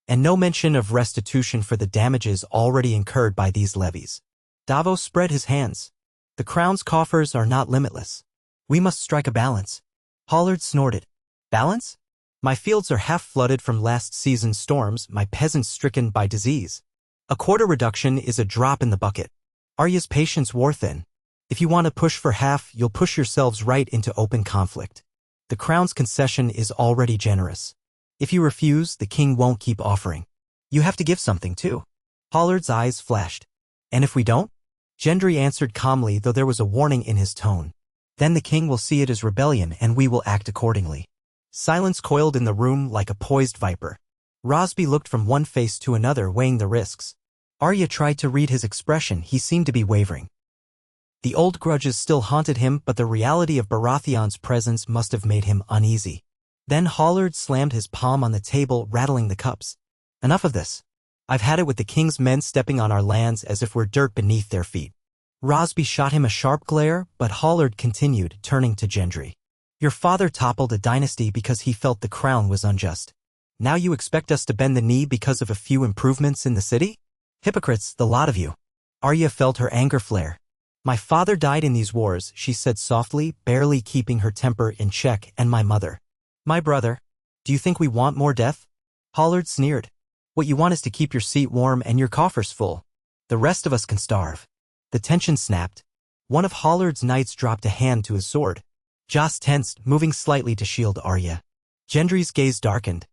S1: And no mention of restitution for the damages already incurred by these levies. Davos spread his hands. The crown's coffers are not limitless. We must strike a balance. Hollard snorted. Balance? My fields are half flooded from last season's storms, my peasants stricken by disease. A quarter reduction is a drop in the bucket. Arya's patience wore thin. If you want to push for half, you'll push yourselves right into open conflict. The crown's concession is already generous. If you refuse, the king won't keep offering. You have to give something too. Hollard's eyes flashed. And if we don't? Gendry answered calmly, though there was a warning in his tone. Then the king will see it as rebellion and we will act accordingly. Silence coiled in the room like a poised viper. Rosby looked from one face to another, weighing the risks. Arya tried to read his expression. He seemed to be wavering. The old grudges still haunted him, but the reality of Baratheon's presence must have made him uneasy. Then Hollard slammed his palm on the table, rattling the cups. Enough of this. I've had it with the king's men stepping on our lands as if we're dirt beneath their feet. Rosby shot him a sharp glare, but Hollard continued, turning to Gendry. Your father toppled a dynasty because he felt the crown was unjust. Now you expect us to bend the knee because of a few improvements in the city? Hypocrites, the lot of you. Arya felt her anger flare. My father died in these wars, she said softly, barely keeping her temper in check, and my mother. My brother. Do you think we want more death? Hollard sneered. What you want is to keep your seat warm and your coffers full. The rest of us can starve. The tension snapped. One of Hollard's knights dropped a hand to his sword. Joss tensed, moving slightly to shield Arya. Gendry's gaze darkened.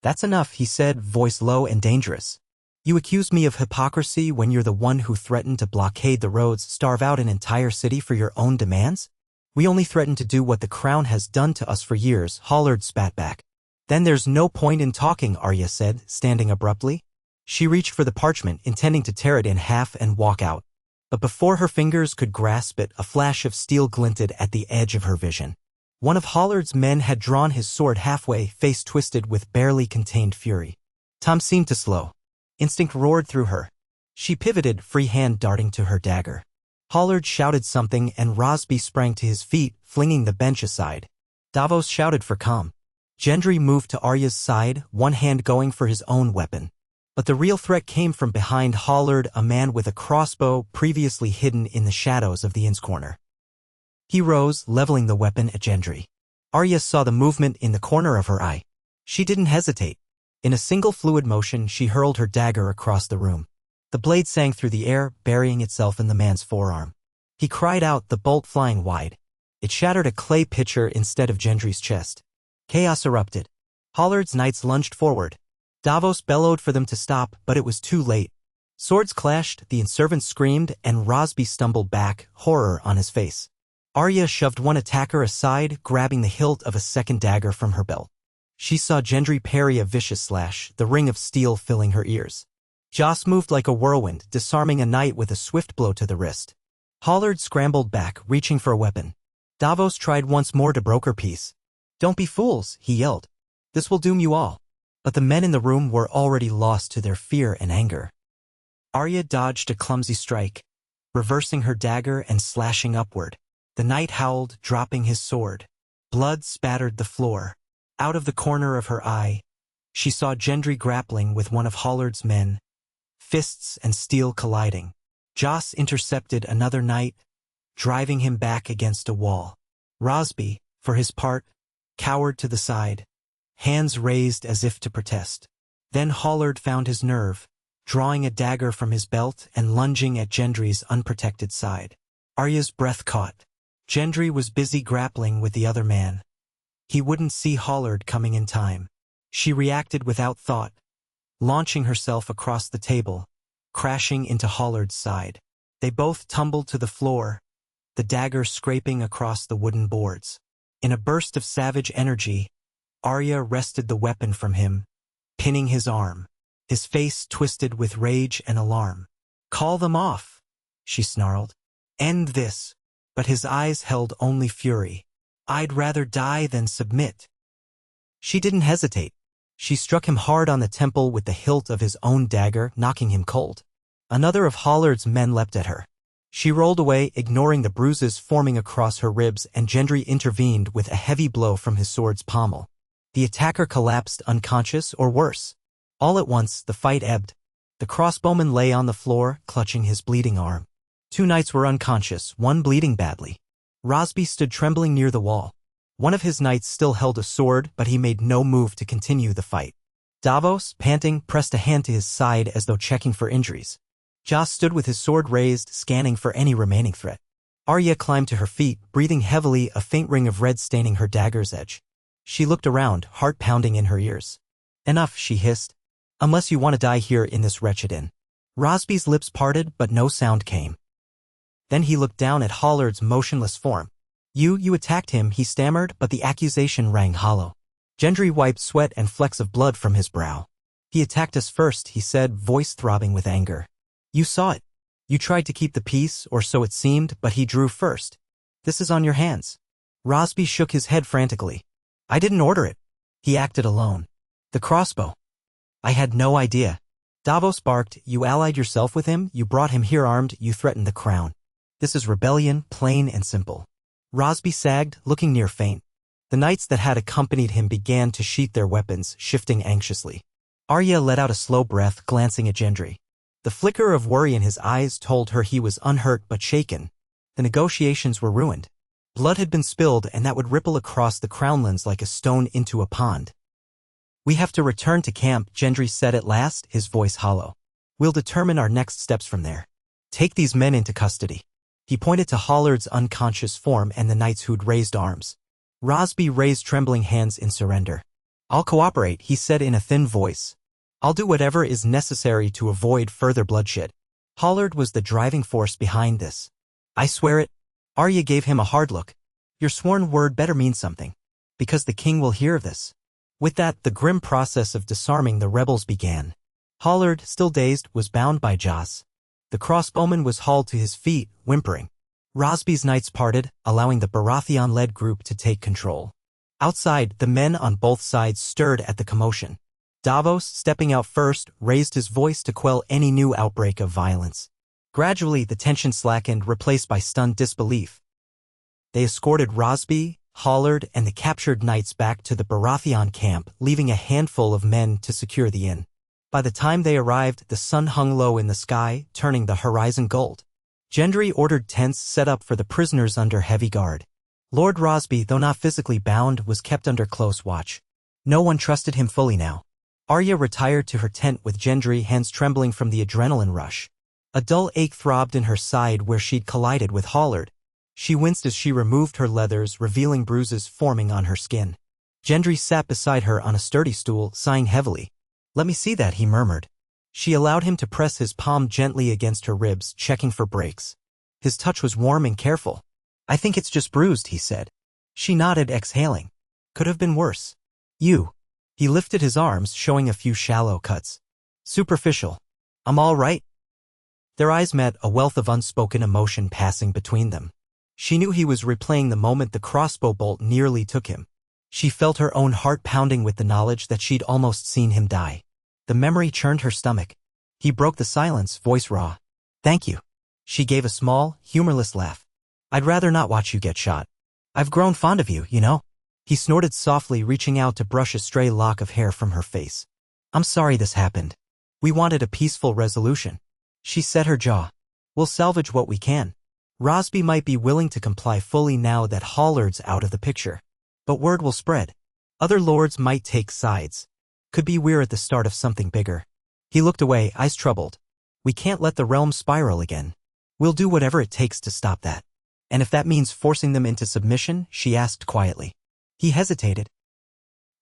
S1: That's enough, he said, voice low and dangerous. You accuse me of hypocrisy when you're the one who threatened to blockade the roads, starve out an entire city for your own demands? We only threaten to do what the crown has done to us for years, Hollard spat back. Then there's no point in talking, Arya said, standing abruptly. She reached for the parchment, intending to tear it in half and walk out. But before her fingers could grasp it, a flash of steel glinted at the edge of her vision. One of Hollard's men had drawn his sword halfway, face twisted with barely contained fury. Time seemed to slow. Instinct roared through her. She pivoted, free hand darting to her dagger. Hollard shouted something and Rosby sprang to his feet, flinging the bench aside. Davos shouted for calm. Gendry moved to Arya's side, one hand going for his own weapon. But the real threat came from behind Hollard, a man with a crossbow previously hidden in the shadows of the inn's corner. He rose, leveling the weapon at Gendry. Arya saw the movement in the corner of her eye. She didn't hesitate. In a single fluid motion, she hurled her dagger across the room. The blade sang through the air, burying itself in the man's forearm. He cried out, the bolt flying wide. It shattered a clay pitcher instead of Gendry's chest. Chaos erupted. Hollard's knights lunged forward. Davos bellowed for them to stop, but it was too late. Swords clashed, the insurgent screamed, and Rosby stumbled back, horror on his face. Arya shoved one attacker aside, grabbing the hilt of a second dagger from her belt. She saw Gendry parry a vicious slash, the ring of steel filling her ears. Joss moved like a whirlwind, disarming a knight with a swift blow to the wrist. Hollard scrambled back, reaching for a weapon. Davos tried once more to broker peace. Don't be fools, he yelled. This will doom you all. But the men in the room were already lost to their fear and anger. Arya dodged a clumsy strike, reversing her dagger and slashing upward. The knight howled, dropping his sword. Blood spattered the floor. Out of the corner of her eye, she saw Gendry grappling with one of Hollard's men, fists and steel colliding. Joss intercepted another knight, driving him back against a wall. Rosby, for his part, cowered to the side, hands raised as if to protest. Then Hollard found his nerve, drawing a dagger from his belt and lunging at Gendry's unprotected side. Arya's breath caught. Gendry was busy grappling with the other man. He wouldn't see Hollard coming in time. She reacted without thought, launching herself across the table, crashing into Hollard's side. They both tumbled to the floor, the dagger scraping across the wooden boards. In a burst of savage energy, Arya wrested the weapon from him, pinning his arm, his face twisted with rage and alarm. Call them off, she snarled. End this. But his eyes held only fury. I'd rather die than submit. She didn't hesitate. She struck him hard on the temple with the hilt of his own dagger, knocking him cold. Another of Hollard's men leapt at her. She rolled away, ignoring the bruises forming across her ribs, and Gendry intervened with a heavy blow from his sword's pommel. The attacker collapsed unconscious, or worse. All at once, the fight ebbed. The crossbowman lay on the floor, clutching his bleeding arm. 2 knights were unconscious, one bleeding badly. Rosby stood trembling near the wall. One of his knights still held a sword, but he made no move to continue the fight. Davos, panting, pressed a hand to his side as though checking for injuries. Joss stood with his sword raised, scanning for any remaining threat. Arya climbed to her feet, breathing heavily, a faint ring of red staining her dagger's edge. She looked around, heart pounding in her ears. "Enough," she hissed. "Unless you want to die here in this wretched inn." Rosby's lips parted, but no sound came. Then he looked down at Hollard's motionless form. You attacked him," he stammered, but the accusation rang hollow. Gendry wiped sweat and flecks of blood from his brow. "He attacked us first," he said, voice throbbing with anger. "You saw it. You tried to keep the peace, or so it seemed, but he drew first. This is on your hands." Rosby shook his head frantically. "I didn't order it. He acted alone. The crossbow. I had no idea." Davos barked. "You allied yourself with him, you brought him here armed, you threatened the crown. This is rebellion, plain and simple." Rosby sagged, looking near faint. The knights that had accompanied him began to sheath their weapons, shifting anxiously. Arya let out a slow breath, glancing at Gendry. The flicker of worry in his eyes told her he was unhurt but shaken. The negotiations were ruined. Blood had been spilled, and that would ripple across the crownlands like a stone into a pond. "We have to return to camp," Gendry said at last, his voice hollow. "We'll determine our next steps from there. Take these men into custody." He pointed to Hollard's unconscious form and the knights who'd raised arms. Rosby raised trembling hands in surrender. "I'll cooperate," he said in a thin voice. "I'll do whatever is necessary to avoid further bloodshed." Hollard was the driving force behind this. "I swear it." Arya gave him a hard look. "Your sworn word better mean something, because the king will hear of this." With that, the grim process of disarming the rebels began. Hollard, still dazed, was bound by Joss. The crossbowman was hauled to his feet, whimpering. Rosby's knights parted, allowing the Baratheon-led group to take control. Outside, the men on both sides stirred at the commotion. Davos, stepping out first, raised his voice to quell any new outbreak of violence. Gradually, the tension slackened, replaced by stunned disbelief. They escorted Rosby, Hollard, and the captured knights back to the Baratheon camp, leaving a handful of men to secure the inn. By the time they arrived, the sun hung low in the sky, turning the horizon gold. Gendry ordered tents set up for the prisoners under heavy guard. Lord Rosby, though not physically bound, was kept under close watch. No one trusted him fully now. Arya retired to her tent with Gendry, hands trembling from the adrenaline rush. A dull ache throbbed in her side where she'd collided with Hollard. She winced as she removed her leathers, revealing bruises forming on her skin. Gendry sat beside her on a sturdy stool, sighing heavily. "Let me see that," he murmured. She allowed him to press his palm gently against her ribs, checking for breaks. His touch was warm and careful. "I think it's just bruised," he said. She nodded, exhaling. "Could have been worse." "You." He lifted his arms, showing a few shallow cuts. "Superficial. I'm all right." Their eyes met, a wealth of unspoken emotion passing between them. She knew he was replaying the moment the crossbow bolt nearly took him. She felt her own heart pounding with the knowledge that she'd almost seen him die. The memory churned her stomach. He broke the silence, voice raw. "Thank you." She gave a small, humorless laugh. "I'd rather not watch you get shot. I've grown fond of you, you know." He snorted softly, reaching out to brush a stray lock of hair from her face. "I'm sorry this happened. We wanted a peaceful resolution." She set her jaw. "We'll salvage what we can." Rosby might be willing to comply fully now that Hollard's out of the picture. But word will spread. Other lords might take sides. Could be we're at the start of something bigger. He looked away, eyes troubled. "We can't let the realm spiral again. We'll do whatever it takes to stop that." "And if that means forcing them into submission?" she asked quietly. He hesitated.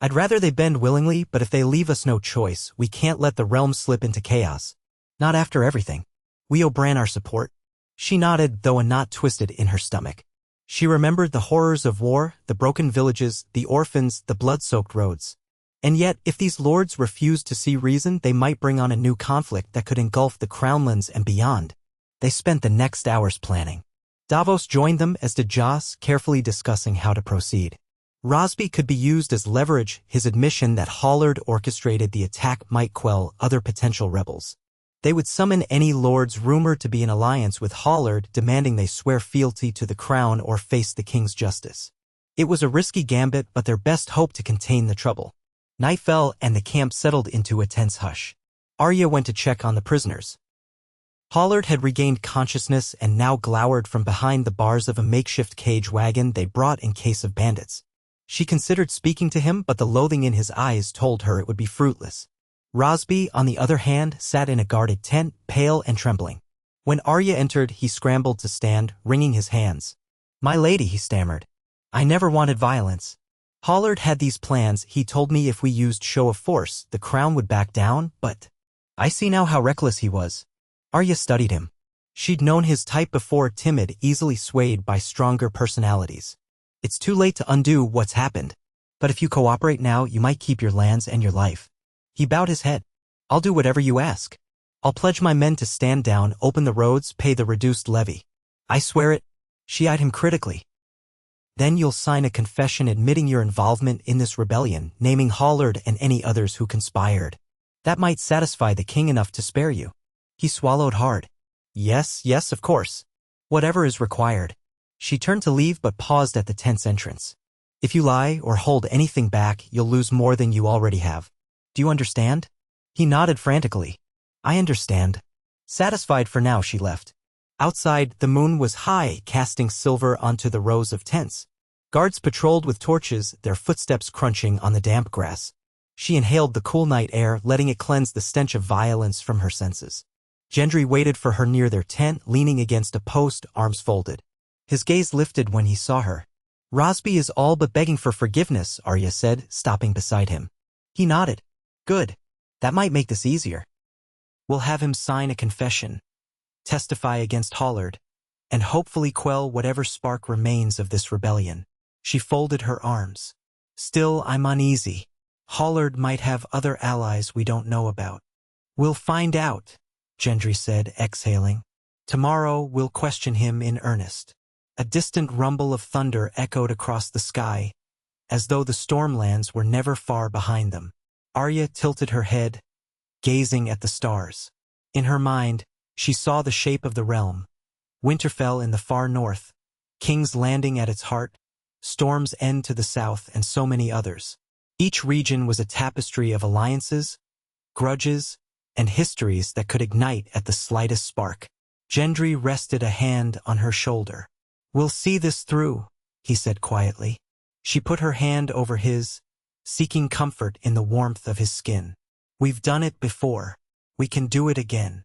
S1: "I'd rather they bend willingly, but if they leave us no choice, we can't let the realm slip into chaos. Not after everything. We owe Bran our support." She nodded, though a knot twisted in her stomach. She remembered the horrors of war, the broken villages, the orphans, the blood-soaked roads. And yet, if these lords refused to see reason, they might bring on a new conflict that could engulf the Crownlands and beyond. They spent the next hours planning. Davos joined them, as did Joss, carefully discussing how to proceed. Rosby could be used as leverage. His admission that Hollard orchestrated the attack might quell other potential rebels. They would summon any lords rumored to be in alliance with Hollard, demanding they swear fealty to the crown or face the king's justice. It was a risky gambit, but their best hope to contain the trouble. Night fell and the camp settled into a tense hush. Arya went to check on the prisoners. Hollard had regained consciousness and now glowered from behind the bars of a makeshift cage wagon they brought in case of bandits. She considered speaking to him, but the loathing in his eyes told her it would be fruitless. Rosby, on the other hand, sat in a guarded tent, pale and trembling. When Arya entered, he scrambled to stand, wringing his hands. "My lady," he stammered. "I never wanted violence. Hollard had these plans. He told me if we used show of force, the crown would back down, but I see now how reckless he was." Arya studied him. She'd known his type before, timid, easily swayed by stronger personalities. "It's too late to undo what's happened. But if you cooperate now, you might keep your lands and your life." He bowed his head. "I'll do whatever you ask. I'll pledge my men to stand down, open the roads, pay the reduced levy. I swear it." She eyed him critically. "Then you'll sign a confession admitting your involvement in this rebellion, naming Hollard and any others who conspired. That might satisfy the king enough to spare you." He swallowed hard. Yes, of course. Whatever is required." She turned to leave but paused at the tent's entrance. "If you lie or hold anything back, you'll lose more than you already have. Do you understand?" He nodded frantically. "I understand." Satisfied for now, she left. Outside, the moon was high, casting silver onto the rows of tents. Guards patrolled with torches, their footsteps crunching on the damp grass. She inhaled the cool night air, letting it cleanse the stench of violence from her senses. Gendry waited for her near their tent, leaning against a post, arms folded. His gaze lifted when he saw her. "Rosby is all but begging for forgiveness," Arya said, stopping beside him. He nodded. "Good. That might make this easier. We'll have him sign a confession, testify against Hollard, and hopefully quell whatever spark remains of this rebellion." She folded her arms. "Still, I'm uneasy. Hollard might have other allies we don't know about." "We'll find out," Gendry said, exhaling. "Tomorrow we'll question him in earnest." A distant rumble of thunder echoed across the sky, as though the stormlands were never far behind them. Arya tilted her head, gazing at the stars. In her mind, she saw the shape of the realm. Winterfell in the far north, King's Landing at its heart, Storm's End to the south, and so many others. Each region was a tapestry of alliances, grudges, and histories that could ignite at the slightest spark. Gendry rested a hand on her shoulder. "We'll see this through," he said quietly. She put her hand over his, seeking comfort in the warmth of his skin. "We've done it before. We can do it again."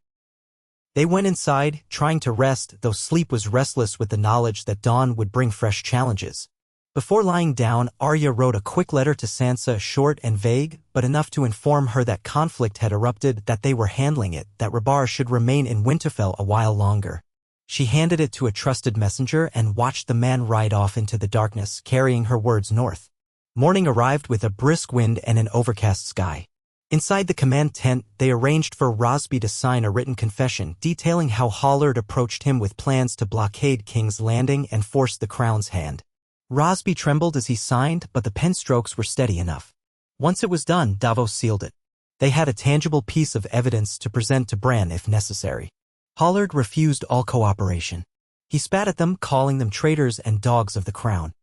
S1: They went inside, trying to rest, though sleep was restless with the knowledge that dawn would bring fresh challenges. Before lying down, Arya wrote a quick letter to Sansa, short and vague, but enough to inform her that conflict had erupted, that they were handling it, that Rabar should remain in Winterfell a while longer. She handed it to a trusted messenger and watched the man ride off into the darkness, carrying her words north. Morning arrived with a brisk wind and an overcast sky. Inside the command tent, they arranged for Rosby to sign a written confession detailing how Hollard approached him with plans to blockade King's Landing and force the crown's hand. Rosby trembled as he signed, but the pen strokes were steady enough. Once it was done, Davos sealed it. They had a tangible piece of evidence to present to Bran if necessary. Hollard refused all cooperation. He spat at them, calling them traitors and dogs of the crown.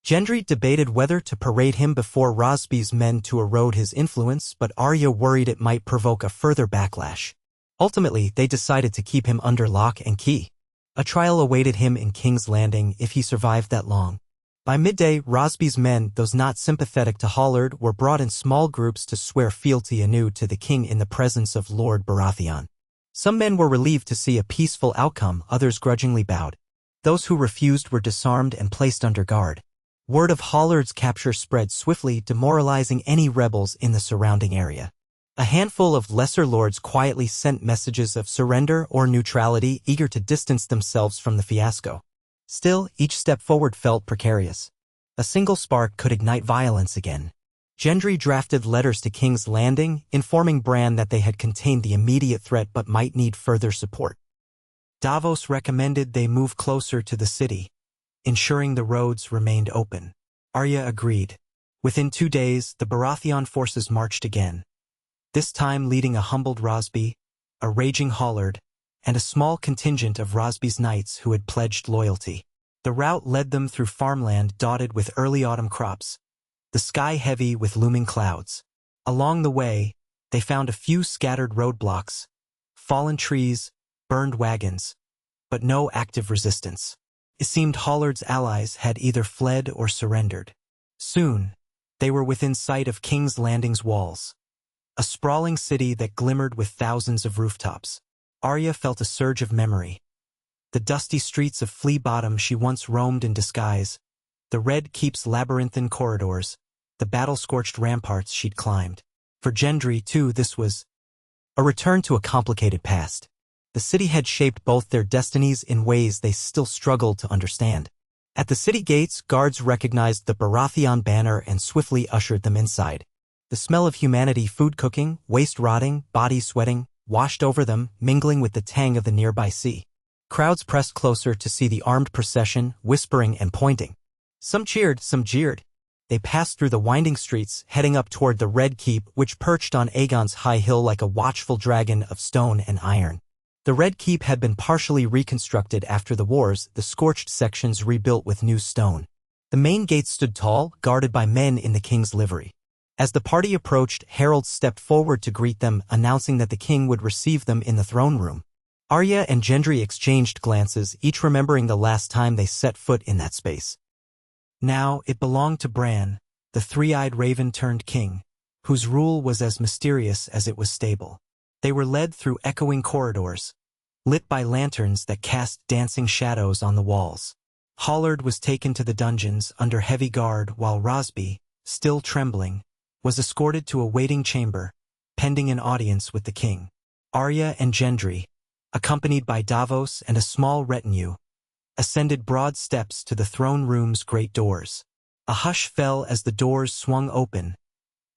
S1: Gendry debated whether to parade him before Rosby's men to erode his influence, but Arya worried it might provoke a further backlash. Ultimately, they decided to keep him under lock and key. A trial awaited him in King's Landing if he survived that long. By midday, Rosby's men, those not sympathetic to Hollard, were brought in small groups to swear fealty anew to the king in the presence of Lord Baratheon. Some men were relieved to see a peaceful outcome, others grudgingly bowed. Those who refused were disarmed and placed under guard. Word of Hollard's capture spread swiftly, demoralizing any rebels in the surrounding area. A handful of lesser lords quietly sent messages of surrender or neutrality, eager to distance themselves from the fiasco. Still, each step forward felt precarious. A single spark could ignite violence again. Gendry drafted letters to King's Landing, informing Bran that they had contained the immediate threat but might need further support. Davos recommended they move closer to the city, ensuring the roads remained open. Arya agreed. Within 2 days, the Baratheon forces marched again. This time leading a humbled Rosby, a raging Hollard, and a small contingent of Rosby's knights who had pledged loyalty. The route led them through farmland dotted with early autumn crops, the sky heavy with looming clouds. Along the way, they found a few scattered roadblocks, fallen trees, burned wagons, but no active resistance. It seemed Hollard's allies had either fled or surrendered. Soon, they were within sight of King's Landing's walls, a sprawling city that glimmered with thousands of rooftops. Arya felt a surge of memory. The dusty streets of Flea Bottom she once roamed in disguise, the Red Keep's labyrinthine corridors, the battle-scorched ramparts she'd climbed. For Gendry, too, this was a return to a complicated past. The city had shaped both their destinies in ways they still struggled to understand. At the city gates, guards recognized the Baratheon banner and swiftly ushered them inside. The smell of humanity, food cooking, waste rotting, bodies sweating, washed over them, mingling with the tang of the nearby sea. Crowds pressed closer to see the armed procession, whispering and pointing. Some cheered, some jeered. They passed through the winding streets, heading up toward the Red Keep, which perched on Aegon's high hill like a watchful dragon of stone and iron. The Red Keep had been partially reconstructed after the wars, the scorched sections rebuilt with new stone. The main gates stood tall, guarded by men in the king's livery. As the party approached, heralds stepped forward to greet them, announcing that the king would receive them in the throne room. Arya and Gendry exchanged glances, each remembering the last time they set foot in that space. Now it belonged to Bran, the three-eyed raven-turned-king, whose rule was as mysterious as it was stable. They were led through echoing corridors, lit by lanterns that cast dancing shadows on the walls. Hollard was taken to the dungeons under heavy guard while Rosby, still trembling, was escorted to a waiting chamber, pending an audience with the king. Arya and Gendry, accompanied by Davos and a small retinue, ascended broad steps to the throne room's great doors. A hush fell as the doors swung open,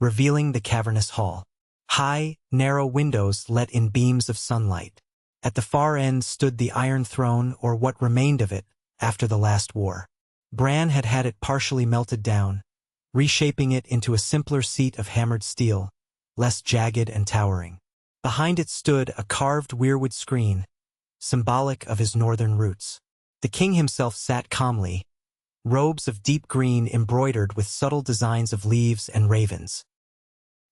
S1: revealing the cavernous hall. High, narrow windows let in beams of sunlight. At the far end stood the Iron Throne, or what remained of it, after the last war. Bran had had it partially melted down, reshaping it into a simpler seat of hammered steel, less jagged and towering. Behind it stood a carved weirwood screen, symbolic of his northern roots. The king himself sat calmly, robes of deep green embroidered with subtle designs of leaves and ravens.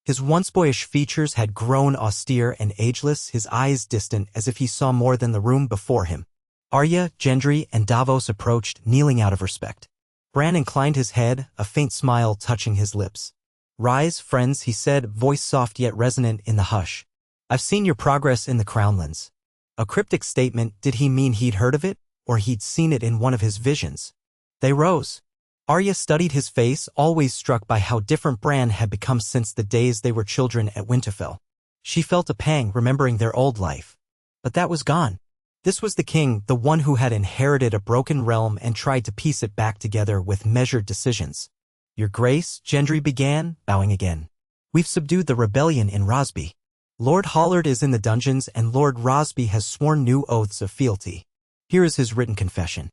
S1: His once boyish features had grown austere and ageless, his eyes distant as if he saw more than the room before him. Arya, Gendry, and Davos approached, kneeling out of respect. Bran inclined his head, a faint smile touching his lips. "Rise, friends," he said, voice soft yet resonant in the hush. "I've seen your progress in the Crownlands." A cryptic statement. Did he mean he'd heard of it, or he'd seen it in one of his visions? They rose. Arya studied his face, always struck by how different Bran had become since the days they were children at Winterfell. She felt a pang remembering their old life. But that was gone. This was the king, the one who had inherited a broken realm and tried to piece it back together with measured decisions. "Your Grace," Gendry began, bowing again. "We've subdued the rebellion in Rosby. Lord Hollard is in the dungeons and Lord Rosby has sworn new oaths of fealty. Here is his written confession."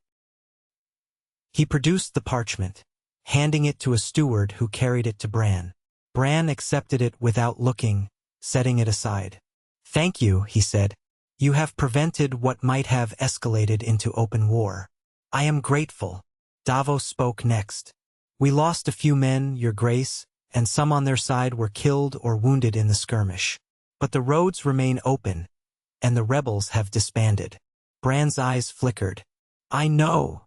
S1: He produced the parchment, handing it to a steward who carried it to Bran. Bran accepted it without looking, setting it aside. "Thank you," he said. "You have prevented what might have escalated into open war. I am grateful." Davos spoke next. "We lost a few men, Your Grace, and some on their side were killed or wounded in the skirmish. But the roads remain open, and the rebels have disbanded." Bran's eyes flickered. "I know,"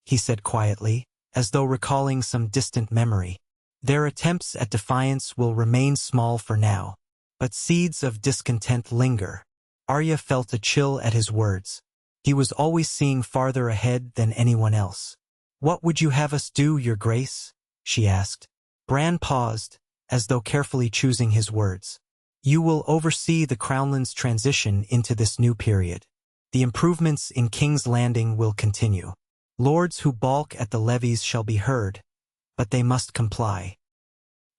S1: he said quietly, as though recalling some distant memory. "Their attempts at defiance will remain small for now, but seeds of discontent linger." Arya felt a chill at his words. He was always seeing farther ahead than anyone else. "What would you have us do, Your Grace?" she asked. Bran paused, as though carefully choosing his words. "You will oversee the Crownlands' transition into this new period. The improvements in King's Landing will continue. Lords who balk at the levies shall be heard, but they must comply.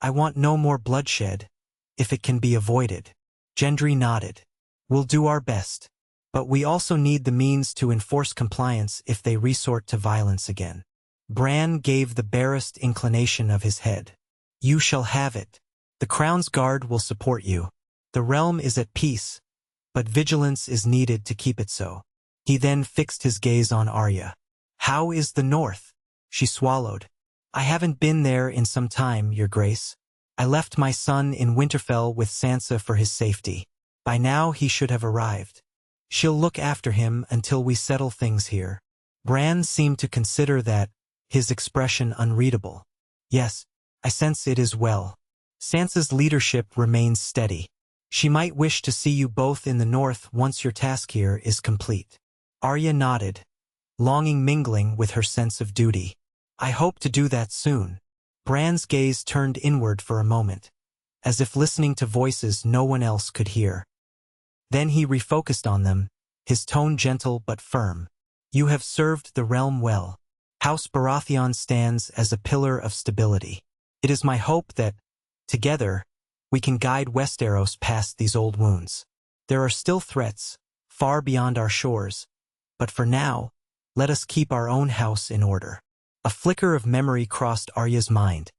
S1: I want no more bloodshed, if it can be avoided." Gendry nodded. "We'll do our best, but we also need the means to enforce compliance if they resort to violence again." Bran gave the barest inclination of his head. "You shall have it. The Crown's Guard will support you. The realm is at peace, but vigilance is needed to keep it so. He then fixed his gaze on Arya. How is the north? She swallowed. I haven't been there in some time, Your Grace. I left my son in Winterfell with Sansa for his safety. By now he should have arrived. She'll look after him until we settle things here. Bran seemed to consider that, his expression unreadable. Yes, I sense it is well. Sansa's leadership remains steady. She might wish to see you both in the north once your task here is complete. Arya nodded, longing mingling with her sense of duty. I hope to do that soon. Bran's gaze turned inward for a moment, as if listening to voices no one else could hear. Then he refocused on them, his tone gentle but firm. You have served the realm well. House Baratheon stands as a pillar of stability. It is my hope that, together, we can guide Westeros past these old wounds. There are still threats, far beyond our shores, but for now, let us keep our own house in order. A flicker of memory crossed Arya's mind.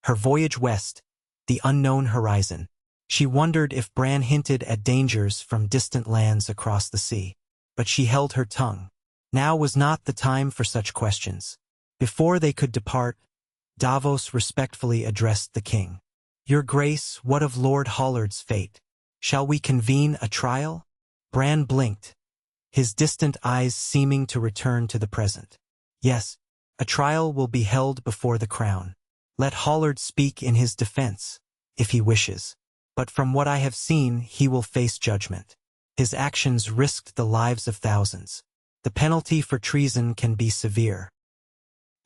S1: Her voyage west, the unknown horizon. She wondered if Bran hinted at dangers from distant lands across the sea. But she held her tongue. Now was not the time for such questions. Before they could depart, Davos respectfully addressed the king. Your Grace, what of Lord Hollard's fate? Shall we convene a trial? Bran blinked, his distant eyes seeming to return to the present. Yes, a trial will be held before the crown. Let Hollard speak in his defense, if he wishes. But from what I have seen, he will face judgment. His actions risked the lives of thousands. The penalty for treason can be severe.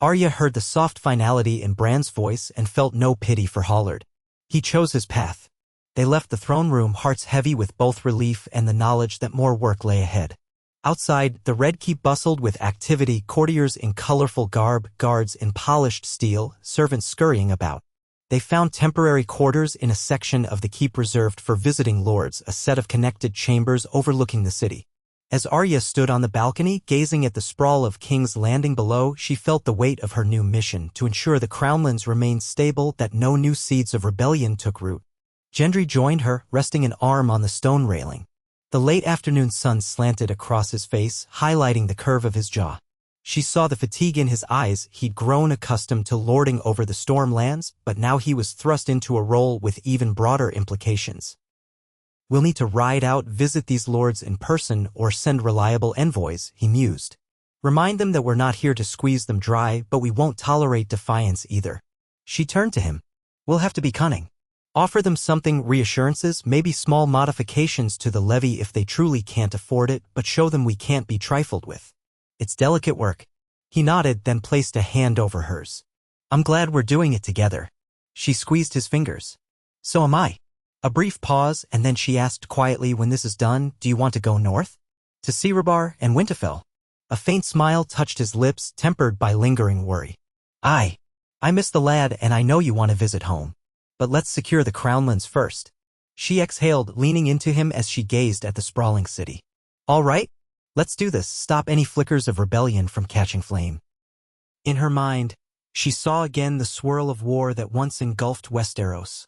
S1: Arya heard the soft finality in Bran's voice and felt no pity for Hollard. He chose his path. They left the throne room hearts heavy with both relief and the knowledge that more work lay ahead. Outside, the Red Keep bustled with activity, courtiers in colorful garb, guards in polished steel, servants scurrying about. They found temporary quarters in a section of the keep reserved for visiting lords, a set of connected chambers overlooking the city. As Arya stood on the balcony, gazing at the sprawl of King's Landing below, she felt the weight of her new mission to ensure the crownlands remained stable, that no new seeds of rebellion took root. Gendry joined her, resting an arm on the stone railing. The late afternoon sun slanted across his face, highlighting the curve of his jaw. She saw the fatigue in his eyes. He'd grown accustomed to lording over the Stormlands, but now he was thrust into a role with even broader implications. We'll need to ride out, visit these lords in person, or send reliable envoys, he mused. Remind them that we're not here to squeeze them dry, but we won't tolerate defiance either. She turned to him. We'll have to be cunning. Offer them something, reassurances, maybe small modifications to the levy if they truly can't afford it, but show them we can't be trifled with. It's delicate work. He nodded, then placed a hand over hers. I'm glad we're doing it together. She squeezed his fingers. So am I. A brief pause, and then she asked quietly, when this is done, do you want to go north? To Cerebar and Winterfell? A faint smile touched his lips, tempered by lingering worry. I miss the lad, and I know you want to visit home. But let's secure the crownlands first. She exhaled, leaning into him as she gazed at the sprawling city. All right, let's do this. Stop any flickers of rebellion from catching flame. In her mind, she saw again the swirl of war that once engulfed Westeros.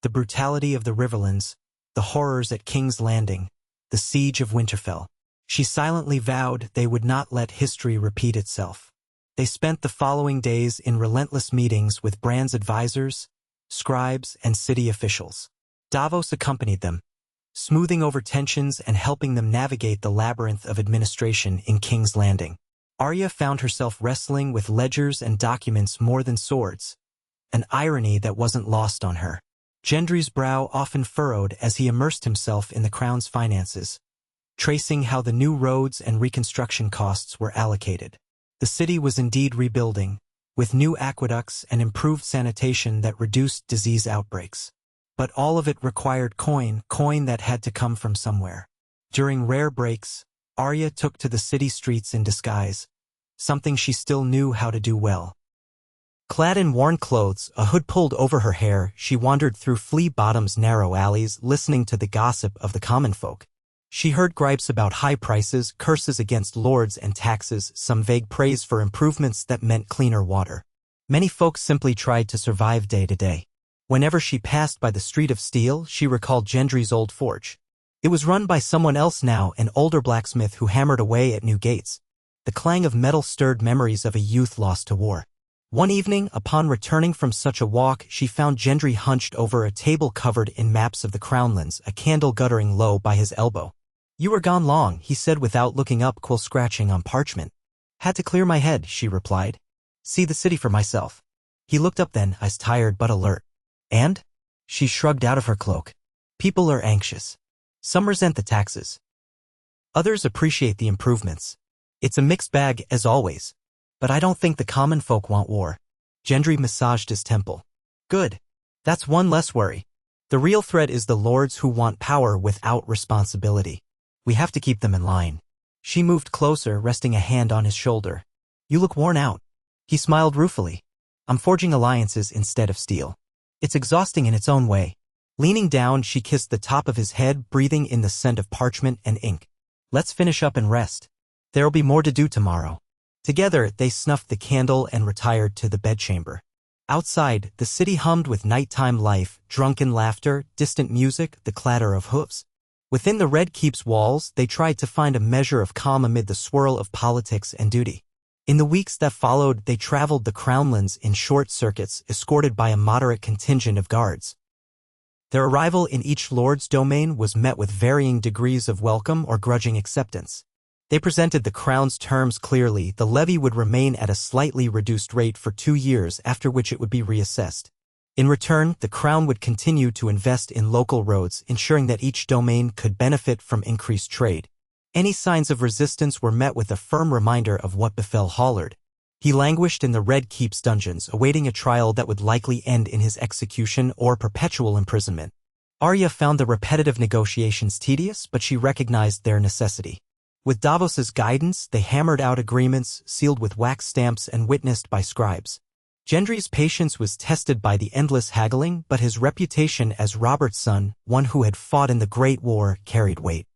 S1: The brutality of the Riverlands, the horrors at King's Landing, the siege of Winterfell. She silently vowed they would not let history repeat itself. They spent the following days in relentless meetings with Bran's advisors, scribes, and city officials. Davos accompanied them, smoothing over tensions and helping them navigate the labyrinth of administration in King's Landing. Arya found herself wrestling with ledgers and documents more than swords, an irony that wasn't lost on her. Gendry's brow often furrowed as he immersed himself in the crown's finances, tracing how the new roads and reconstruction costs were allocated. The city was indeed rebuilding, with new aqueducts and improved sanitation that reduced disease outbreaks. But all of it required coin that had to come from somewhere. During rare breaks, Arya took to the city streets in disguise, something she still knew how to do well. Clad in worn clothes, a hood pulled over her hair, she wandered through Flea Bottom's narrow alleys, listening to the gossip of the common folk. She heard gripes about high prices, curses against lords and taxes, some vague praise for improvements that meant cleaner water. Many folks simply tried to survive day to day. Whenever she passed by the Street of Steel, she recalled Gendry's old forge. It was run by someone else now, an older blacksmith who hammered away at new gates. The clang of metal stirred memories of a youth lost to war. One evening, upon returning from such a walk, she found Gendry hunched over a table covered in maps of the Crownlands, a candle guttering low by his elbow. "You were gone long," he said without looking up, quill scratching on parchment. "Had to clear my head," she replied. "See the city for myself." He looked up then, eyes tired but alert. "And?" She shrugged out of her cloak. "People are anxious. Some resent the taxes. Others appreciate the improvements. It's a mixed bag, as always. But I don't think the common folk want war." Gendry massaged his temple. "Good. That's one less worry. The real threat is the lords who want power without responsibility. We have to keep them in line." She moved closer, resting a hand on his shoulder. "You look worn out." He smiled ruefully. "I'm forging alliances instead of steel. It's exhausting in its own way." Leaning down, she kissed the top of his head, breathing in the scent of parchment and ink. "Let's finish up and rest. There'll be more to do tomorrow." Together, they snuffed the candle and retired to the bedchamber. Outside, the city hummed with nighttime life, drunken laughter, distant music, the clatter of hooves. Within the Red Keep's walls, they tried to find a measure of calm amid the swirl of politics and duty. In the weeks that followed, they traveled the Crownlands in short circuits, escorted by a moderate contingent of guards. Their arrival in each lord's domain was met with varying degrees of welcome or grudging acceptance. They presented the crown's terms clearly. The levy would remain at a slightly reduced rate for 2 years, after which it would be reassessed. In return, the crown would continue to invest in local roads, ensuring that each domain could benefit from increased trade. Any signs of resistance were met with a firm reminder of what befell Hollard. He languished in the Red Keep's dungeons, awaiting a trial that would likely end in his execution or perpetual imprisonment. Arya found the repetitive negotiations tedious, but she recognized their necessity. With Davos's guidance, they hammered out agreements, sealed with wax stamps and witnessed by scribes. Gendry's patience was tested by the endless haggling, but his reputation as Robert's son, one who had fought in the Great War, carried weight.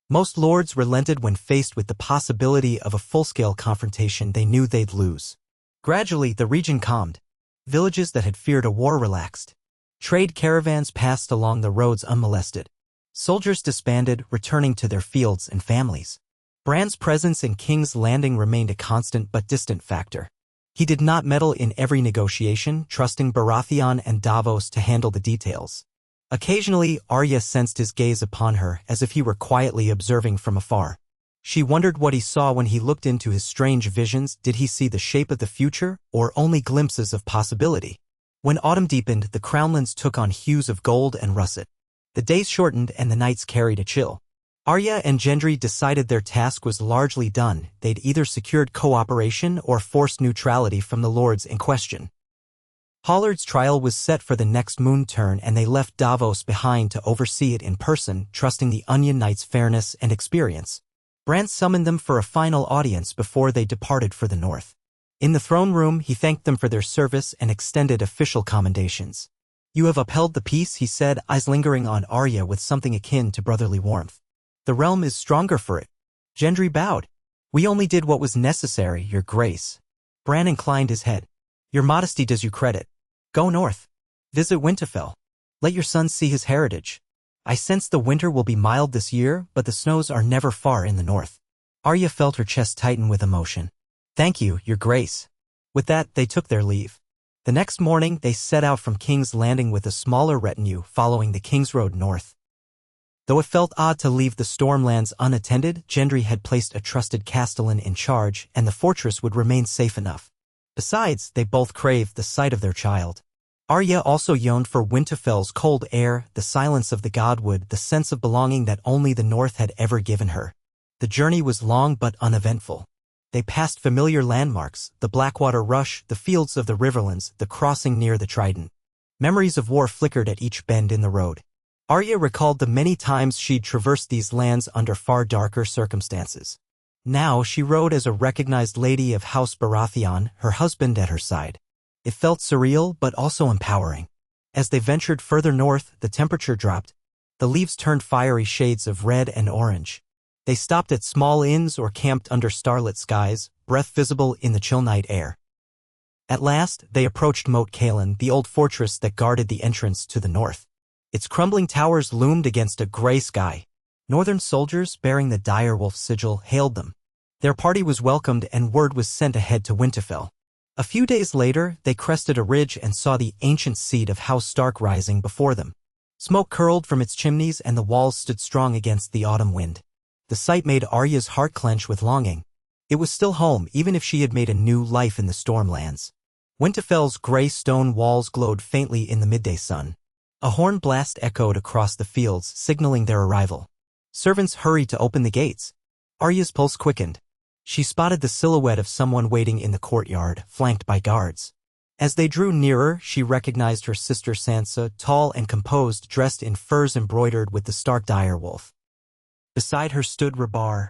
S1: Most lords relented when faced with the possibility of a full-scale confrontation they knew they'd lose. Gradually, the region calmed. Villages that had feared a war relaxed. Trade caravans passed along the roads unmolested. Soldiers disbanded, returning to their fields and families. Bran's presence in King's Landing remained a constant but distant factor. He did not meddle in every negotiation, trusting Baratheon and Davos to handle the details. Occasionally, Arya sensed his gaze upon her, as if he were quietly observing from afar. She wondered what he saw when he looked into his strange visions. Did he see the shape of the future, or only glimpses of possibility? When autumn deepened, the Crownlands took on hues of gold and russet. The days shortened and the nights carried a chill. Arya and Gendry decided their task was largely done. They'd either secured cooperation or forced neutrality from the lords in question. Hollard's trial was set for the next moon turn, and they left Davos behind to oversee it in person, trusting the Onion Knight's fairness and experience. Bran summoned them for a final audience before they departed for the north. In the throne room, he thanked them for their service and extended official commendations. "You have upheld the peace," he said, eyes lingering on Arya with something akin to brotherly warmth. "The realm is stronger for it." Gendry bowed. "We only did what was necessary, Your Grace." Bran inclined his head. "Your modesty does you credit. Go north. Visit Winterfell. Let your son see his heritage. I sense the winter will be mild this year, but the snows are never far in the north." Arya felt her chest tighten with emotion. "Thank you, Your Grace." With that, they took their leave. The next morning, they set out from King's Landing with a smaller retinue, following the King's Road north. Though it felt odd to leave the Stormlands unattended, Gendry had placed a trusted castellan in charge, and the fortress would remain safe enough. Besides, they both craved the sight of their child. Arya also yearned for Winterfell's cold air, the silence of the Godwood, the sense of belonging that only the North had ever given her. The journey was long but uneventful. They passed familiar landmarks, the Blackwater Rush, the fields of the Riverlands, the crossing near the Trident. Memories of war flickered at each bend in the road. Arya recalled the many times she'd traversed these lands under far darker circumstances. Now she rode as a recognized lady of House Baratheon, her husband at her side. It felt surreal but also empowering. As they ventured further north, the temperature dropped. The leaves turned fiery shades of red and orange. They stopped at small inns or camped under starlit skies, breath visible in the chill night air. At last, they approached Moat Cailin, the old fortress that guarded the entrance to the north. Its crumbling towers loomed against a gray sky. Northern soldiers bearing the direwolf sigil hailed them. Their party was welcomed and word was sent ahead to Winterfell. A few days later, they crested a ridge and saw the ancient seat of House Stark rising before them. Smoke curled from its chimneys and the walls stood strong against the autumn wind. The sight made Arya's heart clench with longing. It was still home, even if she had made a new life in the Stormlands. Winterfell's gray stone walls glowed faintly in the midday sun. A horn blast echoed across the fields, signaling their arrival. Servants hurried to open the gates. Arya's pulse quickened. She spotted the silhouette of someone waiting in the courtyard, flanked by guards. As they drew nearer, she recognized her sister Sansa, tall and composed, dressed in furs embroidered with the Stark direwolf. Beside her stood Rebar,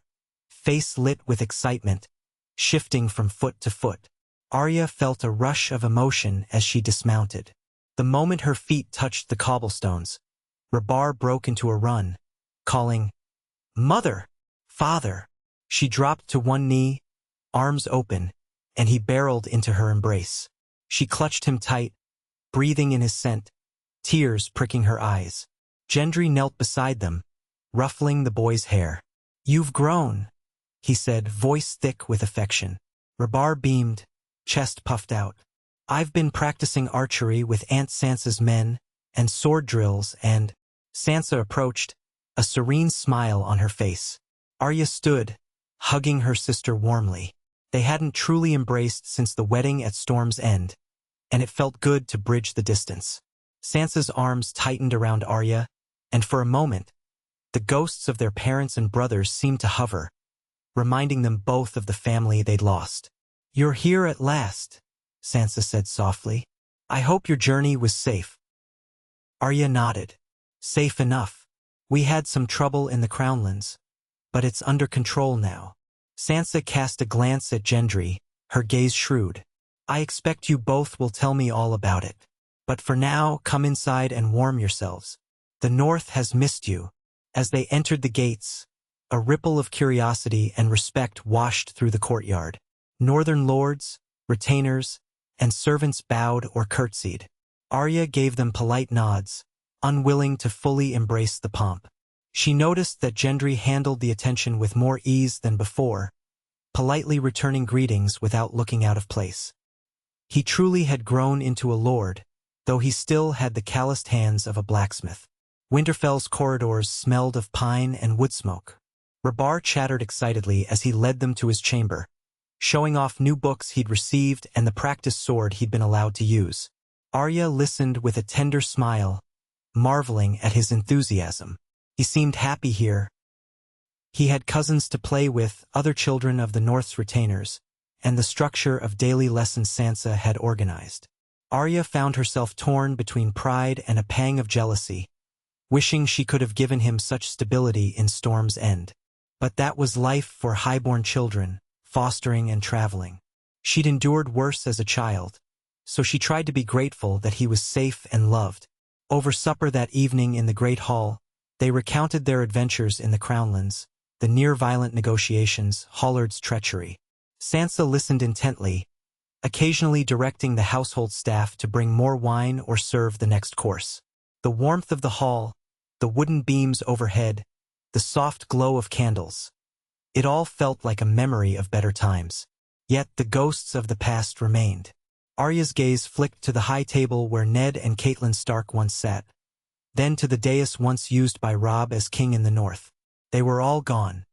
S1: face lit with excitement, shifting from foot to foot. Arya felt a rush of emotion as she dismounted. The moment her feet touched the cobblestones, Rebar broke into a run, calling, "Mother! Father!" She dropped to one knee, arms open, and he barreled into her embrace. She clutched him tight, breathing in his scent, tears pricking her eyes. Gendry knelt beside them, ruffling the boy's hair. "You've grown," he said, voice thick with affection. Rebar beamed, chest puffed out. "I've been practicing archery with Aunt Sansa's men, and sword drills, and—" Sansa approached, a serene smile on her face. Arya stood, hugging her sister warmly. They hadn't truly embraced since the wedding at Storm's End, and it felt good to bridge the distance. Sansa's arms tightened around Arya, and for a moment, the ghosts of their parents and brothers seemed to hover, reminding them both of the family they'd lost. "You're here at last," Sansa said softly. "I hope your journey was safe." Arya nodded. "Safe enough. We had some trouble in the Crownlands, but it's under control now." Sansa cast a glance at Gendry, her gaze shrewd. "I expect you both will tell me all about it. But for now, come inside and warm yourselves. The North has missed you." As they entered the gates, a ripple of curiosity and respect washed through the courtyard. Northern lords, retainers, and servants bowed or curtsied. Arya gave them polite nods, unwilling to fully embrace the pomp. She noticed that Gendry handled the attention with more ease than before, politely returning greetings without looking out of place. He truly had grown into a lord, though he still had the calloused hands of a blacksmith. Winterfell's corridors smelled of pine and wood smoke. Rebar chattered excitedly as he led them to his chamber, showing off new books he'd received and the practiced sword he'd been allowed to use. Arya listened with a tender smile, marveling at his enthusiasm. He seemed happy here. He had cousins to play with, other children of the North's retainers, and the structure of daily lessons Sansa had organized. Arya found herself torn between pride and a pang of jealousy, wishing she could have given him such stability in Storm's End. But that was life for highborn children, fostering and traveling. She'd endured worse as a child, so she tried to be grateful that he was safe and loved. Over supper that evening in the Great Hall, they recounted their adventures in the Crownlands, the near-violent negotiations, Hollard's treachery. Sansa listened intently, occasionally directing the household staff to bring more wine or serve the next course. The warmth of the hall, the wooden beams overhead, the soft glow of candles. It all felt like a memory of better times. Yet the ghosts of the past remained. Arya's gaze flicked to the high table where Ned and Catelyn Stark once sat, then to the dais once used by Robb as king in the North. They were all gone.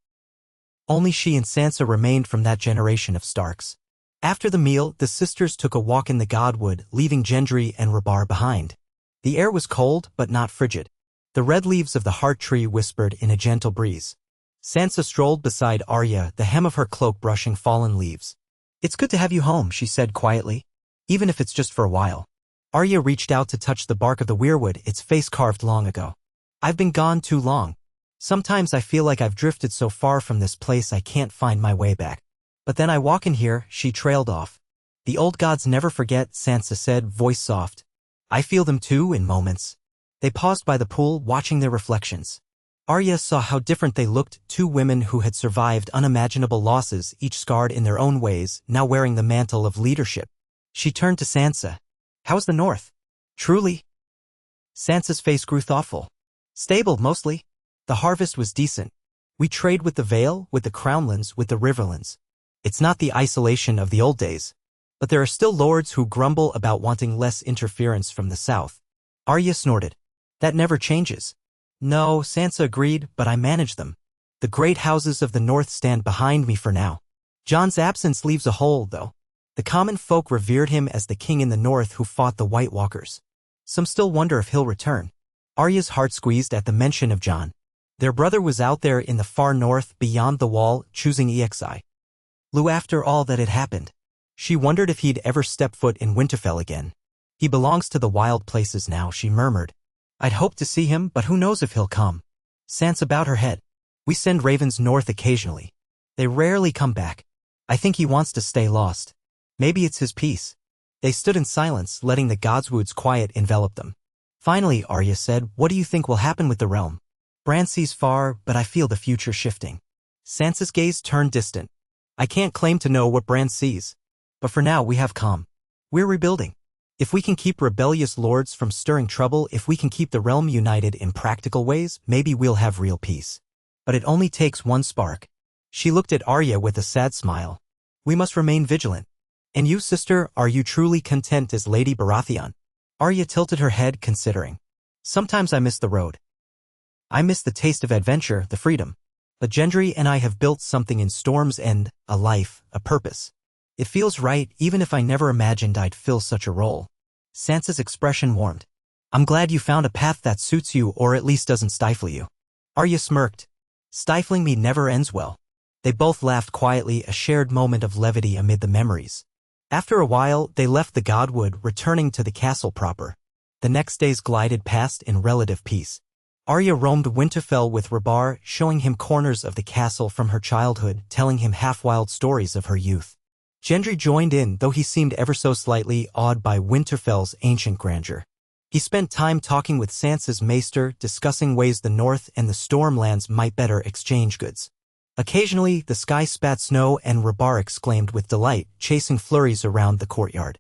S1: Only she and Sansa remained from that generation of Starks. After the meal, the sisters took a walk in the Godwood, leaving Gendry and Rebar behind. The air was cold, but not frigid. The red leaves of the heart tree whispered in a gentle breeze. Sansa strolled beside Arya, the hem of her cloak brushing fallen leaves. "It's good to have you home," she said quietly, "even if it's just for a while." Arya reached out to touch the bark of the weirwood, its face carved long ago. "I've been gone too long. Sometimes I feel like I've drifted so far from this place I can't find my way back. But then I walk in here," she trailed off. "The old gods never forget," Sansa said, voice soft. "I feel them too in moments." They paused by the pool, watching their reflections. Arya saw how different they looked, two women who had survived unimaginable losses, each scarred in their own ways, now wearing the mantle of leadership. She turned to Sansa. "How's the North?" "Truly Sansa's face grew thoughtful. Stable, mostly. The harvest was decent. We trade with the Vale, with the Crownlands, with the Riverlands. It's not the isolation of the old days. But there are still lords who grumble about wanting less interference from the south. Arya snorted. That never changes. No, Sansa agreed, but I manage them. The great houses of the north stand behind me for now. Jon's absence leaves a hole, though. The common folk revered him as the king in the north who fought the White Walkers. Some still wonder if he'll return. Arya's heart squeezed at the mention of Jon. Their brother was out there in the far north, beyond the wall, choosing EXI. After all that had happened. She wondered if he'd ever step foot in Winterfell again. He belongs to the wild places now, she murmured. I'd hoped to see him, but who knows if he'll come. Sansa bowed her head. We send ravens north occasionally. They rarely come back. I think he wants to stay lost. Maybe it's his peace. They stood in silence, letting the Godswood's quiet envelop them. Finally, Arya said, what do you think will happen with the realm? Bran sees far, but I feel the future shifting. Sansa's gaze turned distant. I can't claim to know what Bran sees. But for now we have calm. We're rebuilding. If we can keep rebellious lords from stirring trouble, if we can keep the realm united in practical ways, maybe we'll have real peace. But it only takes one spark. She looked at Arya with a sad smile. We must remain vigilant. And you, sister, are you truly content as Lady Baratheon? Arya tilted her head, considering. Sometimes I miss the road. I miss the taste of adventure, the freedom. But Gendry and I have built something in Storm's End, a life, a purpose. It feels right, even if I never imagined I'd fill such a role. Sansa's expression warmed. I'm glad you found a path that suits you or at least doesn't stifle you. Arya smirked. Stifling me never ends well. They both laughed quietly, a shared moment of levity amid the memories. After a while, they left the Godwood, returning to the castle proper. The next days glided past in relative peace. Arya roamed Winterfell with Rabar, showing him corners of the castle from her childhood, telling him half-wild stories of her youth. Gendry joined in, though he seemed ever so slightly awed by Winterfell's ancient grandeur. He spent time talking with Sansa's maester, discussing ways the North and the Stormlands might better exchange goods. Occasionally, the sky spat snow and Rabar exclaimed with delight, chasing flurries around the courtyard.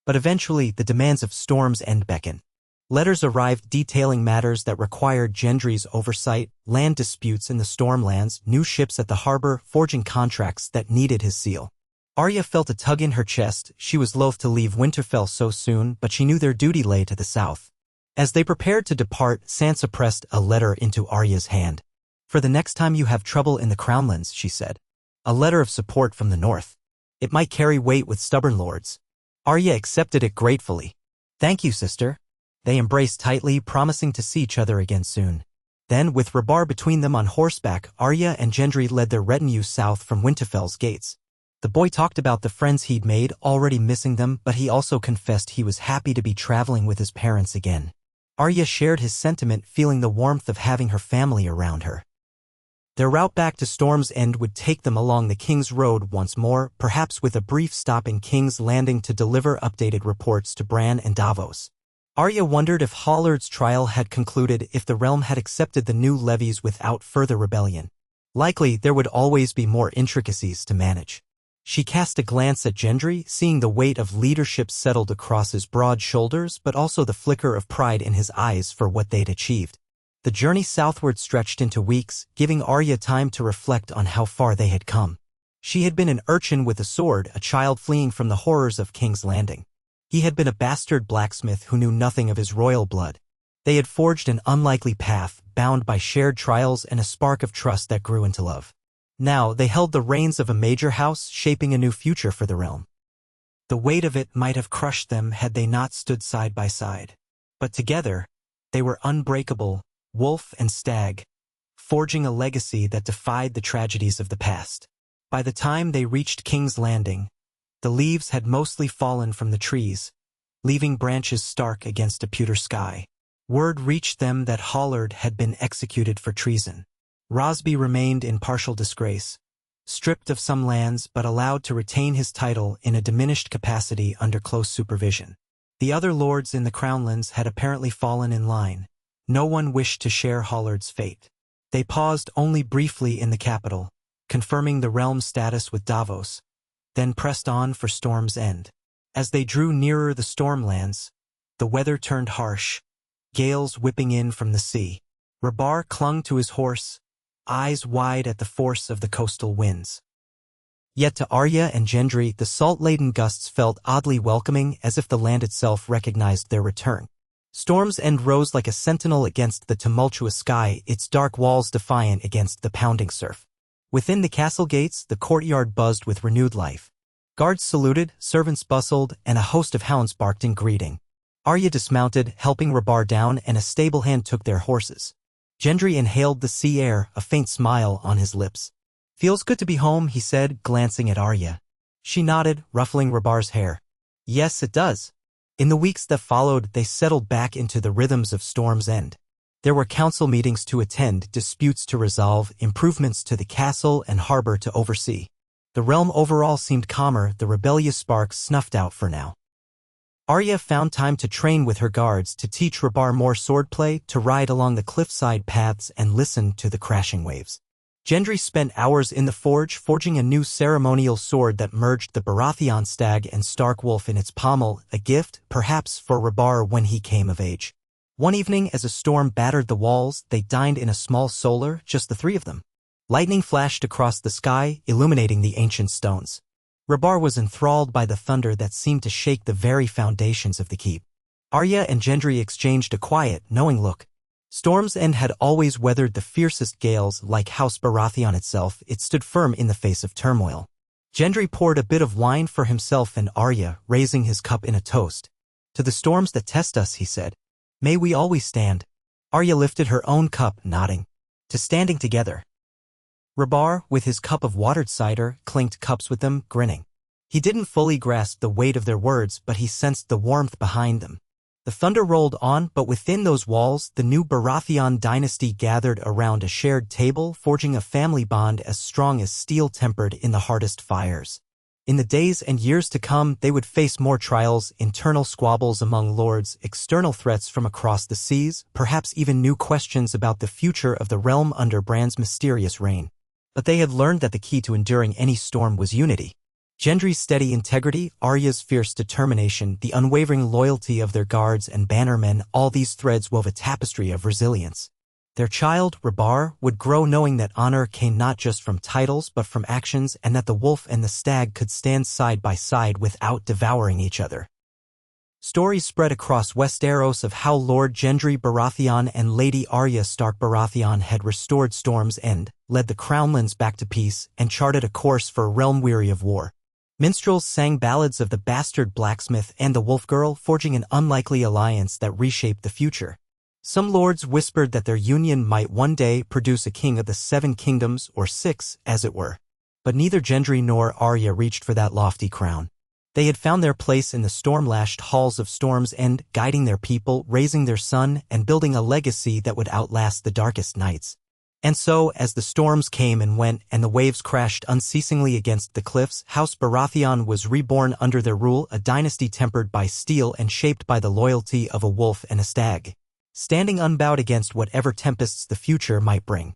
S1: But eventually, the demands of Storm's End beckoned. Letters arrived detailing matters that required Gendry's oversight, land disputes in the Stormlands, new ships at the harbor, forging contracts that needed his seal. Arya felt a tug in her chest. She was loath to leave Winterfell so soon, but she knew their duty lay to the south. As they prepared to depart, Sansa pressed a letter into Arya's hand. For the next time you have trouble in the Crownlands, she said. A letter of support from the north. It might carry weight with stubborn lords. Arya accepted it gratefully. Thank you, sister. They embraced tightly, promising to see each other again soon. Then, with Rabar between them on horseback, Arya and Gendry led their retinue south from Winterfell's gates. The boy talked about the friends he'd made, already missing them, but he also confessed he was happy to be traveling with his parents again. Arya shared his sentiment, feeling the warmth of having her family around her. Their route back to Storm's End would take them along the King's Road once more, perhaps with a brief stop in King's Landing to deliver updated reports to Bran and Davos. Arya wondered if Hollard's trial had concluded, if the realm had accepted the new levies without further rebellion. Likely, there would always be more intricacies to manage. She cast a glance at Gendry, seeing the weight of leadership settled across his broad shoulders, but also the flicker of pride in his eyes for what they'd achieved. The journey southward stretched into weeks, giving Arya time to reflect on how far they had come. She had been an urchin with a sword, a child fleeing from the horrors of King's Landing. He had been a bastard blacksmith who knew nothing of his royal blood. They had forged an unlikely path, bound by shared trials and a spark of trust that grew into love. Now they held the reins of a major house, shaping a new future for the realm. The weight of it might have crushed them had they not stood side by side. But together, they were unbreakable, wolf and stag, forging a legacy that defied the tragedies of the past. By the time they reached King's Landing, the leaves had mostly fallen from the trees, leaving branches stark against a pewter sky. Word reached them that Hollard had been executed for treason. Rosby remained in partial disgrace, stripped of some lands but allowed to retain his title in a diminished capacity under close supervision. The other lords in the Crownlands had apparently fallen in line. No one wished to share Hollard's fate. They paused only briefly in the capital, confirming the realm's status with Davos, then pressed on for Storm's End. As they drew nearer the Stormlands, the weather turned harsh. gales whipping in from the sea. Rabar clung to his horse, eyes wide at the force of the coastal winds. Yet to Arya and Gendry, the salt-laden gusts felt oddly welcoming, as if the land itself recognized their return. Storm's End rose like a sentinel against the tumultuous sky, its dark walls defiant against the pounding surf. Within the castle gates, the courtyard buzzed with renewed life. Guards saluted, servants bustled, and a host of hounds barked in greeting. Arya dismounted, helping Rabar down, and a stable hand took their horses. Gendry inhaled the sea air, a faint smile on his lips. "Feels good to be home," he said, glancing at Arya. She nodded, ruffling Rabar's hair. "Yes, it does." In the weeks that followed, they settled back into the rhythms of Storm's End. There were council meetings to attend, disputes to resolve, improvements to the castle and harbor to oversee. The realm overall seemed calmer, the rebellious sparks snuffed out for now. Arya found time to train with her guards, to teach Rabar more swordplay, to ride along the cliffside paths and listen to the crashing waves. Gendry spent hours in the forge, forging a new ceremonial sword that merged the Baratheon stag and Stark wolf in its pommel, a gift, perhaps, for Rabar when he came of age. One evening, as a storm battered the walls, they dined in a small solar, just the three of them. Lightning flashed across the sky, illuminating the ancient stones. Rabar was enthralled by the thunder that seemed to shake the very foundations of the keep. Arya and Gendry exchanged a quiet, knowing look. Storm's End had always weathered the fiercest gales. Like House Baratheon itself, it stood firm in the face of turmoil. Gendry poured a bit of wine for himself and Arya, raising his cup in a toast. "To the storms that test us," he said. "May we always stand." Arya lifted her own cup, nodding. "To standing together." Rabar, with his cup of watered cider, clinked cups with them, grinning. He didn't fully grasp the weight of their words, but he sensed the warmth behind them. The thunder rolled on, but within those walls, the new Baratheon dynasty gathered around a shared table, forging a family bond as strong as steel tempered in the hardest fires. In the days and years to come, they would face more trials, internal squabbles among lords, external threats from across the seas, perhaps even new questions about the future of the realm under Bran's mysterious reign. But they had learned that the key to enduring any storm was unity. Gendry's steady integrity, Arya's fierce determination, the unwavering loyalty of their guards and bannermen, all these threads wove a tapestry of resilience. Their child, Rabar, would grow knowing that honor came not just from titles but from actions, and that the wolf and the stag could stand side by side without devouring each other. Stories spread across Westeros of how Lord Gendry Baratheon and Lady Arya Stark Baratheon had restored Storm's End, led the Crownlands back to peace, and charted a course for a realm weary of war. Minstrels sang ballads of the bastard blacksmith and the wolf girl, forging an unlikely alliance that reshaped the future. Some lords whispered that their union might one day produce a king of the 7 kingdoms, or 6, as it were. But neither Gendry nor Arya reached for that lofty crown. They had found their place in the storm-lashed halls of Storm's End, guiding their people, raising their son, and building a legacy that would outlast the darkest nights. And so, as the storms came and went, and the waves crashed unceasingly against the cliffs, House Baratheon was reborn under their rule, a dynasty tempered by steel and shaped by the loyalty of a wolf and a stag, standing unbowed against whatever tempests the future might bring.